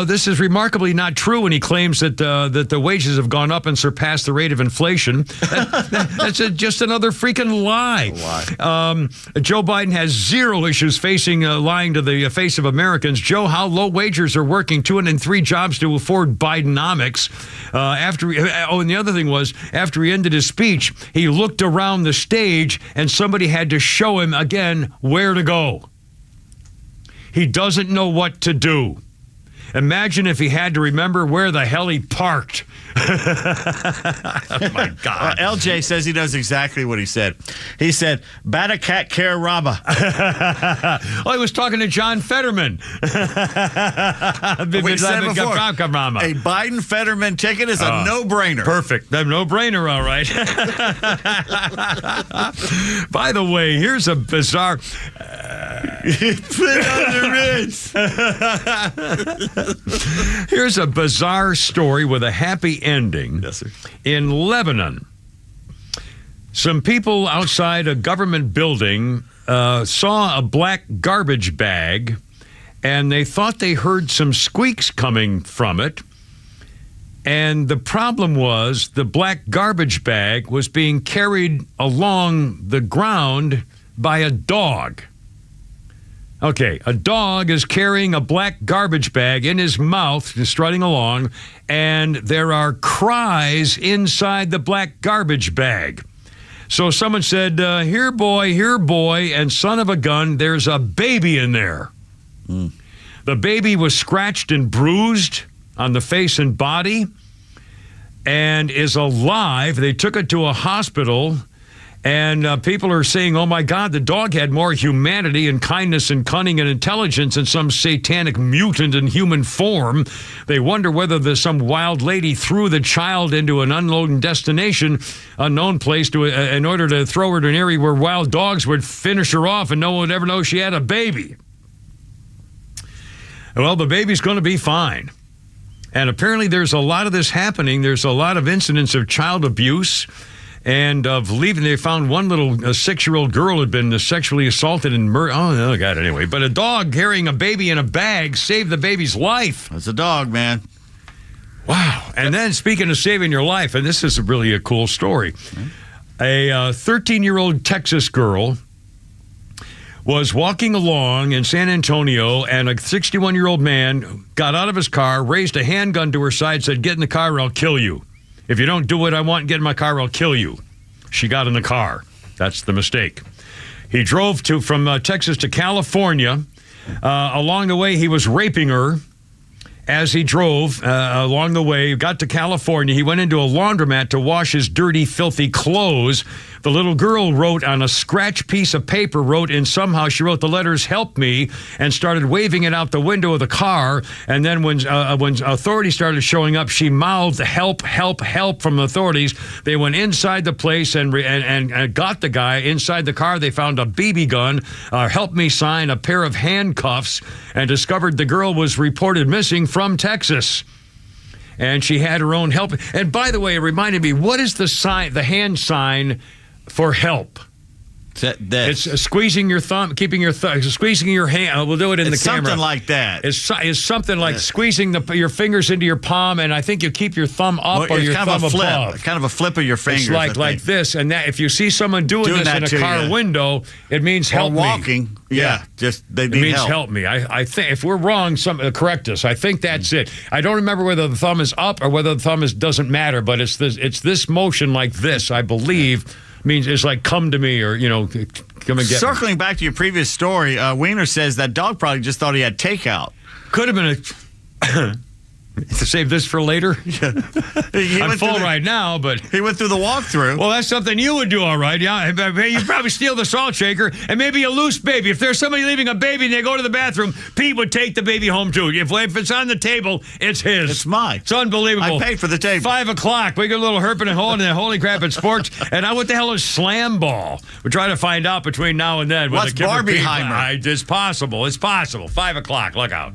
Speaker 1: This is remarkably not true when he claims that the wages have gone up and surpassed the rate of inflation. That's just another freaking lie. Joe Biden has zero issues facing lying to the face of Americans. Joe, how low wages are working 203 jobs to afford bidenomics. And the other thing was, after he ended his speech, he looked around the stage and somebody had to show him again where to go. He doesn't know what to do. Imagine if he had to remember where the hell he parked. Oh, my God.
Speaker 2: LJ says he knows exactly what he said. He said, Batacat care rabba.
Speaker 1: He was talking to John Fetterman.
Speaker 2: We said before, a Biden-Fetterman ticket is a no-brainer.
Speaker 1: Perfect. A no-brainer, all right. By the way, here's a bizarre...
Speaker 2: Put on the wrist.
Speaker 1: Here's a bizarre story with a happy ending.
Speaker 2: Yes, sir.
Speaker 1: In Lebanon, some people outside a government building saw a black garbage bag, and they thought they heard some squeaks coming from it. And the problem was the black garbage bag was being carried along the ground by a dog. Okay, a dog is carrying a black garbage bag in his mouth, strutting along, and there are cries inside the black garbage bag. So someone said, here, boy, and son of a gun, there's a baby in there. The baby was scratched and bruised on the face and body and is alive. They took it to a hospital. And people are saying, oh, my God, the dog had more humanity and kindness and cunning and intelligence than some satanic mutant in human form. They wonder whether some wild lady threw the child into an unknown destination, unknown place, in order to throw her to an area where wild dogs would finish her off and no one would ever know she had a baby. Well, the baby's going to be fine. And apparently there's a lot of this happening. There's a lot of incidents of child abuse and of leaving. They found one little 6-year-old girl had been sexually assaulted and murdered. Oh, God, anyway. But a dog carrying a baby in a bag saved the baby's life.
Speaker 2: It's a dog, man.
Speaker 1: Wow. And then, speaking of saving your life, and this is really a cool story, a 13-year-old Texas girl was walking along in San Antonio, and a 61-year-old man got out of his car, raised a handgun to her side, said, get in the car or I'll kill you. If you don't do what I want, get in my car, I'll kill you. She got in the car. That's the mistake. He drove from Texas to California. Along the way, he was raping her as he drove along the way. Got to California. He went into a laundromat to wash his dirty, filthy clothes. The little girl wrote on a scratch piece of paper, she wrote the letters, help me, and started waving it out the window of the car. And then when authorities started showing up, she mouthed, help, help, help from the authorities. They went inside the place and got the guy. Inside the car, they found a BB gun, a help me sign, a pair of handcuffs, and discovered the girl was reported missing from Texas. And she had her own help. And by the way, it reminded me, what is the hand sign for help? It's squeezing your thumb, squeezing your hand. We'll do it in the camera.
Speaker 2: Something like that.
Speaker 1: It's something like squeezing your fingers into your palm, and I think you keep your thumb up or your thumb above.
Speaker 2: Kind of a flip of your fingers.
Speaker 1: It's like this, and that. If you see someone doing this in a car window, it means help me.
Speaker 2: Walking, just they need help. It means
Speaker 1: help me. I think if we're wrong, correct us. I think that's it. I don't remember whether the thumb is up or whether the thumb doesn't matter, but it's this motion like this, I believe. Means it's like come to me or, come and get
Speaker 2: Circling
Speaker 1: me.
Speaker 2: Back to your previous story, Wiener says that dog probably just thought he had takeout.
Speaker 1: Could have been To save this for later?
Speaker 2: Yeah.
Speaker 1: I'm full right now, but...
Speaker 2: He went through the walkthrough.
Speaker 1: Well, that's something you would do, all right. Yeah, you'd probably steal the salt shaker and maybe a loose baby. If there's somebody leaving a baby and they go to the bathroom, Pete would take the baby home, too. If it's on the table, it's his.
Speaker 2: It's mine.
Speaker 1: It's unbelievable.
Speaker 2: I paid for the table.
Speaker 1: 5 o'clock. We get a little herping and holding and holy crap at sports. And what the hell is slam ball? We're trying to find out between now and then.
Speaker 2: What's Barbieheimer?
Speaker 1: It's possible. It's possible. 5 o'clock. Look out.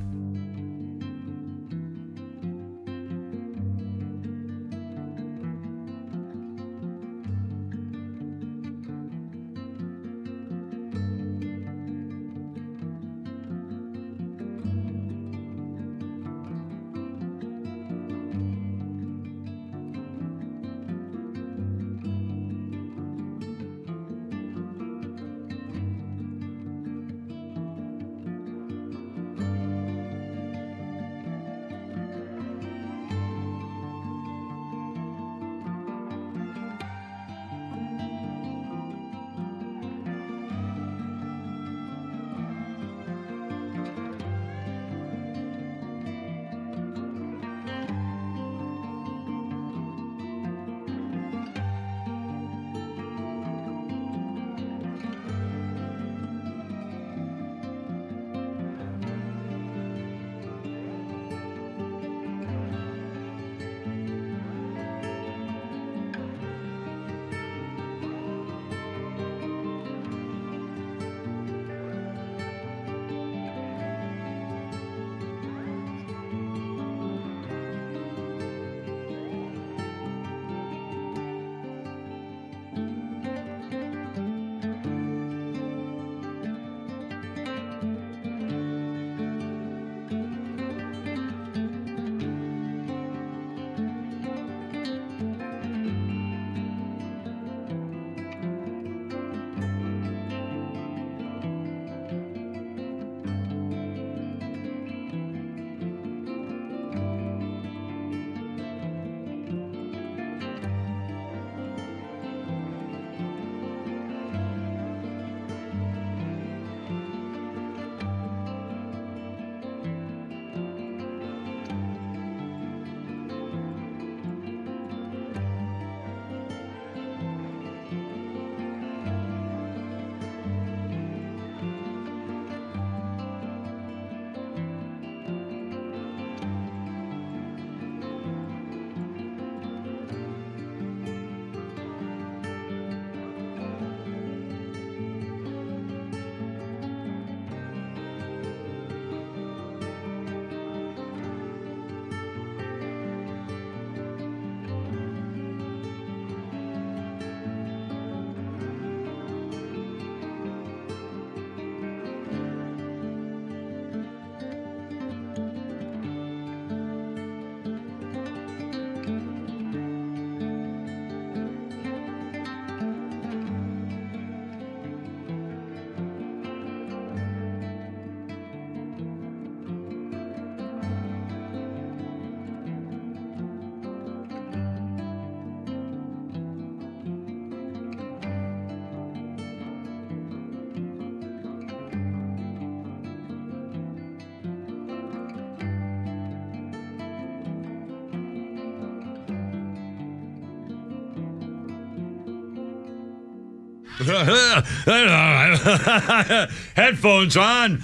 Speaker 1: Headphones on.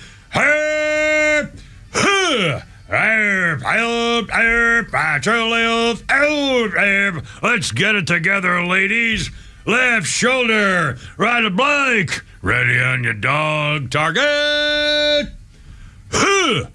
Speaker 1: Let's get it together, ladies. Left shoulder, right of blank. Ready on your dog. Target. Look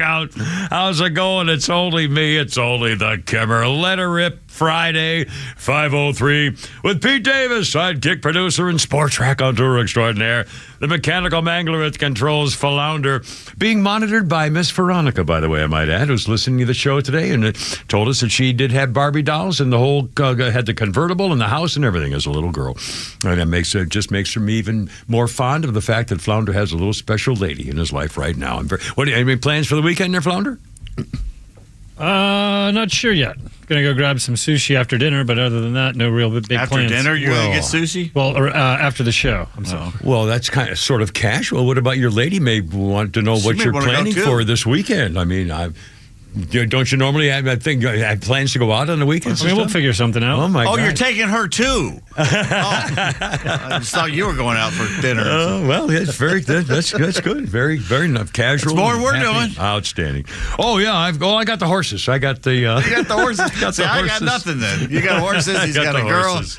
Speaker 1: out. How's it going? It's only me. It's only the Kimmer. Let her rip. Friday, 5:03, with Pete Davis, sidekick producer and sports raconteur extraordinaire. The mechanical mangler at the controls, Flounder, being monitored by Miss Veronica, by the way, I might add, who's listening to the show today and told us that she did have Barbie dolls and the whole had the convertible and the house and everything as a little girl. And that just makes her even more fond of the fact that Flounder has a little special lady in his life right now. Any plans for the weekend there, Flounder?
Speaker 3: Not sure yet. Gonna go grab some sushi after dinner, but other than that, no real big
Speaker 2: After
Speaker 3: plans.
Speaker 2: dinner, you're going to get sushi?
Speaker 3: Well, after the show. I'm sorry.
Speaker 1: Well, that's kind of sort of casual. What about your lady? May want to know what you're planning for this weekend. I mean, don't you normally have plans to go out on the weekends?
Speaker 3: I mean, we'll figure something out.
Speaker 1: Oh, my God.
Speaker 2: Oh, you're taking her, too. I just thought you were going out for dinner.
Speaker 1: Oh, well, that's very good. That's good. Very, very enough. Casual.
Speaker 2: That's more we're doing.
Speaker 1: Outstanding. Oh, yeah. I got the horses. I got the...
Speaker 2: You got the horses? See, I got nothing then. You got horses. He's got a girl.
Speaker 1: Horses.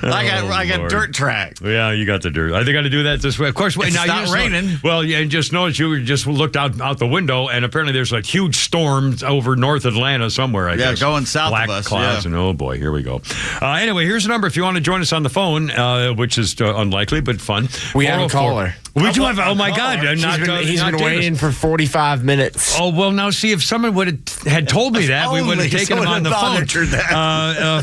Speaker 2: I got dirt track.
Speaker 1: Yeah, you got the dirt. Are they going to do that this way? Of course.
Speaker 2: It's not raining.
Speaker 1: Well, yeah, and just notice you just looked out the window, and apparently there's a huge storm over North Atlanta somewhere, I guess.
Speaker 2: Yeah, going south
Speaker 1: Black
Speaker 2: of us.
Speaker 1: clouds, and oh boy, here we go. Anyway, here's the number if you want to join us on the phone, which is unlikely but fun.
Speaker 4: We have a caller.
Speaker 1: We do have. Oh my God!
Speaker 4: He's been waiting for 45 minutes.
Speaker 1: Oh well, now see if someone had told me that, we would have taken him on the phone.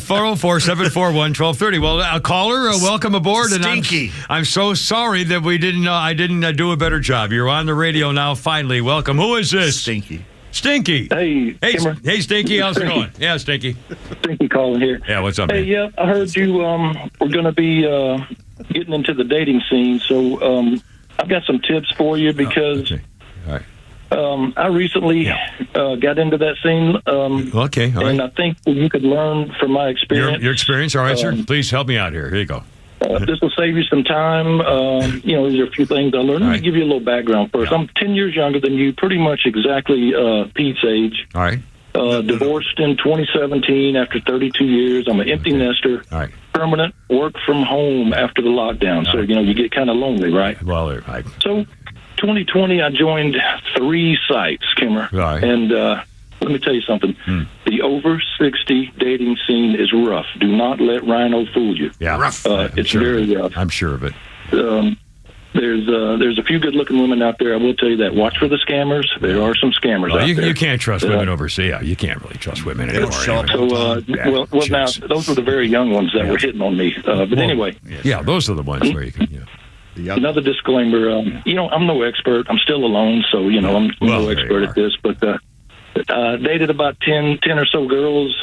Speaker 1: 404-741-1230. Well, caller, welcome aboard.
Speaker 2: Stinky.
Speaker 1: And I'm so sorry that we didn't. I didn't do a better job. You're on the radio now. Finally, welcome. Who is this?
Speaker 2: Stinky.
Speaker 1: Stinky.
Speaker 5: Hey,
Speaker 1: hey, Stinky. How's it going? Yeah, Stinky.
Speaker 5: Stinky calling here.
Speaker 1: Yeah, what's up, man?
Speaker 5: Hey, yeah, I heard you were going to be getting into the dating scene, so I've got some tips for you because
Speaker 1: All right.
Speaker 5: I recently got into that scene.
Speaker 1: Okay, all right.
Speaker 5: And I think you could learn from my experience.
Speaker 1: Your experience? All right, sir. Please help me out here. Here you go.
Speaker 5: This will save you some time. These are a few things I learned. Let me give you a little background first.
Speaker 1: Yeah.
Speaker 5: I'm 10 years younger than you, pretty much exactly Pete's age.
Speaker 1: All right.
Speaker 5: Divorced in 2017 after 32 years. I'm an empty nester.
Speaker 1: All right.
Speaker 5: Permanent work from home after the lockdown. So, you get kind of lonely, right?
Speaker 1: Well,
Speaker 5: So, 2020, I joined 3 sites, Kimmer.
Speaker 1: Right.
Speaker 5: And let me tell you something. The over 60 dating scene is rough. Do not let Rhino fool you.
Speaker 1: Yeah, rough.
Speaker 5: It's very rough.
Speaker 1: I'm sure of it.
Speaker 5: There's a few good-looking women out there. I will tell you that. Watch for the scammers. There are some scammers out there.
Speaker 1: You can't trust women overseas. Yeah, you can't really trust women anymore.
Speaker 5: So, now those were the very young ones that were hitting on me. But anyway,
Speaker 1: those are the ones where you can.
Speaker 5: Another disclaimer. I'm no expert. I'm still alone, so I'm no expert at this. But dated about 10 or so girls.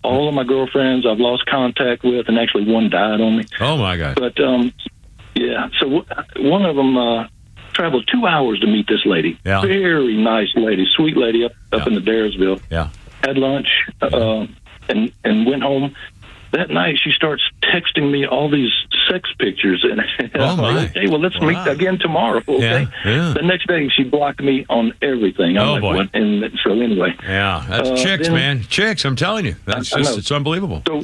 Speaker 5: All of my girlfriends I've lost contact with, and actually one died on me.
Speaker 1: Oh my God!
Speaker 5: But so one of them traveled 2 hours to meet this lady.
Speaker 1: Yeah.
Speaker 5: Very nice lady, sweet lady up in the Daresville.
Speaker 1: Yeah.
Speaker 5: Had lunch and went home. That night, she starts texting me all these sex pictures. And
Speaker 1: oh, my.
Speaker 5: Okay, well, let's meet again tomorrow, okay?
Speaker 1: Yeah.
Speaker 5: The next day, she blocked me on everything. I'm
Speaker 1: boy.
Speaker 5: What? And so anyway.
Speaker 1: Yeah, that's chicks, man. Chicks, I'm telling you. That's just, it's unbelievable.
Speaker 5: So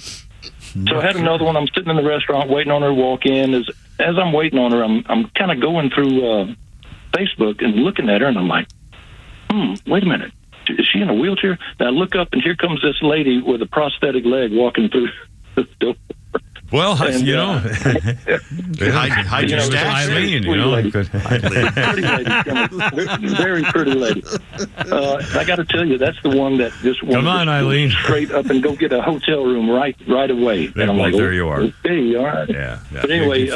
Speaker 5: I had another one. I'm sitting in the restaurant waiting on her to walk in. As I'm waiting on her, I'm kind of going through Facebook and looking at her, and I'm like, wait a minute. Is she in a wheelchair? Now I look up, and here comes this lady with a prosthetic leg walking through the door.
Speaker 1: Well,
Speaker 5: and,
Speaker 2: hide your stash.
Speaker 1: Eileen,
Speaker 5: pretty lady, very pretty lady. I got to tell you, that's the one that just wanted to go straight up and go get a hotel room right away. And I'm like,
Speaker 1: there you are.
Speaker 5: Okay, all right.
Speaker 1: Yeah.
Speaker 5: But anyway,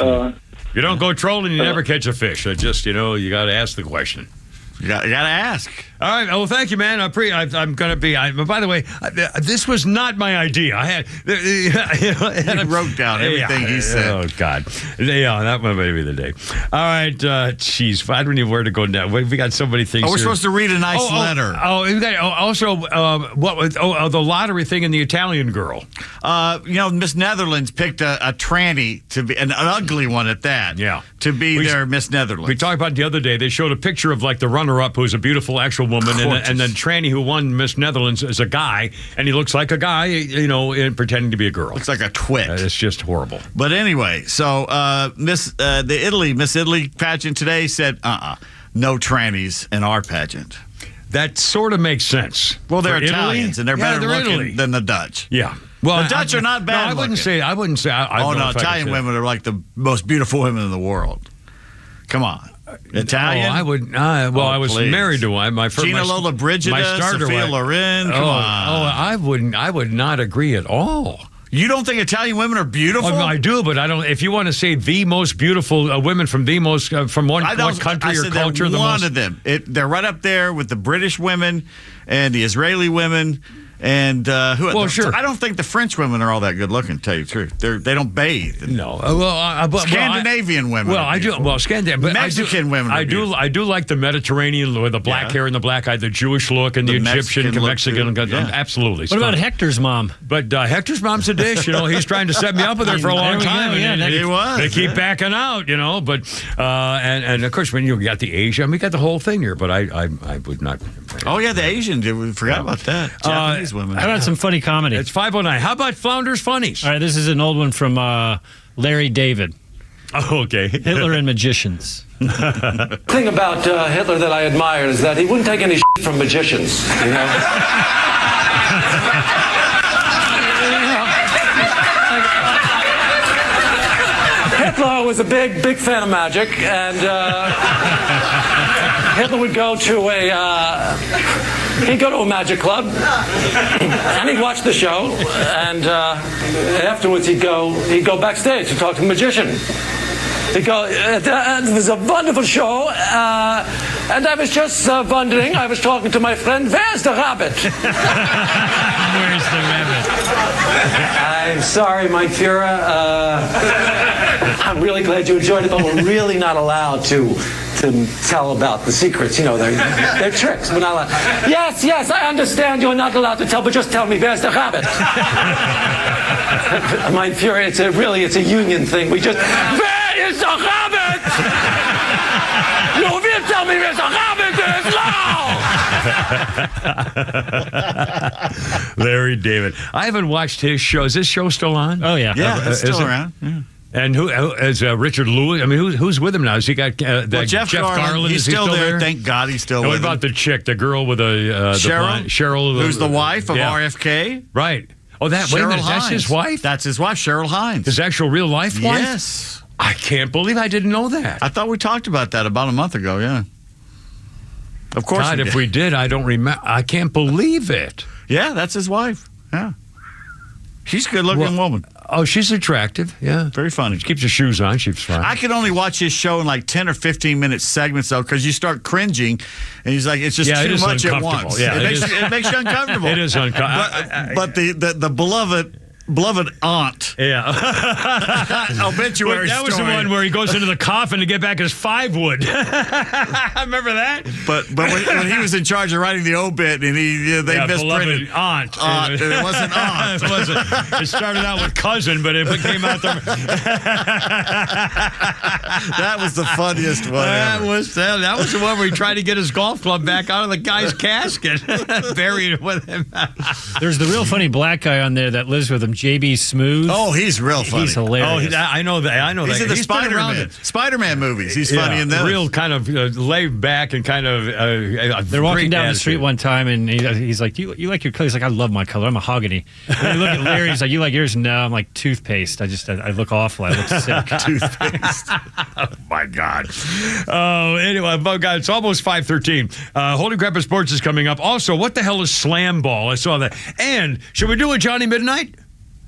Speaker 1: you don't go trolling, you never catch a fish. Just you got to ask the question.
Speaker 2: You got to ask.
Speaker 1: All right. Well, thank you, man. I'm going to be. By the way, this was not my idea. I had.
Speaker 2: He wrote down everything he said.
Speaker 1: Oh God. Yeah, that one may be the day. All right. Jeez, I don't even know where to go now. We got so many things.
Speaker 2: We're supposed to read a nice letter.
Speaker 1: We got also what was the lottery thing and the Italian girl.
Speaker 2: Miss Netherlands picked a tranny to be an ugly one at that.
Speaker 1: Yeah.
Speaker 2: To be their Miss Netherlands.
Speaker 1: We talked about it the other day. They showed a picture of like the runner-up, who's a beautiful actual woman, and then tranny who won Miss Netherlands is a guy, and he looks like a guy, pretending to be a girl.
Speaker 2: Looks like a twit.
Speaker 1: It's just horrible.
Speaker 2: But anyway, so Miss Italy pageant today said, no trannies in our pageant.
Speaker 1: That sort of makes sense.
Speaker 2: Well, they're Italians, and they're better looking than the Dutch.
Speaker 1: Yeah. Well,
Speaker 2: the Dutch are not bad.
Speaker 1: No, I wouldn't say.
Speaker 2: Italian women are like the most beautiful women in the world. Come on. Italian?
Speaker 1: I would. I was married to one. My first,
Speaker 2: Gina Lollobrigida,
Speaker 1: my starter
Speaker 2: Sophia
Speaker 1: wife.
Speaker 2: Loren. Come on.
Speaker 1: I wouldn't. I would not agree at all.
Speaker 2: You don't think Italian women are beautiful?
Speaker 1: Oh, no, I do, but I don't. If you want to say the most beautiful women from the most from one country or culture, the
Speaker 2: one
Speaker 1: most
Speaker 2: of them. They're right up there with the British women and the Israeli women. And
Speaker 1: sure.
Speaker 2: I don't think the French women are all that good looking. To tell you the truth, they don't bathe.
Speaker 1: No,
Speaker 2: Scandinavian women.
Speaker 1: Well, I do. Well, Scandinavian,
Speaker 2: Mexican women.
Speaker 1: I do like the Mediterranean with the black hair and the black eye, the Jewish look, and the Egyptian, Mexican. Absolutely.
Speaker 3: What about Hector's mom?
Speaker 1: But Hector's mom's a dish. He's trying to set me up with her for a long time.
Speaker 3: He
Speaker 1: was. They keep backing out. But and of course when you got the Asian, we got the whole thing here. But I would not.
Speaker 2: Oh yeah, the Asian. We forgot about that. Japanese women.
Speaker 3: How about some funny comedy?
Speaker 1: It's 5:09. How about Flounder's Funnies?
Speaker 3: All right, this is an old one from Larry David.
Speaker 1: Oh, okay.
Speaker 3: Hitler and magicians.
Speaker 9: The thing about Hitler that I admired is that he wouldn't take any shit from magicians. Hitler was a big fan of magic, and Hitler would go to a magic club, and he'd watch the show, and afterwards he'd go backstage to talk to the magician. He'd go, it was a wonderful show, and I was just wondering, I was talking to my friend, where's the rabbit?
Speaker 3: Where's the rabbit?
Speaker 9: I'm sorry, Mike Fura. I'm really glad you enjoyed it, but we're really not allowed to tell about the secrets. They're tricks. We're not allowed. Yes, I understand you're not allowed to tell, but just tell me, where's the rabbit? Mike Fura, it's a union thing. Where is the rabbit? You will tell me where the rabbit is now!
Speaker 1: Larry David. I haven't watched his show. Is this show still on?
Speaker 3: Oh, yeah.
Speaker 2: Yeah, it's still around. Yeah.
Speaker 1: And who is Richard Lewis? I mean, who's with him now? Has he got
Speaker 2: Jeff Carlin? He's still there. Thank God he's still with him.
Speaker 1: What about the chick, the girl with the Cheryl?
Speaker 2: Who's the wife of RFK?
Speaker 1: Right. Oh, wait a minute, that's his wife?
Speaker 2: That's his wife, Cheryl Hines.
Speaker 1: His actual real life wife?
Speaker 2: Yes.
Speaker 1: I can't believe I didn't know that.
Speaker 2: I thought we talked about that about a month ago, yeah. Of course
Speaker 1: God, if we did, I don't remember. I can't believe it.
Speaker 2: Yeah, that's his wife. Yeah. She's a good-looking woman.
Speaker 1: Oh, she's attractive. Yeah.
Speaker 2: Very funny.
Speaker 1: She keeps her shoes on. She's fine.
Speaker 2: I can only watch his show in like 10 or 15-minute segments, though, because you start cringing, and he's like, it's just too much at once.
Speaker 1: Yeah,
Speaker 2: it makes you uncomfortable.
Speaker 1: It is uncomfortable.
Speaker 2: But the beloved aunt.
Speaker 1: Yeah.
Speaker 2: Obituary
Speaker 1: that was
Speaker 2: story.
Speaker 1: the one where he goes into the coffin to get back his 5-wood. Remember that?
Speaker 2: But when he was in charge of writing the obit and they misprinted
Speaker 1: aunt.
Speaker 2: And it wasn't aunt.
Speaker 1: It started out with cousin, but it came out there.
Speaker 2: That was the funniest one.
Speaker 1: That was the one where he tried to get his golf club back out of the guy's casket, buried with him.
Speaker 3: There's the real funny black guy on there that lives with him, JB Smooth.
Speaker 2: Oh, he's real funny.
Speaker 3: He's hilarious.
Speaker 1: Oh, I know that.
Speaker 2: He's in the Spider-Man movies. He's funny in those.
Speaker 1: Real kind of laid back and kind of.
Speaker 3: They're walking down the street one time, and he's like, "You like your color?" He's like, "I love my color. I'm mahogany." And you look at Larry. He's like, "You like yours?" No, I'm like toothpaste. I look awful. I look sick.
Speaker 2: Toothpaste.
Speaker 1: Oh my God. Oh, anyway, God, it's almost 5:13. Holy Crap of Sports is coming up. Also, what the hell is slam ball? I saw that. And should we do a Johnny Midnight?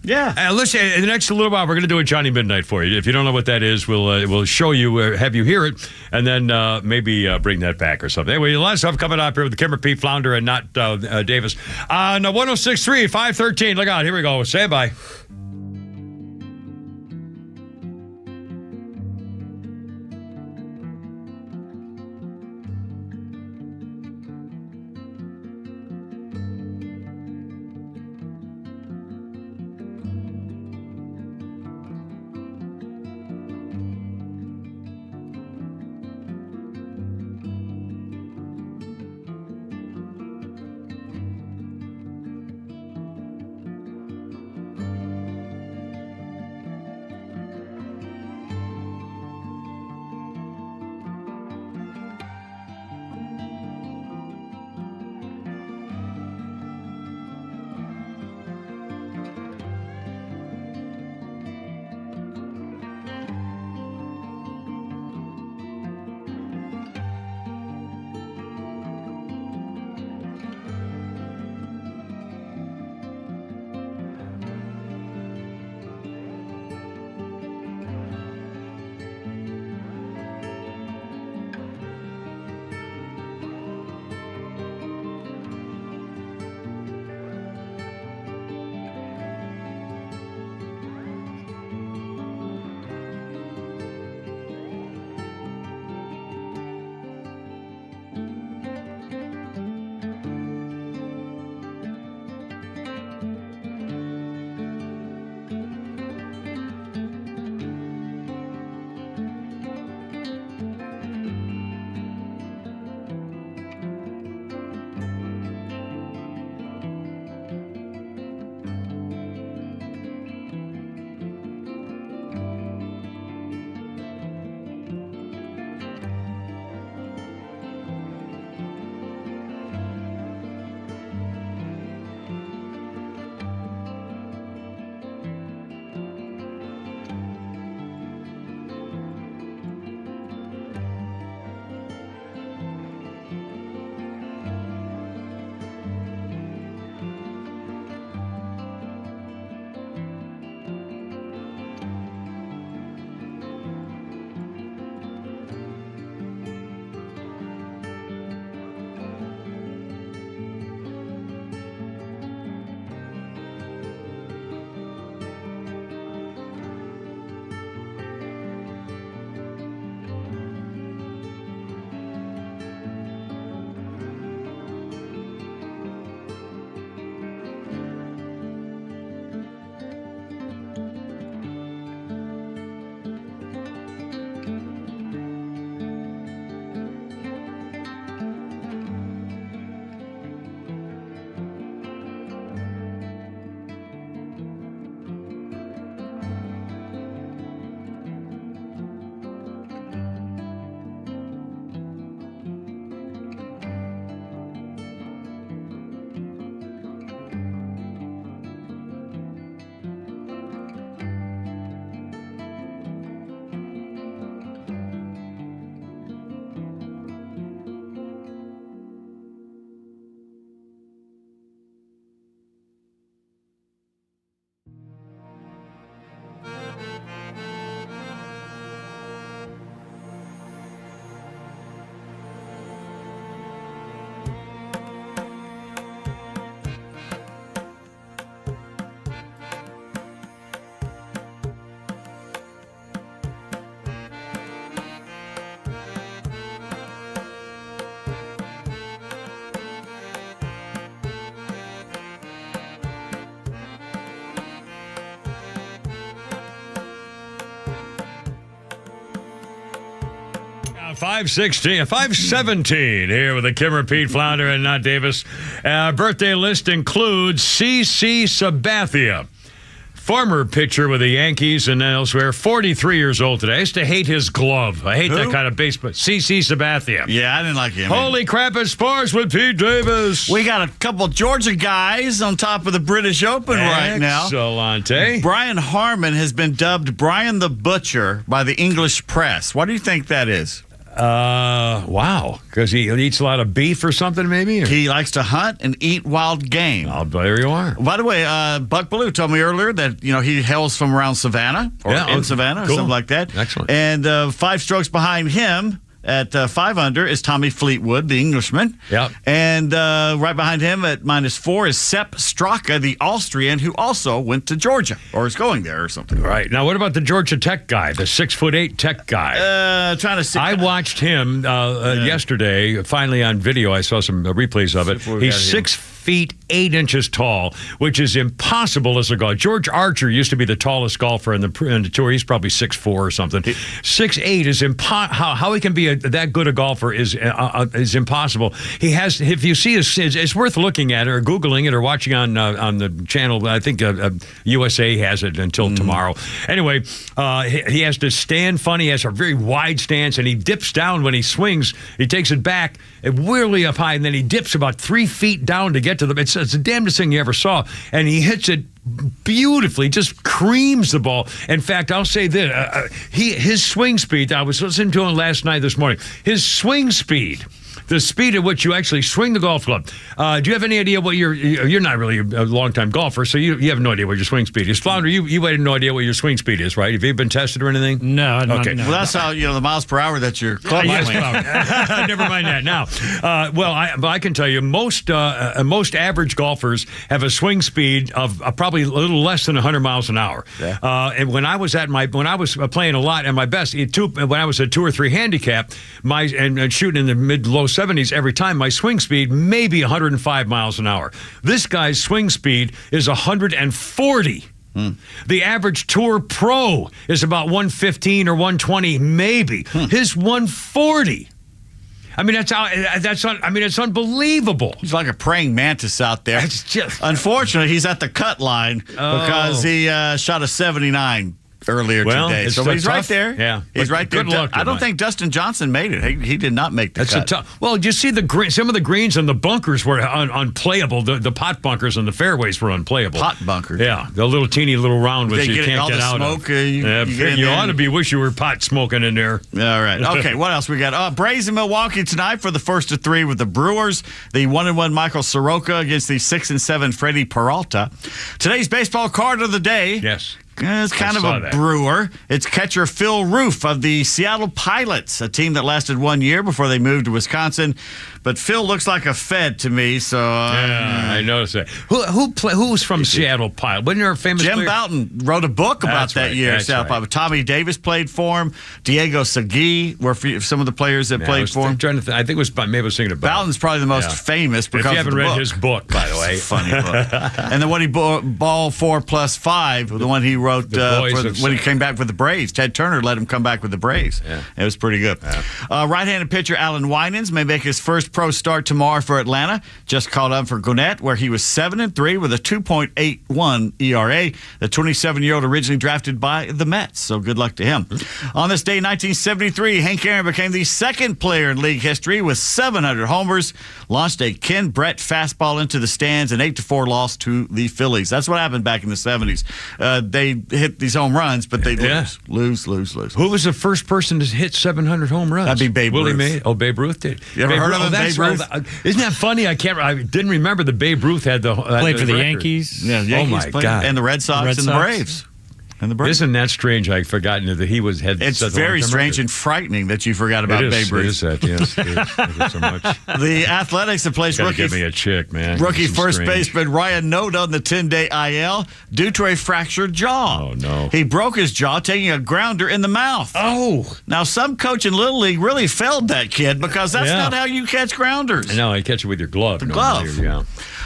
Speaker 2: Yeah.
Speaker 1: Listen, in the next little while, we're going to do a Johnny Midnight for you. If you don't know what that is, we'll show you, have you hear it, and then maybe bring that back or something. Anyway, a lot of stuff coming up here with Kimmer P. Flounder and not Davis. On 106.3, 513. Look out. Here we go. Say bye. 517 here with the Kimmer, Pete, Flounder, and Not Davis. Birthday list includes C.C. Sabathia, former pitcher with the Yankees and elsewhere, 43 years old today. I used to hate his glove. I hate that kind of baseball. C.C. Sabathia.
Speaker 2: Yeah, I didn't like him.
Speaker 1: Holy crap, it's sports with Pete Davis.
Speaker 2: We got a couple Georgia guys on top of the British Open right now.
Speaker 1: Excellent.
Speaker 2: Brian Harmon has been dubbed Brian the Butcher by the English press. What do you think that is?
Speaker 1: Wow. Because he eats a lot of beef or something, maybe? Or?
Speaker 2: He likes to hunt and eat wild game.
Speaker 1: Oh, there you are.
Speaker 2: By the way, Buck Ballou told me earlier that he hails from around Savannah or in Savannah or something like that.
Speaker 1: Excellent.
Speaker 2: And 5 strokes behind him at 5 under is Tommy Fleetwood, the Englishman.
Speaker 1: Yep.
Speaker 2: And right behind him at -4 is Sepp Straka, the Austrian, who also went to Georgia or is going there or something.
Speaker 1: Right. Now, what about the Georgia Tech guy, the 6'8" Tech guy?
Speaker 2: Trying to see.
Speaker 1: I watched him yesterday, finally on video. I saw some replays of it. He's 6 feet 8 inches tall, which is impossible as a golfer. George Archer used to be the tallest golfer in the tour. He's probably 6'4" or something. 6'8" is how he can be that good a golfer is impossible. He has, if you see it's worth looking at it or Googling it or watching on the channel. I think USA has it until tomorrow. Anyway, he has to stand funny. He has a very wide stance, and he dips down when he swings. He takes it back really up high, and then he dips about 3 feet down to get to the. It's the damnedest thing you ever saw, and he hits it beautifully, just creams the ball. In fact, I'll say this: his swing speed. I was listening to him this morning. His swing speed. The speed at which you actually swing the golf club. Do you have any idea what you're not really a long-time golfer, so you have no idea what your swing speed is. Flounder, you had no idea what your swing speed is, right? Have you been tested or anything?
Speaker 3: No.
Speaker 1: Okay.
Speaker 3: No.
Speaker 2: Well, that's how, the miles per hour that your club
Speaker 1: Never mind that. Now, I can tell you, most average golfers have a swing speed of probably a little less than 100 miles an hour.
Speaker 2: Yeah.
Speaker 1: And when I was playing a lot at my best, when I was a 2 or 3 handicap, and shooting in the mid-low 70s every time, my swing speed maybe 105 miles an hour. This guy's swing speed is 140. The average tour pro is about 115 or 120 maybe. His 140. I mean, it's unbelievable.
Speaker 2: He's like a praying mantis out there.
Speaker 1: It's just
Speaker 2: unfortunately, he's at the cut line because he shot a 79 earlier today. So he's right there.
Speaker 1: Yeah.
Speaker 2: He's right there.
Speaker 1: Good luck.
Speaker 2: I don't think Dustin Johnson made it. He did not make the cut.
Speaker 1: Well, you see some of the greens and the bunkers were unplayable. The pot bunkers and the fairways were unplayable.
Speaker 2: Pot bunkers.
Speaker 1: Yeah. The little teeny little round which you can't get out
Speaker 2: smoke,
Speaker 1: of. You ought to wish you were pot smoking in there.
Speaker 2: All right. Okay, what else we got? Braves in Milwaukee tonight for the first of 3 with the Brewers. The 1-1 Michael Soroka against the 6-7 Freddie Peralta. Today's baseball card of the day.
Speaker 1: Yes.
Speaker 2: It's kind of a brewer. It's catcher Phil Roof of the Seattle Pilots, a team that lasted 1 year before they moved to Wisconsin. But Phil looks like a Fed to me, so...
Speaker 1: I noticed that. Who's from Seattle Pilot? Wasn't there a famous
Speaker 2: Jim
Speaker 1: player?
Speaker 2: Bouton wrote a book about that year at Seattle Pilot. Tommy Davis played for him. Diego Segui were some of the players that played for him.
Speaker 1: I think it was maybe I was thinking about
Speaker 2: Bouton's probably the most famous because
Speaker 1: if you haven't
Speaker 2: of the
Speaker 1: read
Speaker 2: book.
Speaker 1: his book, by the way.
Speaker 2: It's a funny book. And the one he ball 4+5, the one he wrote when he came back with the Braves. Ted Turner let him come back with the Braves. Yeah. It was pretty good. Yeah. Right-handed pitcher Alan Winans may make his first pro start tomorrow for Atlanta. Just called up for Gwinnett, where he was 7-3 with a 2.81 ERA. The 27-year-old originally drafted by the Mets, so good luck to him. On this day in 1973, Hank Aaron became the second player in league history with 700 homers, launched a Ken Brett fastball into the stands, an 8-4 loss to the Phillies. That's what happened back in the 70s. They hit these home runs, but they lose.
Speaker 1: Who was the first person to hit 700 home runs?
Speaker 2: That'd be Babe Ruth.
Speaker 1: Babe Ruth did.
Speaker 2: You ever heard of him, Babe Ruth?
Speaker 1: Isn't that funny? I didn't remember that Babe Ruth had
Speaker 3: played for the
Speaker 1: record.
Speaker 3: Yankees.
Speaker 2: Yeah, Yankees
Speaker 1: my God.
Speaker 2: And the Red Sox and the Braves.
Speaker 1: Isn't that strange? I'd forgotten that he had.
Speaker 2: It's very strange and frightening that you forgot about Babe Ruth.
Speaker 1: It is that, yes. It is so much.
Speaker 2: The Athletics that plays rookie.
Speaker 1: Give me a chick, man.
Speaker 2: Rookie first baseman Ryan Noda on the 10-day IL due to a fractured jaw.
Speaker 1: Oh no!
Speaker 2: He broke his jaw taking a grounder in the mouth.
Speaker 1: Oh!
Speaker 2: Now some coach in Little League really failed that kid because that's not how you catch grounders.
Speaker 1: No, you catch it with your glove.
Speaker 2: The glove.
Speaker 1: Yeah.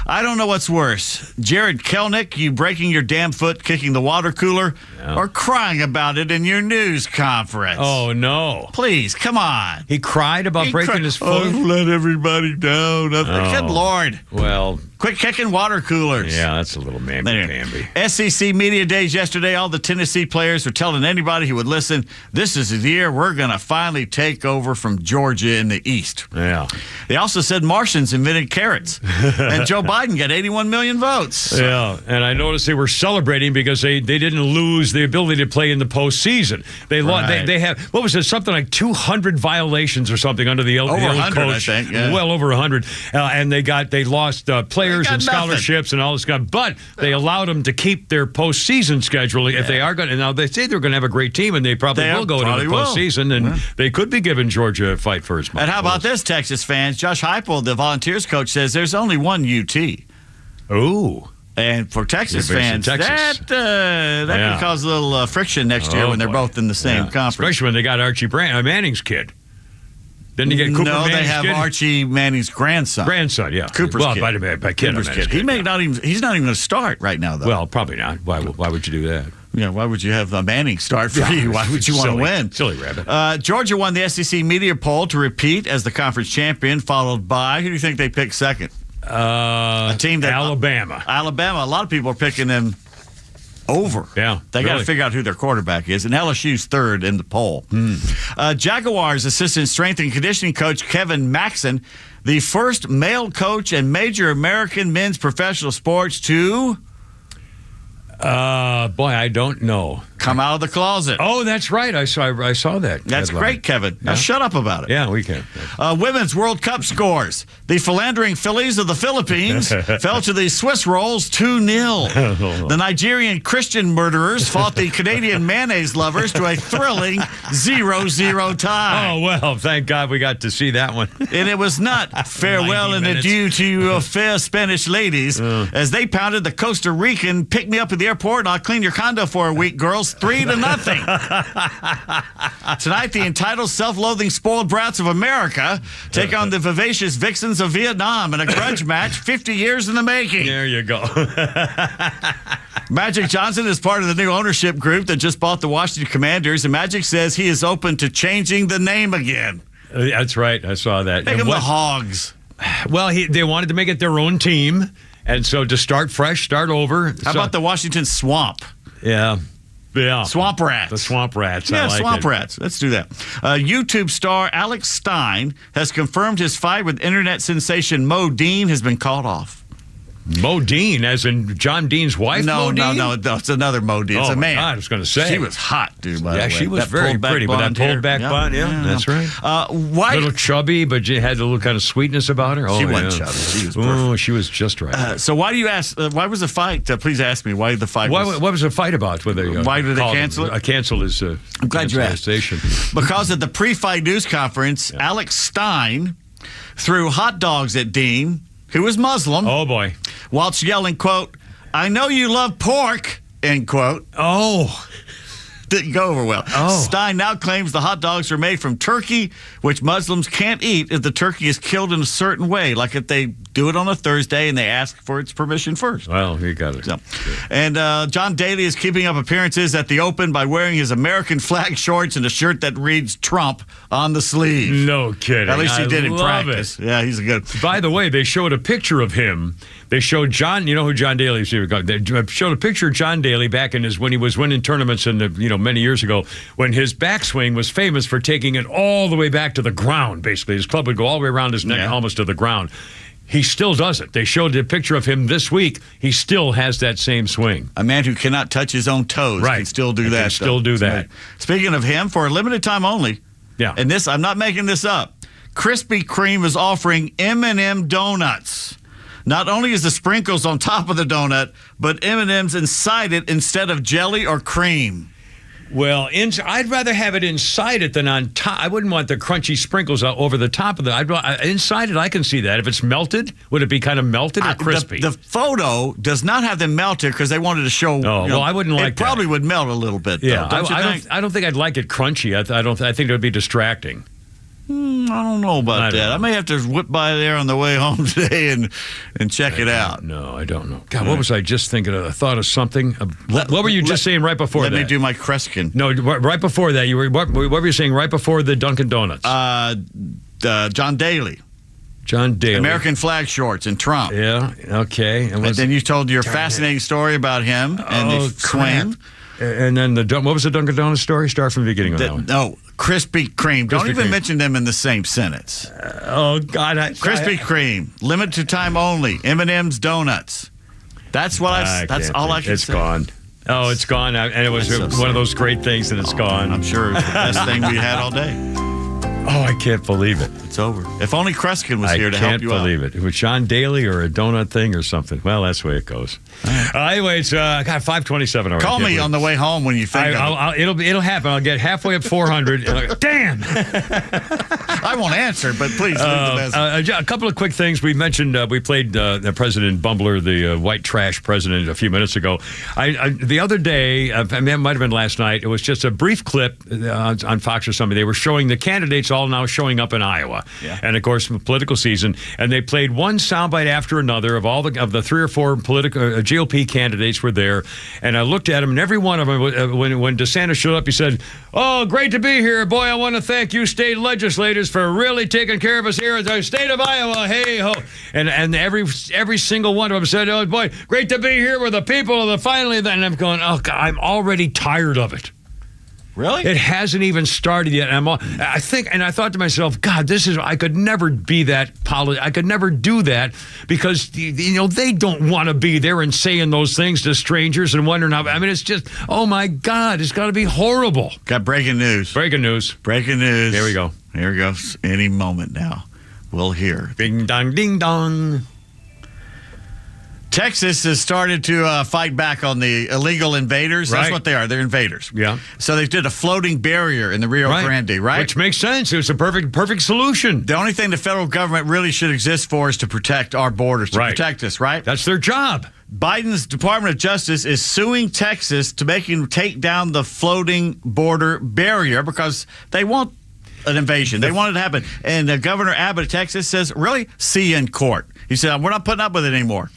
Speaker 2: I don't know what's worse. Jared Kelnick, you breaking your damn foot, kicking the water cooler, or crying about it in your news conference.
Speaker 1: Oh, no.
Speaker 2: Please, come on.
Speaker 1: He cried about breaking his foot?
Speaker 2: I've let everybody down. Good Lord.
Speaker 1: Well,
Speaker 2: quit kicking water coolers.
Speaker 1: Yeah, that's a little mamby-pamby.
Speaker 2: SEC Media Days yesterday, all the Tennessee players were telling anybody who would listen, this is the year we're going to finally take over from Georgia in the East.
Speaker 1: Yeah.
Speaker 2: They also said Martians invented carrots. And Joe Biden got 81 million votes.
Speaker 1: Yeah, and I noticed they were celebrating because they didn't lose the ability to play in the postseason. They they have, what was it, something like 200 violations or something under the old coach.
Speaker 2: I think, yeah.
Speaker 1: Well over 100. And they lost players and scholarships and all this stuff. But they allowed them to keep their postseason schedule if they are going to. Now, they say they're going to have a great team, and they probably will go to the postseason, and they could be giving Georgia a fight for his spot.
Speaker 2: And how about this, Texas fans? Josh Heupel, the Volunteers coach, says there's only one UT.
Speaker 1: Ooh.
Speaker 2: And for Texas fans, that could cause a little friction next year when they're both in the same conference.
Speaker 1: Especially when they got Archie Manning's kid. Didn't you get Cooper Manning's
Speaker 2: they have
Speaker 1: kid?
Speaker 2: Archie Manning's grandson.
Speaker 1: Grandson, yeah.
Speaker 2: Cooper's kid.
Speaker 1: By kid,
Speaker 2: Cooper's kid. He's not even going to start right now, though.
Speaker 1: Well, probably not. Why would you do that?
Speaker 2: Yeah, why would you have Manning start for you? Why would you want to win?
Speaker 1: Silly rabbit.
Speaker 2: Georgia won the SEC media poll to repeat as the conference champion, followed by, who do you think they picked second?
Speaker 1: A
Speaker 2: team that
Speaker 1: Alabama.
Speaker 2: Alabama. A lot of people are picking them over.
Speaker 1: Yeah.
Speaker 2: They got to figure out who their quarterback is. And LSU's third in the poll. Jaguars assistant strength and conditioning coach Kevin Maxson, the first male coach in major American men's professional sports to...
Speaker 1: boy, I don't know.
Speaker 2: Come out of the closet.
Speaker 1: Oh, that's right. I saw that.
Speaker 2: That's
Speaker 1: headline.
Speaker 2: great, Kevin. Now shut up about it.
Speaker 1: Yeah, we can.
Speaker 2: Women's World Cup scores. The philandering Phillies of the Philippines fell to the Swiss Rolls 2-0. The Nigerian Christian murderers fought the Canadian mayonnaise lovers to a thrilling 0-0 tie.
Speaker 1: Oh, well, thank God we got to see that one.
Speaker 2: And it was not farewell and adieu to you fair Spanish ladies as they pounded the Costa Rican pick me up at the airport and I'll clean your condo for a week, girls. 3-0. Tonight, the entitled, self-loathing, spoiled brats of America take on the vivacious vixens of Vietnam in a grudge match 50 years in the making.
Speaker 1: There you go.
Speaker 2: Magic Johnson is part of the new ownership group that just bought the Washington Commanders, and Magic says he is open to changing the name again.
Speaker 1: That's right. I saw that.
Speaker 2: Make them the Hogs.
Speaker 1: Well, they wanted to make it their own team, and so to start fresh, start over.
Speaker 2: How about the Washington Swamp?
Speaker 1: Yeah.
Speaker 2: Swamp Rats.
Speaker 1: The Swamp Rats.
Speaker 2: Yeah,
Speaker 1: I like
Speaker 2: Swamp
Speaker 1: it.
Speaker 2: Rats. Let's do that. YouTube star Alex Stein has confirmed his fight with internet sensation Mo Dean has been called off.
Speaker 1: Mo Dean, as in John Dean's wife?
Speaker 2: No,
Speaker 1: Mo Dean?
Speaker 2: no, it's another Mo Dean. It's a man.
Speaker 1: God, I was going to say.
Speaker 2: She was hot, dude, by the way.
Speaker 1: She was
Speaker 2: that
Speaker 1: very pretty with that pulled back bun. Yeah, that's right. A little chubby, but she had a little kind of sweetness about her.
Speaker 2: She wasn't chubby. She was perfect.
Speaker 1: Oh, she was just right.
Speaker 2: So why do you ask, why was the fight? Please ask me why the fight
Speaker 1: was. What was the fight about? Why
Speaker 2: did they cancel it?
Speaker 1: Cancel is
Speaker 2: I'm glad you asked. Because at the pre-fight news conference, Alex Stein threw hot dogs at Dean, who was Muslim.
Speaker 1: Oh, boy.
Speaker 2: Whilst yelling, quote, I know you love pork, end quote.
Speaker 1: Oh.
Speaker 2: Didn't go over well.
Speaker 1: Oh.
Speaker 2: Stein now claims the hot dogs are made from turkey, which Muslims can't eat if the turkey is killed in a certain way, like if they do it on a Thursday and they ask for its permission first.
Speaker 1: Well, you got it.
Speaker 2: So. And John Daly is keeping up appearances at the Open by wearing his American flag shorts and a shirt that reads Trump on the sleeve.
Speaker 1: No kidding.
Speaker 2: At least he did in practice.
Speaker 1: It.
Speaker 2: Yeah, he's a good.
Speaker 1: By the way, they showed a picture of him. They showed John. You know who John Daly is? They showed a picture of John Daly back in when he was winning tournaments many years ago, when his backswing was famous for taking it all the way back to the ground. Basically, his club would go all the way around his neck, almost to the ground. He still does it. They showed a picture of him this week. He still has that same swing.
Speaker 2: A man who cannot touch his own toes can still do that.
Speaker 1: Can still do that.
Speaker 2: Speaking of him, for a limited time only.
Speaker 1: Yeah.
Speaker 2: And this, I'm not making this up. Krispy Kreme is offering M&M donuts. Not only is the sprinkles on top of the donut, but M&M's inside it instead of jelly or cream.
Speaker 1: Well, I'd rather have it inside it than on top. I wouldn't want the crunchy sprinkles over the top of it. Inside it, I can see that. If it's melted, would it be kind of melted or crispy?
Speaker 2: The photo does not have them melted because they wanted to show.
Speaker 1: Well, I wouldn't like
Speaker 2: that. It probably would melt a little bit.
Speaker 1: Yeah,
Speaker 2: though, don't you think?
Speaker 1: I don't think I'd like it crunchy. I think it would be distracting.
Speaker 2: I don't know about
Speaker 1: I don't
Speaker 2: that.
Speaker 1: know.
Speaker 2: I may have to whip by there on the way home today and check it out.
Speaker 1: No, I don't know. God, what was I just thinking of? I thought of something. What were you just saying right before that?
Speaker 2: Let me do my Kreskin.
Speaker 1: No, right before that. What were you saying right before the Dunkin' Donuts?
Speaker 2: John Daly.
Speaker 1: John Daly.
Speaker 2: American flag shorts and Trump.
Speaker 1: Yeah, okay.
Speaker 2: And then you told your fascinating story about him and the swing.
Speaker 1: And then what was the Dunkin' Donuts story? Start from the beginning on that one.
Speaker 2: No, Krispy Kreme. Don't
Speaker 1: Krispy
Speaker 2: even
Speaker 1: Kreme.
Speaker 2: mention them in the same sentence.
Speaker 1: Oh, God.
Speaker 2: Krispy Kreme. Limited time only. M&M's Donuts. That's what that's all I can
Speaker 1: It's
Speaker 2: say.
Speaker 1: gone. Oh, it's gone. And it was one of those great things, and it's gone.
Speaker 2: I'm sure it's the best thing we had all day.
Speaker 1: Oh, I can't believe it.
Speaker 2: It's over. If only Kreskin was here to help you out.
Speaker 1: I can't believe it. It was John Daly or a donut thing or something. Well, that's the way it goes. Anyway, it's 5:27 already.
Speaker 2: Call me on the way home when you think of it.
Speaker 1: It'll happen. I'll get halfway up 400. And I'll go, damn!
Speaker 2: I won't answer, but please leave the message.
Speaker 1: A couple of quick things. We mentioned we played President Bumbler, the white trash president, a few minutes ago. The other day, it might have been last night, it was just a brief clip on Fox or something. They were showing the candidates all now showing up in Iowa.
Speaker 2: Yeah.
Speaker 1: And, of course, political season. And they played one soundbite after another of all the 3 or 4 political GOP candidates were there. And I looked at them, and every one of them, when DeSantis showed up, he said, "Oh, great to be here. Boy, I want to thank you state legislators for really taking care of us here in the state of Iowa. Hey, ho." And every single one of them said, "Oh, boy, great to be here with the people of the finally." And I'm going, oh, God, I'm already tired of it.
Speaker 2: Really?
Speaker 1: It hasn't even started yet. I thought to myself, God, I could never be that I could never do that because, they don't want to be there and saying those things to strangers and wondering how, it's just, oh my God, it's got to be horrible.
Speaker 2: Got breaking news.
Speaker 1: Breaking news.
Speaker 2: Breaking news.
Speaker 1: Here we go.
Speaker 2: Here we go. Any moment now. We'll hear.
Speaker 1: Ding dong, ding dong.
Speaker 2: Texas has started to fight back on the illegal invaders. That's
Speaker 1: Right.
Speaker 2: what they are. They're invaders.
Speaker 1: Yeah.
Speaker 2: So they did a floating barrier in the Rio Grande, right?
Speaker 1: Which makes sense. It was a perfect solution.
Speaker 2: The only thing the federal government really should exist for is to protect our borders, to protect us, right?
Speaker 1: That's their job.
Speaker 2: Biden's Department of Justice is suing Texas to make him take down the floating border barrier because they want an invasion. They want it to happen. And Governor Abbott of Texas says, really? See you in court. He said, we're not putting up with it anymore.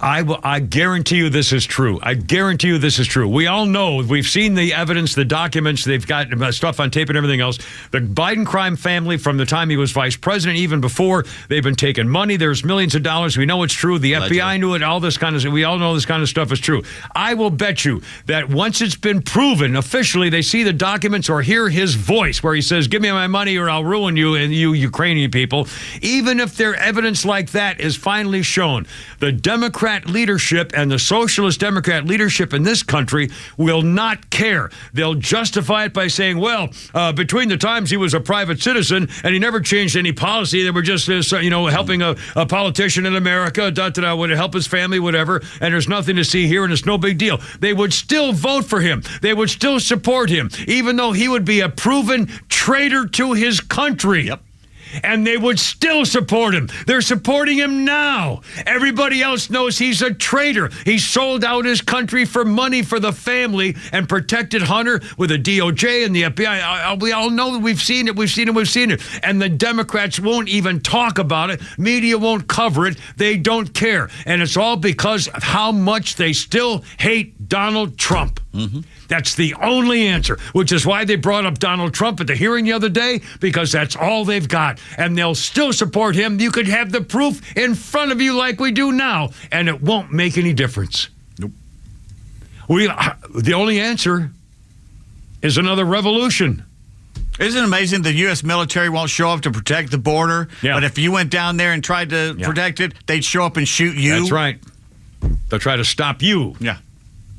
Speaker 1: I guarantee you this is true. I guarantee you this is true. We all know, we've seen the evidence, the documents, they've got stuff on tape and everything else. The Biden crime family, from the time he was vice president, even before, they've been taking money. There's millions of dollars. We know it's true. The FBI knew it. All this kind of, we all know this kind of stuff is true. I will bet you that once it's been proven officially, they see the documents or hear his voice where he says, "Give me my money or I'll ruin you and you Ukrainian people." Even if their evidence like that is finally shown, the Democrat leadership and the socialist Democrat leadership in this country will not care. They'll justify it by saying, well, between the times he was a private citizen and he never changed any policy, they were just, helping a politician in America, would help his family, whatever, and there's nothing to see here and it's no big deal. They would still vote for him. They would still support him, even though he would be a proven traitor to his country.
Speaker 2: Yep.
Speaker 1: And they would still support him. They're supporting him now. Everybody else knows he's a traitor. He sold out his country for money for the family and protected Hunter with the DOJ and the FBI. We all know that we've seen it. And the Democrats won't even talk about it. Media won't cover it. They don't care. And it's all because of how much they still hate Donald Trump. Mm-hmm. That's the only answer, which is why they brought up Donald Trump at the hearing the other day, because that's all they've got. And they'll still support him. You could have the proof in front of you like we do now, and it won't make any difference.
Speaker 2: Nope.
Speaker 1: The only answer is another revolution.
Speaker 2: Isn't it amazing the U.S. military won't show up to protect the border?
Speaker 1: Yeah.
Speaker 2: But if you went down there and tried to protect it, they'd show up and shoot you?
Speaker 1: That's right. They'll try to stop you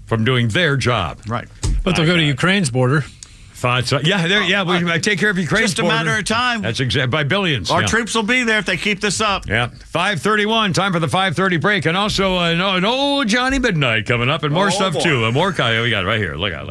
Speaker 1: from doing their job.
Speaker 2: Right.
Speaker 3: But they'll go to Ukraine's border.
Speaker 1: We take care of Ukraine's
Speaker 2: Just a
Speaker 1: border.
Speaker 2: matter of time.
Speaker 1: That's by billions.
Speaker 2: Our troops will be there if they keep this up.
Speaker 1: Yeah. 5:31, time for the 5:30 break. And also an old Johnny Midnight coming up and more stuff, too. More Kyle we got right here. Look out.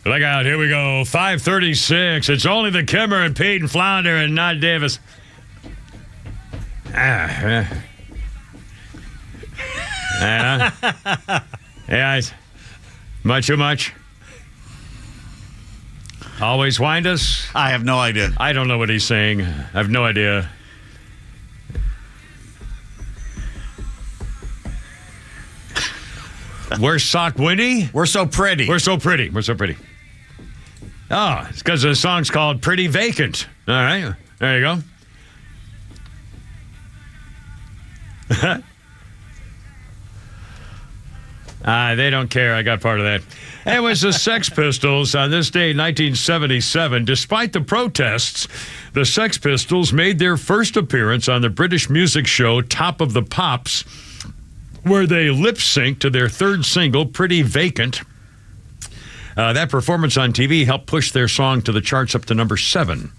Speaker 1: Look out, here we go. 5:36. It's only the Kimmer and Pete and Flounder and not Davis. Yeah, much too much. Always wind us.
Speaker 2: I have no idea.
Speaker 1: I don't know what he's saying. I have no idea. We're sock Winnie.
Speaker 2: We're so pretty.
Speaker 1: We're so pretty. We're so pretty. Oh, it's because the song's called Pretty Vacant. All right. There you go. They don't care. I got part of that. It was the Sex Pistols on this day, 1977. Despite the protests, the Sex Pistols made their first appearance on the British music show Top of the Pops, where they lip-synced to their third single, Pretty Vacant. That performance on TV helped push their song to the charts up to number 7.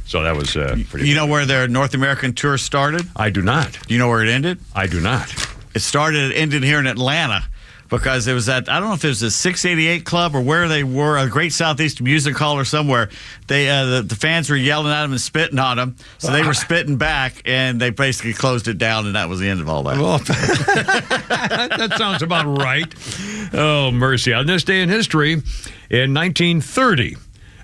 Speaker 1: So that was pretty.
Speaker 2: You know where their North American tour started?
Speaker 1: I do not.
Speaker 2: Do you know where it ended?
Speaker 1: I do not.
Speaker 2: It ended here in Atlanta. Because it was at, I don't know if it was the 688 Club or where they were, a Great Southeast Music Hall or somewhere. They the fans were yelling at them and spitting on them. So they were spitting back, and they basically closed it down, and that was the end of all that.
Speaker 1: Well, that sounds about right. Oh, mercy. On this day in history, in 1930,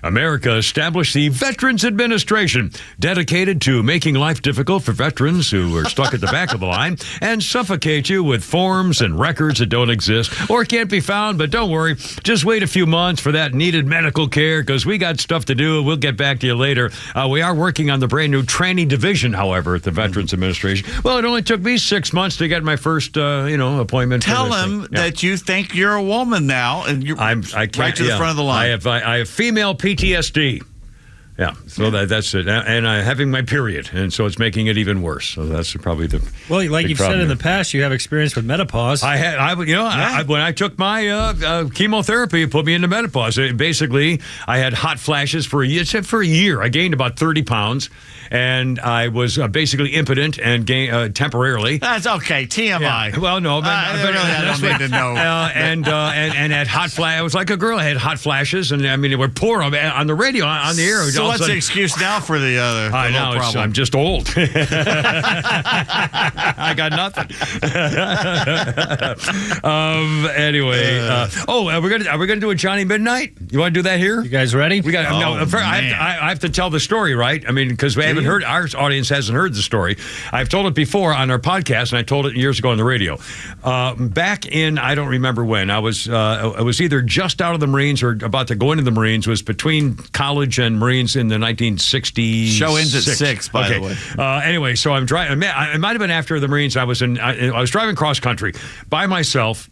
Speaker 1: America established the Veterans Administration, dedicated to making life difficult for veterans who are stuck at the back of the line and suffocate you with forms and records that don't exist or can't be found. But don't worry, just wait a few months for that needed medical care because we got stuff to do. We'll get back to you later. We are working on the brand new training division, however, at the Veterans Administration. Well, it only took me 6 months to get my first, appointment.
Speaker 2: Tell them that you think you're a woman now, and you're right to the front of the line.
Speaker 1: I have female PTSD. Yeah, so that's it. And I'm having my period, and so it's making it even worse. So that's probably the
Speaker 3: like you've said in the past, you have experience with menopause.
Speaker 1: When I took my chemotherapy, it put me into menopause. Basically, I had hot flashes for a year. I gained about 30 pounds, and I was basically impotent and temporarily.
Speaker 2: That's okay. TMI.
Speaker 1: Yeah. Well, no, but
Speaker 2: I don't need to know.
Speaker 1: And had hot flash. I was like a girl. I had hot flashes, and I mean, they were poor on the radio, on the air.
Speaker 2: So what's the excuse now for the problem?
Speaker 1: I'm just old. I got nothing. Anyway, are we gonna do a Johnny Midnight? You want to do that here?
Speaker 3: You guys ready?
Speaker 1: We got. I have to tell the story, right? I mean, because we haven't heard. Our audience hasn't heard the story. I've told it before on our podcast, and I told it years ago on the radio. Back in, I don't remember when. I was either just out of the Marines or about to go into the Marines. Was between college and Marines in the 1960s.
Speaker 2: Show ends at 6, by the way.
Speaker 1: Anyway, so I'm driving. It might have been after the Marines. I was driving cross country by myself.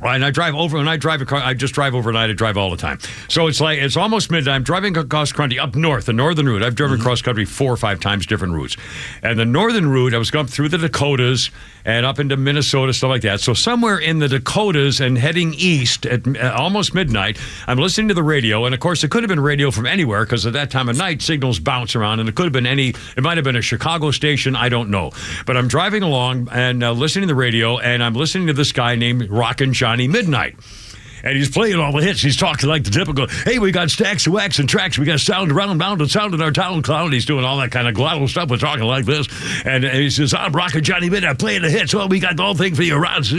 Speaker 1: And I drive over, when I drive a car, I just drive overnight. I drive all the time. So it's almost midnight. I'm driving across country up north, the northern route. I've driven cross country 4 or 5 times, different routes. And the northern route, I was going through the Dakotas and up into Minnesota, stuff like that. So somewhere in the Dakotas and heading east at almost midnight, I'm listening to the radio. And of course, it could have been radio from anywhere because at that time of night, signals bounce around. And it could have been it might have been a Chicago station. I don't know. But I'm driving along and listening to the radio, and I'm listening to this guy named Rockin' Johnny Midnight. And he's playing all the hits. He's talking like the typical, hey, we got stacks of wax and tracks. We got sound around, bound and sound in our town clown. He's doing all that kind of glottal stuff. We're talking like this. And he says, I'm Rockin' Johnny Midnight, playing the hits. Well, we got the whole thing for you around.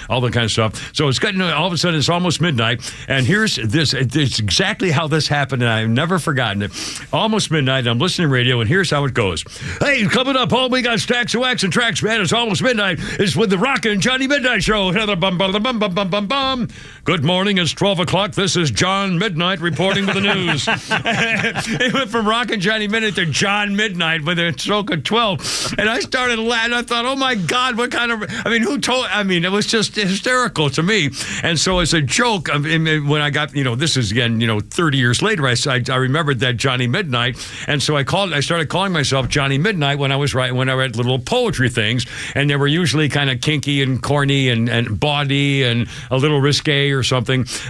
Speaker 1: All that kind of stuff. So it's getting, all of a sudden, it's almost midnight. And here's this. It's exactly how this happened, and I've never forgotten it. Almost midnight, I'm listening to radio, and here's how it goes. Hey, coming up, oh, we got stacks of wax and tracks, man. It's almost midnight. It's with the Rockin' Johnny Midnight Show. Bum, bum, bum, bum, bum, bum, bum. Good morning. It's 12 o'clock. This is John Midnight reporting with the news. It went from Rockin' Johnny Midnight to John Midnight with a stroke of 12. And I started laughing. I thought, oh my God, what kind of, it was just hysterical to me. And so as a joke, when I got, this is again, 30 years later, I remembered that Johnny Midnight. And so I started calling myself Johnny Midnight when I read little poetry things. And they were usually kind of kinky and corny and bawdy and a little risque or something.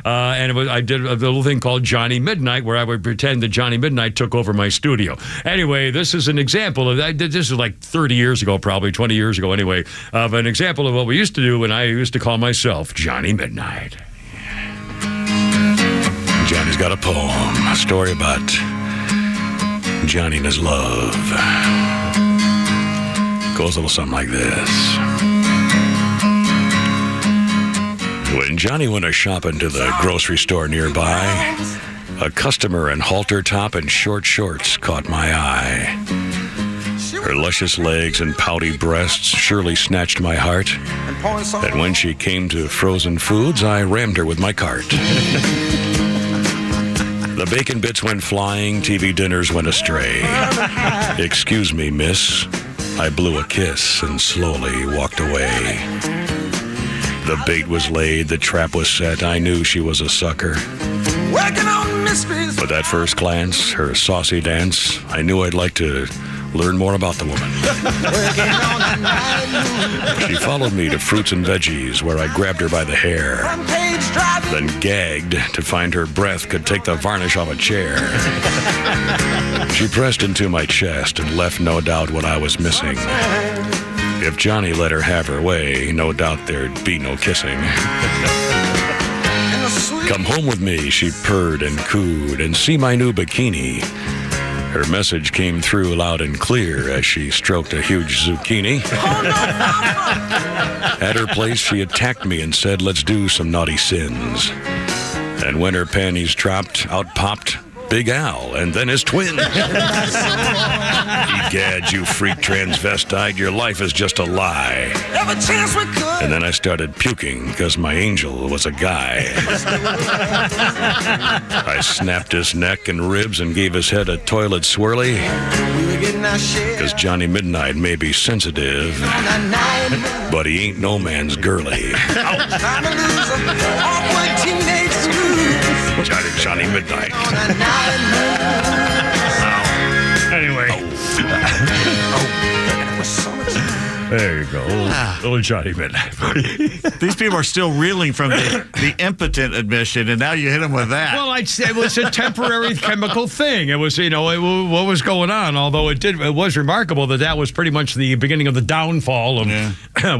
Speaker 1: I did a little thing called Johnny Midnight where I would pretend that Johnny Midnight took over my studio. Anyway, this is an example of that. This is like 30 years ago, probably 20 years ago anyway, of an example of what we used to do when I used to call myself Johnny Midnight. Johnny He's got a poem, a story about Johnny and his love. Goes a little something like this. When Johnny went a-shopping to the grocery store nearby, a customer in halter top and short shorts caught my eye. Her luscious legs and pouty breasts surely snatched my heart. And when she came to frozen foods, I rammed her with my cart. The bacon bits went flying, TV dinners went astray. Excuse me, miss. I blew a kiss and slowly walked away. The bait was laid, the trap was set. I knew she was a sucker. But that first glance, her saucy dance, I knew I'd like to learn more about the woman. She followed me to fruits and veggies, where I grabbed her by the hair, then gagged to find her breath could take the varnish off a chair. She pressed into my chest and left no doubt what I was missing. If Johnny let her have her way, no doubt there'd be no kissing. Come home with me, she purred and cooed, and see my new bikini. Her message came through loud and clear as she stroked a huge zucchini. At her place, she attacked me and said, let's do some naughty sins. And when her panties dropped, out popped Big Al, and then his twins. Egad, you freak transvestite, your life is just a lie. And then I started puking because my angel was a guy. I snapped his neck and ribs and gave his head a toilet swirly. Because Johnny Midnight may be sensitive, but he ain't no man's girly. Johnny Midnight. Anyway. There you go. Little Johnny Midnight.
Speaker 2: These people are still reeling from the impotent admission, and now you hit them with that.
Speaker 1: Well, it was a temporary chemical thing. It was, what was going on. Although it was remarkable that was pretty much the beginning of the downfall of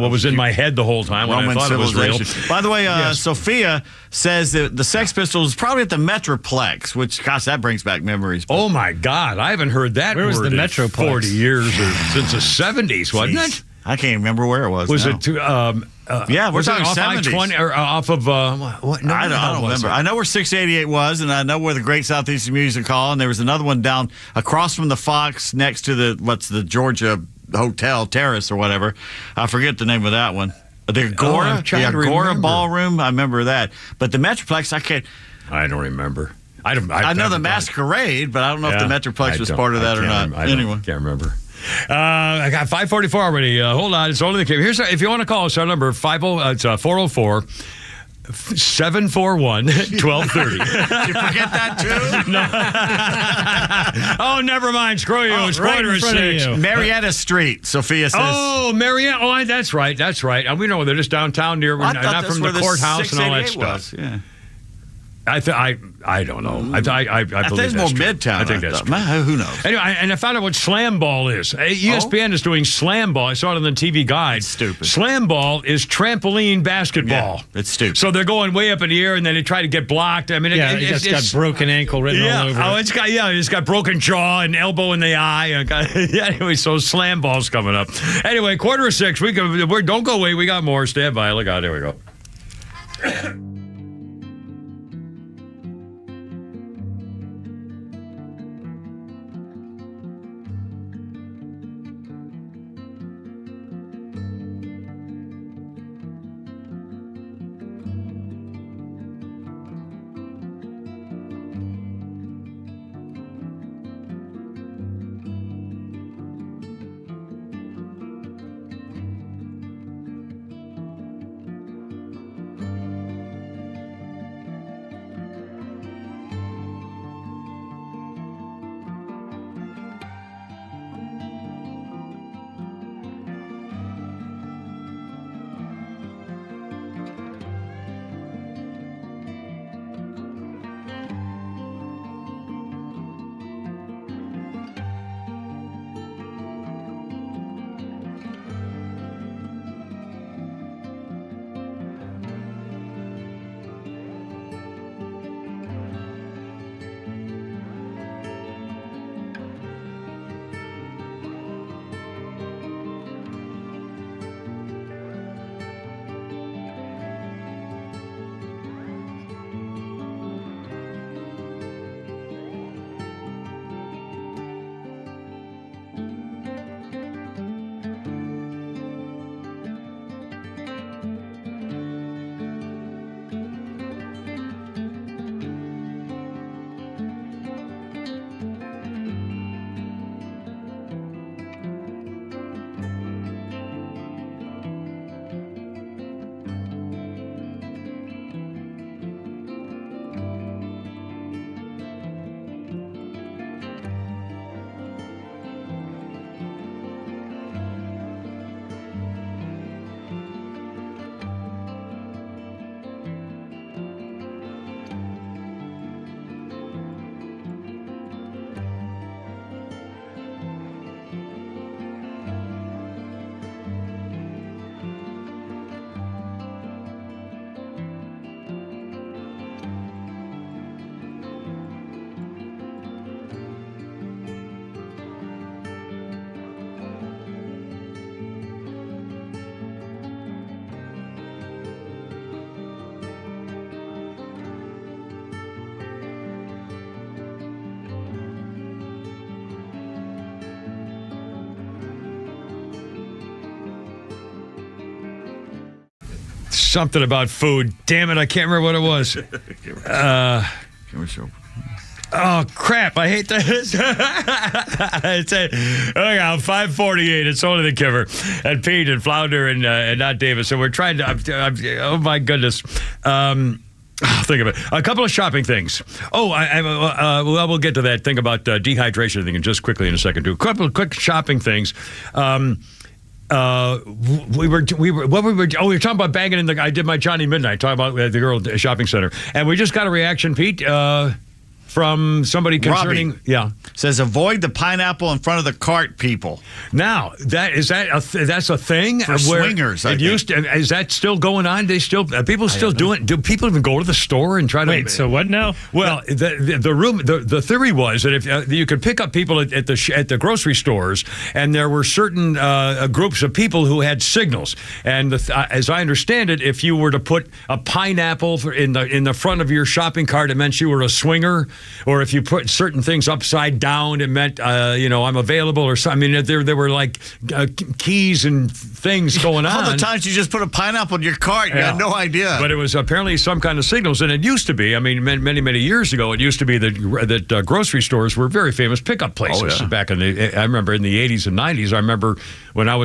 Speaker 1: what was in my head the whole time when
Speaker 2: Roman
Speaker 1: I thought it was real.
Speaker 2: By the way,
Speaker 1: Yes.
Speaker 2: Sophia says that the Sex Pistols probably at the Metroplex, which, gosh, that brings back memories.
Speaker 1: Oh my God, I haven't heard that
Speaker 3: Where was
Speaker 1: word
Speaker 3: the
Speaker 1: in
Speaker 3: Metroplex?
Speaker 1: 40 years or since the 70s, wasn't it?
Speaker 2: I can't remember where it was.
Speaker 1: Was
Speaker 2: now.
Speaker 1: it?
Speaker 2: Yeah, we're
Speaker 1: was it
Speaker 2: talking
Speaker 1: off
Speaker 2: 70s.
Speaker 1: I-20 or off of what? No,
Speaker 2: I don't remember. I know where 688 was, and I know where the Great Southeastern Music Hall, and there was another one down across from the Fox next to the Georgia Hotel Terrace or whatever. I forget the name of that one. The Agora, the Agora Ballroom. I remember that. But the Metroplex,
Speaker 1: I don't remember.
Speaker 2: I know the Masquerade, but I don't know if the Metroplex was part of that or not. Anyway,
Speaker 1: can't remember. I got 544 already. Hold on, it's only the game. Here's if you want to call us, our number it's 404. 741-1230.
Speaker 2: Did you forget that too?
Speaker 1: No. Oh, never mind. Screw you. It's
Speaker 3: right
Speaker 1: quarter
Speaker 3: in
Speaker 1: to
Speaker 3: front of
Speaker 1: 6.
Speaker 3: you.
Speaker 2: Marietta Street, Sophia says.
Speaker 1: Oh, Marietta. Oh, that's right. That's right. We know they're just downtown near,
Speaker 2: Well, I thought
Speaker 1: not
Speaker 2: that's
Speaker 1: from
Speaker 2: where
Speaker 1: the courthouse and all that
Speaker 2: 688
Speaker 1: stuff.
Speaker 2: was. Yeah.
Speaker 1: I don't know. I
Speaker 2: I
Speaker 1: believe
Speaker 2: think it's more
Speaker 1: that's true.
Speaker 2: Midtown.
Speaker 1: I think that's true.
Speaker 2: Who knows?
Speaker 1: Anyway, and I found out what slam ball is. ESPN is doing slam ball. I saw it on the TV guide.
Speaker 2: It's stupid.
Speaker 1: Slam ball is trampoline basketball.
Speaker 2: Yeah, it's stupid.
Speaker 1: So they're going way up in the air, and then they try to get blocked. I mean,
Speaker 3: it's got broken ankle written all over it.
Speaker 1: It's got broken jaw and elbow in the eye. Anyway, so slam ball's coming up. Anyway, quarter to 6. Don't go away. We got more. Stand by. Look out. There we go. something about food. Damn it, I can't remember what it was. Oh, crap. I hate this. It's 5:48. It's only the Kimmer and Pete and Flounder and not Davis. So we're trying to, oh, my goodness. Think of it. A couple of shopping things. Oh, we'll get to that thing about dehydration thing just quickly in a second, too. A couple of quick shopping things. We were talking about banging in the. I did my Johnny Midnight, talking about the girl at the shopping center, and we just got a reaction, Pete, from somebody concerning.
Speaker 2: Robbie.
Speaker 1: Yeah,
Speaker 2: says avoid the pineapple in front of the cart, people.
Speaker 1: Now that's a thing
Speaker 2: for swingers.
Speaker 1: Is that still going on? People still doing? Do people even go to the store and try to?
Speaker 3: Wait, so what now?
Speaker 1: Well, the theory was that if you could pick up people at the grocery stores, and there were certain groups of people who had signals, and as I understand it, if you were to put a pineapple in the front of your shopping cart, it meant you were a swinger. Or if you put certain things upside down, it meant, I'm available or something. I mean, there were like keys and things going on.
Speaker 2: All the times you just put a pineapple in your cart, you had no idea.
Speaker 1: But it was apparently some kind of signals. And it used to be, I mean, many, many years ago, it used to be that grocery stores were very famous pickup places back in I remember in the 80s and 90s. I remember when I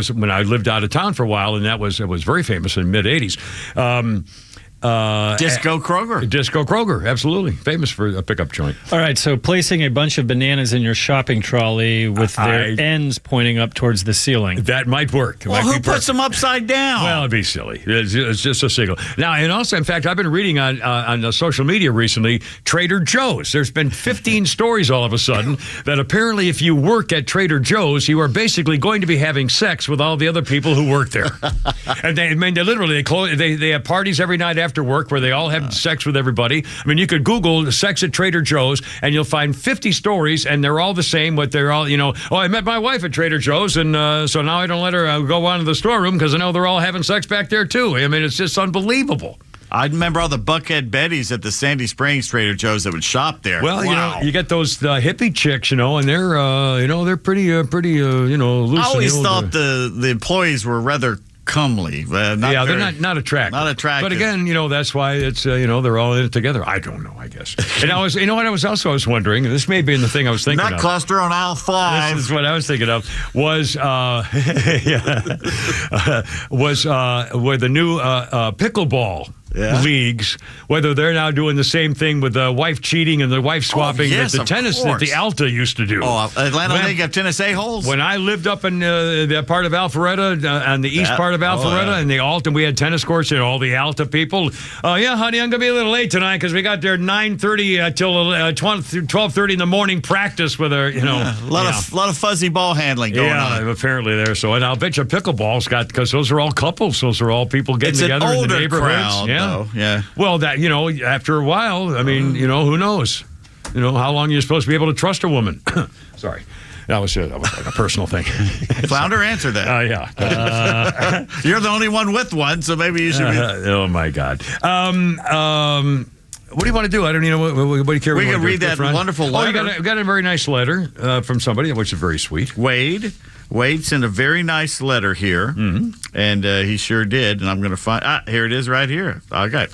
Speaker 1: lived out of town for a while, and it was very famous in the mid-80s.
Speaker 2: Disco Kroger,
Speaker 1: absolutely famous for a pickup joint.
Speaker 3: All right, so placing a bunch of bananas in your shopping trolley with their ends pointing up towards the ceiling.
Speaker 1: That might work.
Speaker 2: Who puts them upside down?
Speaker 1: Well, it'd be silly. It's just a signal. Now, and also, in fact, I've been reading on social media recently, Trader Joe's. There's been 15 stories all of a sudden that apparently if you work at Trader Joe's, you are basically going to be having sex with all the other people who work there. And they have parties every night after work where they all have sex with everybody. I mean, you could Google sex at Trader Joe's and you'll find 50 stories, and they're all the same, but they're all, I met my wife at Trader Joe's, and so now I don't let her go on to the storeroom because I know they're all having sex back there too. I mean, it's just unbelievable.
Speaker 2: I remember all the Buckhead Bettys at the Sandy Springs Trader Joe's that would shop there.
Speaker 1: Well, you get those hippie chicks, and they're pretty loose.
Speaker 2: I always thought the employees were rather comely.
Speaker 1: They're not attractive.
Speaker 2: Not attractive.
Speaker 1: But again, that's why it's, they're all in it together. I don't know, I guess. And I was wondering, and this may be in the thing I was thinking
Speaker 2: Nut
Speaker 1: of.
Speaker 2: cluster on aisle 5.
Speaker 1: This is what I was thinking of, was where the new pickleball leagues, whether they're now doing the same thing with the wife cheating and the wife swapping that the tennis that the Alta used to do.
Speaker 2: Oh, Atlanta League of Tennis A-holes?
Speaker 1: When I lived up in that part of Alpharetta, on the east part of Alpharetta, and the Alta, we had tennis courts and all the Alta people. Honey, I'm going to be a little late tonight because we got there 9:30 till 12:30 in the morning practice with our,
Speaker 2: A lot of fuzzy ball handling going on.
Speaker 1: Yeah, apparently there. So, and I'll bet you pickleball's got, because those are all couples. Those are all people getting together in the neighborhoods.
Speaker 2: Crowd, yeah.
Speaker 1: Well, that, after a while, I mean, who knows? How long you're supposed to be able to trust a woman. Sorry. That was like a personal thing.
Speaker 2: Flounder answered that.
Speaker 1: Yeah.
Speaker 2: You're the only one with one, so maybe you should be.
Speaker 1: Oh, my God. What do you want to do? I don't even know. What do you care?
Speaker 2: We can read that wonderful letter.
Speaker 1: Oh, you got a very nice letter from somebody, which is very sweet.
Speaker 2: Wade sent a very nice letter here, and he sure did. And I'm going to find. Here it is, right here. Okay.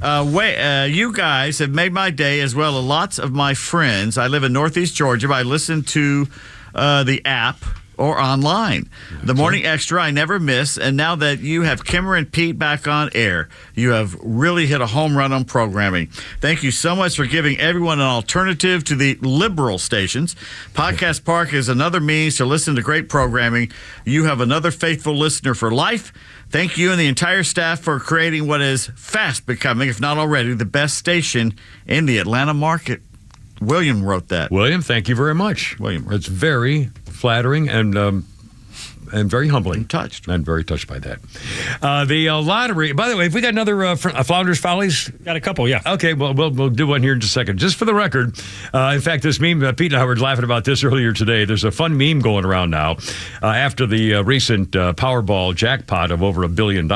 Speaker 2: You guys have made my day, as well as lots of my friends. I live in Northeast Georgia. I listen to the app or online. The Morning Extra I never miss, and now that you have Kimmer and Pete back on air, you have really hit a home run on programming. Thank you so much for giving everyone an alternative to the liberal stations. Podcast Park is another means to listen to great programming. You have another faithful listener for life. Thank you and the entire staff for creating what is fast becoming, if not already, the best station in the Atlanta market. William wrote that.
Speaker 1: William, thank you very much. It's very flattering and very humbling. I'm very touched by that. The lottery. By the way, have we got another Flounders Follies?
Speaker 3: Got a couple, yeah.
Speaker 1: Okay, well, we'll do one here in just a second. Just for the record, in fact, this meme, Pete and I were laughing about this earlier today. There's a fun meme going around now after the recent Powerball jackpot of over $1 billion.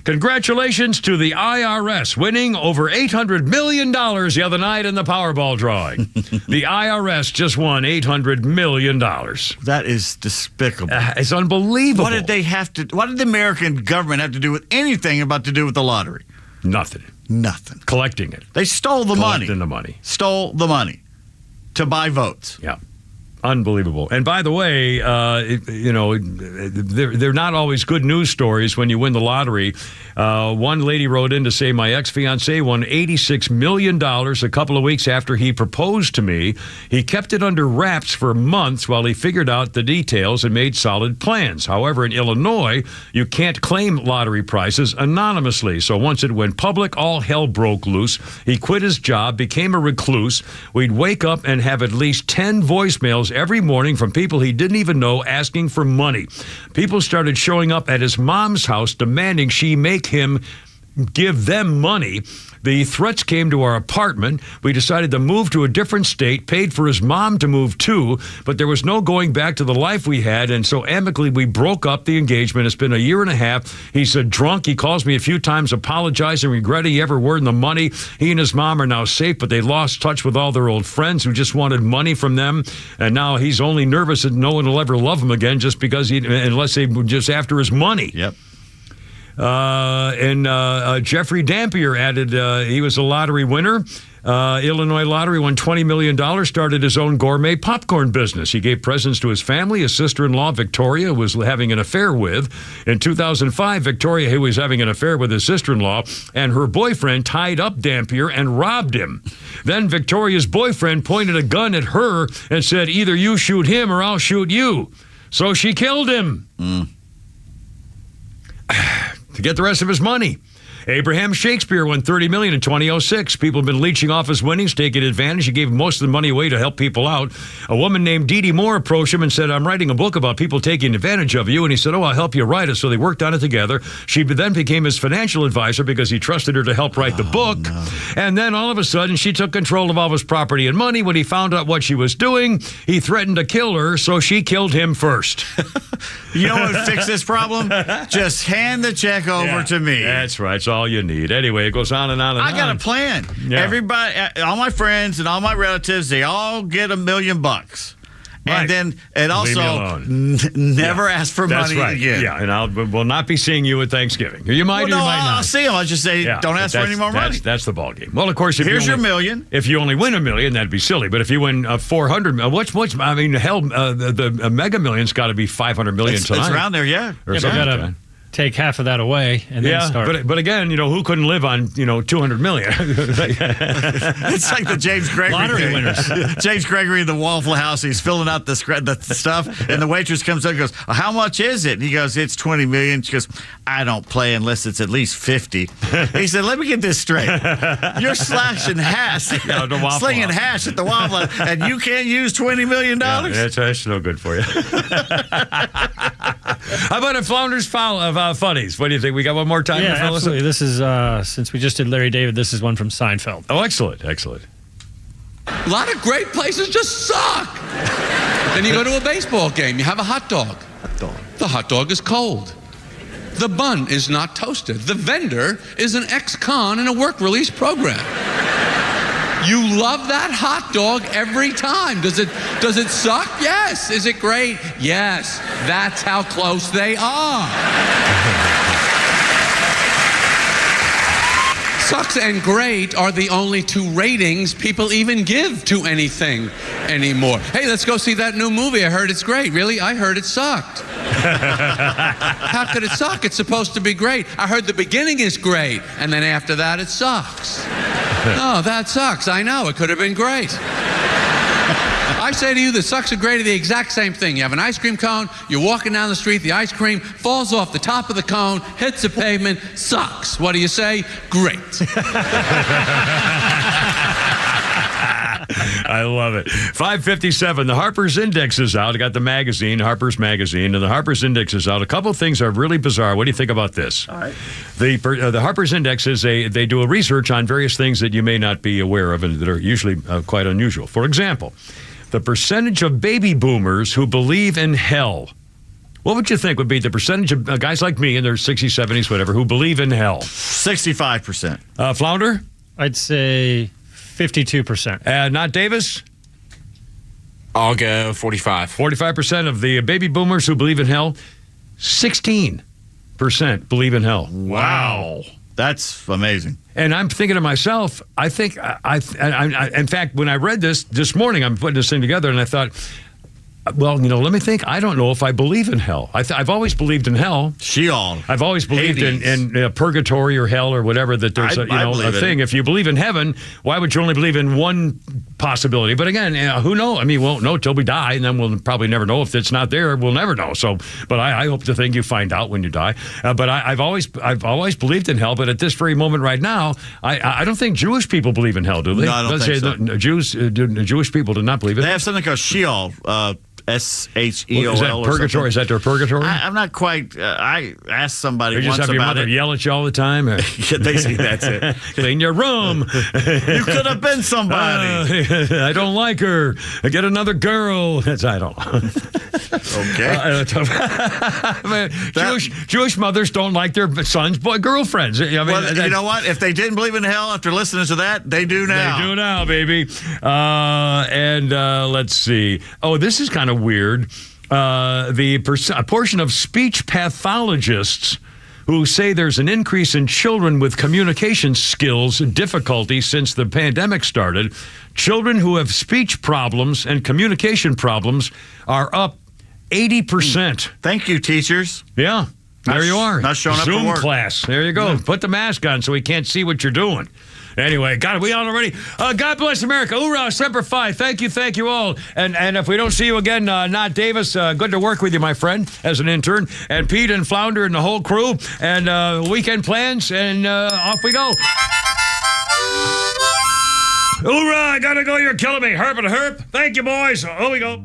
Speaker 1: Congratulations to the IRS winning over $800 million the other night in the Powerball drawing. The IRS just won $800 million.
Speaker 2: That is despicable.
Speaker 1: It's unbelievable.
Speaker 2: What did the American government have to do with anything to do with the lottery?
Speaker 1: Nothing. Collecting it.
Speaker 2: They stole the money.
Speaker 1: Collecting the money.
Speaker 2: Stole the money to buy votes.
Speaker 1: Yeah. Unbelievable. And by the way, they're not always good news stories when you win the lottery. One lady wrote in to say, my ex-fiance won $86 million a couple of weeks after he proposed to me. He kept it under wraps for months while he figured out the details and made solid plans. However, in Illinois, you can't claim lottery prizes anonymously. So once it went public, all hell broke loose. He quit his job, became a recluse. We'd wake up and have at least 10 voicemails every morning from people he didn't even know asking for money. People started showing up at his mom's house demanding she make him give them money. The threats came to our apartment. We decided to move to a different state, paid for his mom to move too, but there was no going back to the life we had, and so amicably we broke up the engagement. It's been a year and a half. He's a drunk. He calls me a few times apologizing, regretting he ever earned the money. He and his mom are now safe, but they lost touch with all their old friends who just wanted money from them, and now he's only nervous that no one will ever love him again just because unless they were just after his money.
Speaker 2: Yep.
Speaker 1: Jeffrey Dampier added he was a lottery winner. Illinois lottery won $20 million, started his own gourmet popcorn business. He gave presents to his family, his sister-in-law, Victoria, was having an affair with. In 2005, Victoria, who was having an affair with his sister-in-law, and her boyfriend tied up Dampier and robbed him. Then Victoria's boyfriend pointed a gun at her and said, either you shoot him or I'll shoot you. So she killed him. To get the rest of his money. Abraham Shakespeare won $30 million in 2006. People have been leeching off his winnings, taking advantage. He gave most of the money away to help people out. A woman named Dee Dee Moore approached him and said, I'm writing a book about people taking advantage of you. And he said, oh, I'll help you write it. So they worked on it together. She then became his financial advisor because he trusted her to help write the book. No. And then all of a sudden, she took control of all his property and money. When he found out what she was doing, he threatened to kill her, so she killed him first.
Speaker 2: You know what would fix this problem? Just hand the check over to me.
Speaker 1: That's right. It's all you need. Anyway, it goes on and on and on.
Speaker 2: I got a plan.
Speaker 1: Yeah.
Speaker 2: Everybody, all my friends and all my relatives, they all get $1 million.
Speaker 1: Right.
Speaker 2: And also never ask for money again.
Speaker 1: Yeah, and we'll not be seeing you at Thanksgiving. You might, you might not.
Speaker 2: I'll see them. I'll just say, don't ask for any more money.
Speaker 1: That's the ball game. Well, of course,
Speaker 2: here's your $1 million.
Speaker 1: If you only win $1 million, that'd be silly. But if you win 400, what's I mean, hell, the Mega Million's got to be 500 million tonight.
Speaker 2: It's around there, yeah.
Speaker 1: Or something.
Speaker 3: Take half of that away and then start.
Speaker 1: But again, who couldn't live on 200 million?
Speaker 2: It's like the James Gregory
Speaker 3: lottery winners.
Speaker 2: James Gregory in the Waffle House. He's filling out the stuff, and the waitress comes up and goes, "How much is it?" And he goes, "It's 20 million." She goes, "I don't play unless it's at least 50." He said, "Let me get this straight. You're slinging hash at the Waffle House, and you can't use $20 million."
Speaker 1: Yeah, that's no good for you. How about a Flounder's Foul of funnies? What do you think? We got one more time?
Speaker 3: Yeah, absolutely. This is, since we just did Larry David, this is one from Seinfeld.
Speaker 1: Oh, excellent. Excellent.
Speaker 10: A lot of great places just suck. Then you go to a baseball game. You have a hot dog. The hot dog is cold. The bun is not toasted. The vendor is an ex-con in a work release program. You love that hot dog every time. Does it suck? Yes. Is it great? Yes. That's how close they are. Sucks and great are the only two ratings people even give to anything anymore. Hey, let's go see that new movie. I heard it's great. Really? I heard it sucked. How could it suck? It's supposed to be great. I heard the beginning is great, and then after that it sucks. Oh, that sucks. I know. It could have been great. I say to you, the sucks and great are the exact same thing. You have an ice cream cone, you're walking down the street, the ice cream falls off the top of the cone, hits the pavement, sucks. What do you say? Great.
Speaker 1: I love it. 5:57. The Harper's Index is out. I got the magazine, Harper's Magazine, and the Harper's Index is out. A couple of things are really bizarre. What do you think about this?
Speaker 2: All right.
Speaker 1: The Harper's Index is they do a research on various things that you may not be aware of and that are usually quite unusual. For example, the percentage of baby boomers who believe in hell. What would you think would be the percentage of guys like me in their 60s, 70s, whatever, who believe in hell?
Speaker 2: 65%.
Speaker 1: Flounder?
Speaker 3: I'd say 52%.
Speaker 1: Not Davis?
Speaker 4: I'll go 45.
Speaker 1: 45% of the baby boomers who believe in hell. 16% believe in hell.
Speaker 2: Wow. That's amazing.
Speaker 1: And I'm thinking to myself, I think, in fact, when I read this morning, I'm putting this thing together, and I thought, well, let me think. I don't know if I believe in hell. I've always believed in hell.
Speaker 2: Sheol.
Speaker 1: I've always believed in purgatory or hell or whatever, that there's a thing. If you believe in heaven, why would you only believe in one possibility? But again, who knows? I mean, we won't know till we die, and then we'll probably never know. If it's not there, we'll never know. So, but I hope to think you find out when you die. But I've always believed in hell. But at this very moment right now, I don't think Jewish people believe in hell, do they?
Speaker 2: No, I don't think so.
Speaker 1: Jewish people do not believe in it.
Speaker 2: They have something called Sheol. SHEOL.
Speaker 1: Is that purgatory? Is that their purgatory?
Speaker 2: I'm not quite. I asked somebody
Speaker 1: you
Speaker 2: once
Speaker 1: just have
Speaker 2: about
Speaker 1: your mother
Speaker 2: it.
Speaker 1: yell at you all the time.
Speaker 2: Yeah, they say that's it.
Speaker 1: Clean your room.
Speaker 2: You could have been somebody.
Speaker 1: I don't like her. Get another girl. I don't.
Speaker 2: Okay.
Speaker 1: Jewish mothers don't like their sons' girlfriends. I mean,
Speaker 2: well, you know what? If they didn't believe in hell after listening to that, they do now.
Speaker 1: They do now, baby. Let's see. Oh, this is kind of weird. A portion of speech pathologists who say there's an increase in children with communication skills difficulties since the pandemic started. Children who have speech problems and communication problems are up 80%.
Speaker 2: Thank you, teachers.
Speaker 1: Yeah, there you are.
Speaker 2: Not showing up
Speaker 1: Zoom
Speaker 2: for work.
Speaker 1: class. There you go. Put the mask on so we can't see what you're doing. Anyway, God, are we on already? God bless America. Hoorah, Semper Fi. Thank you all. And if we don't see you again, Not Davis, good to work with you, my friend, as an intern. And Pete and Flounder and the whole crew. And weekend plans, and off we go. Hoorah, I gotta go. You're killing me. Herp and herp. Thank you, boys. Here we go.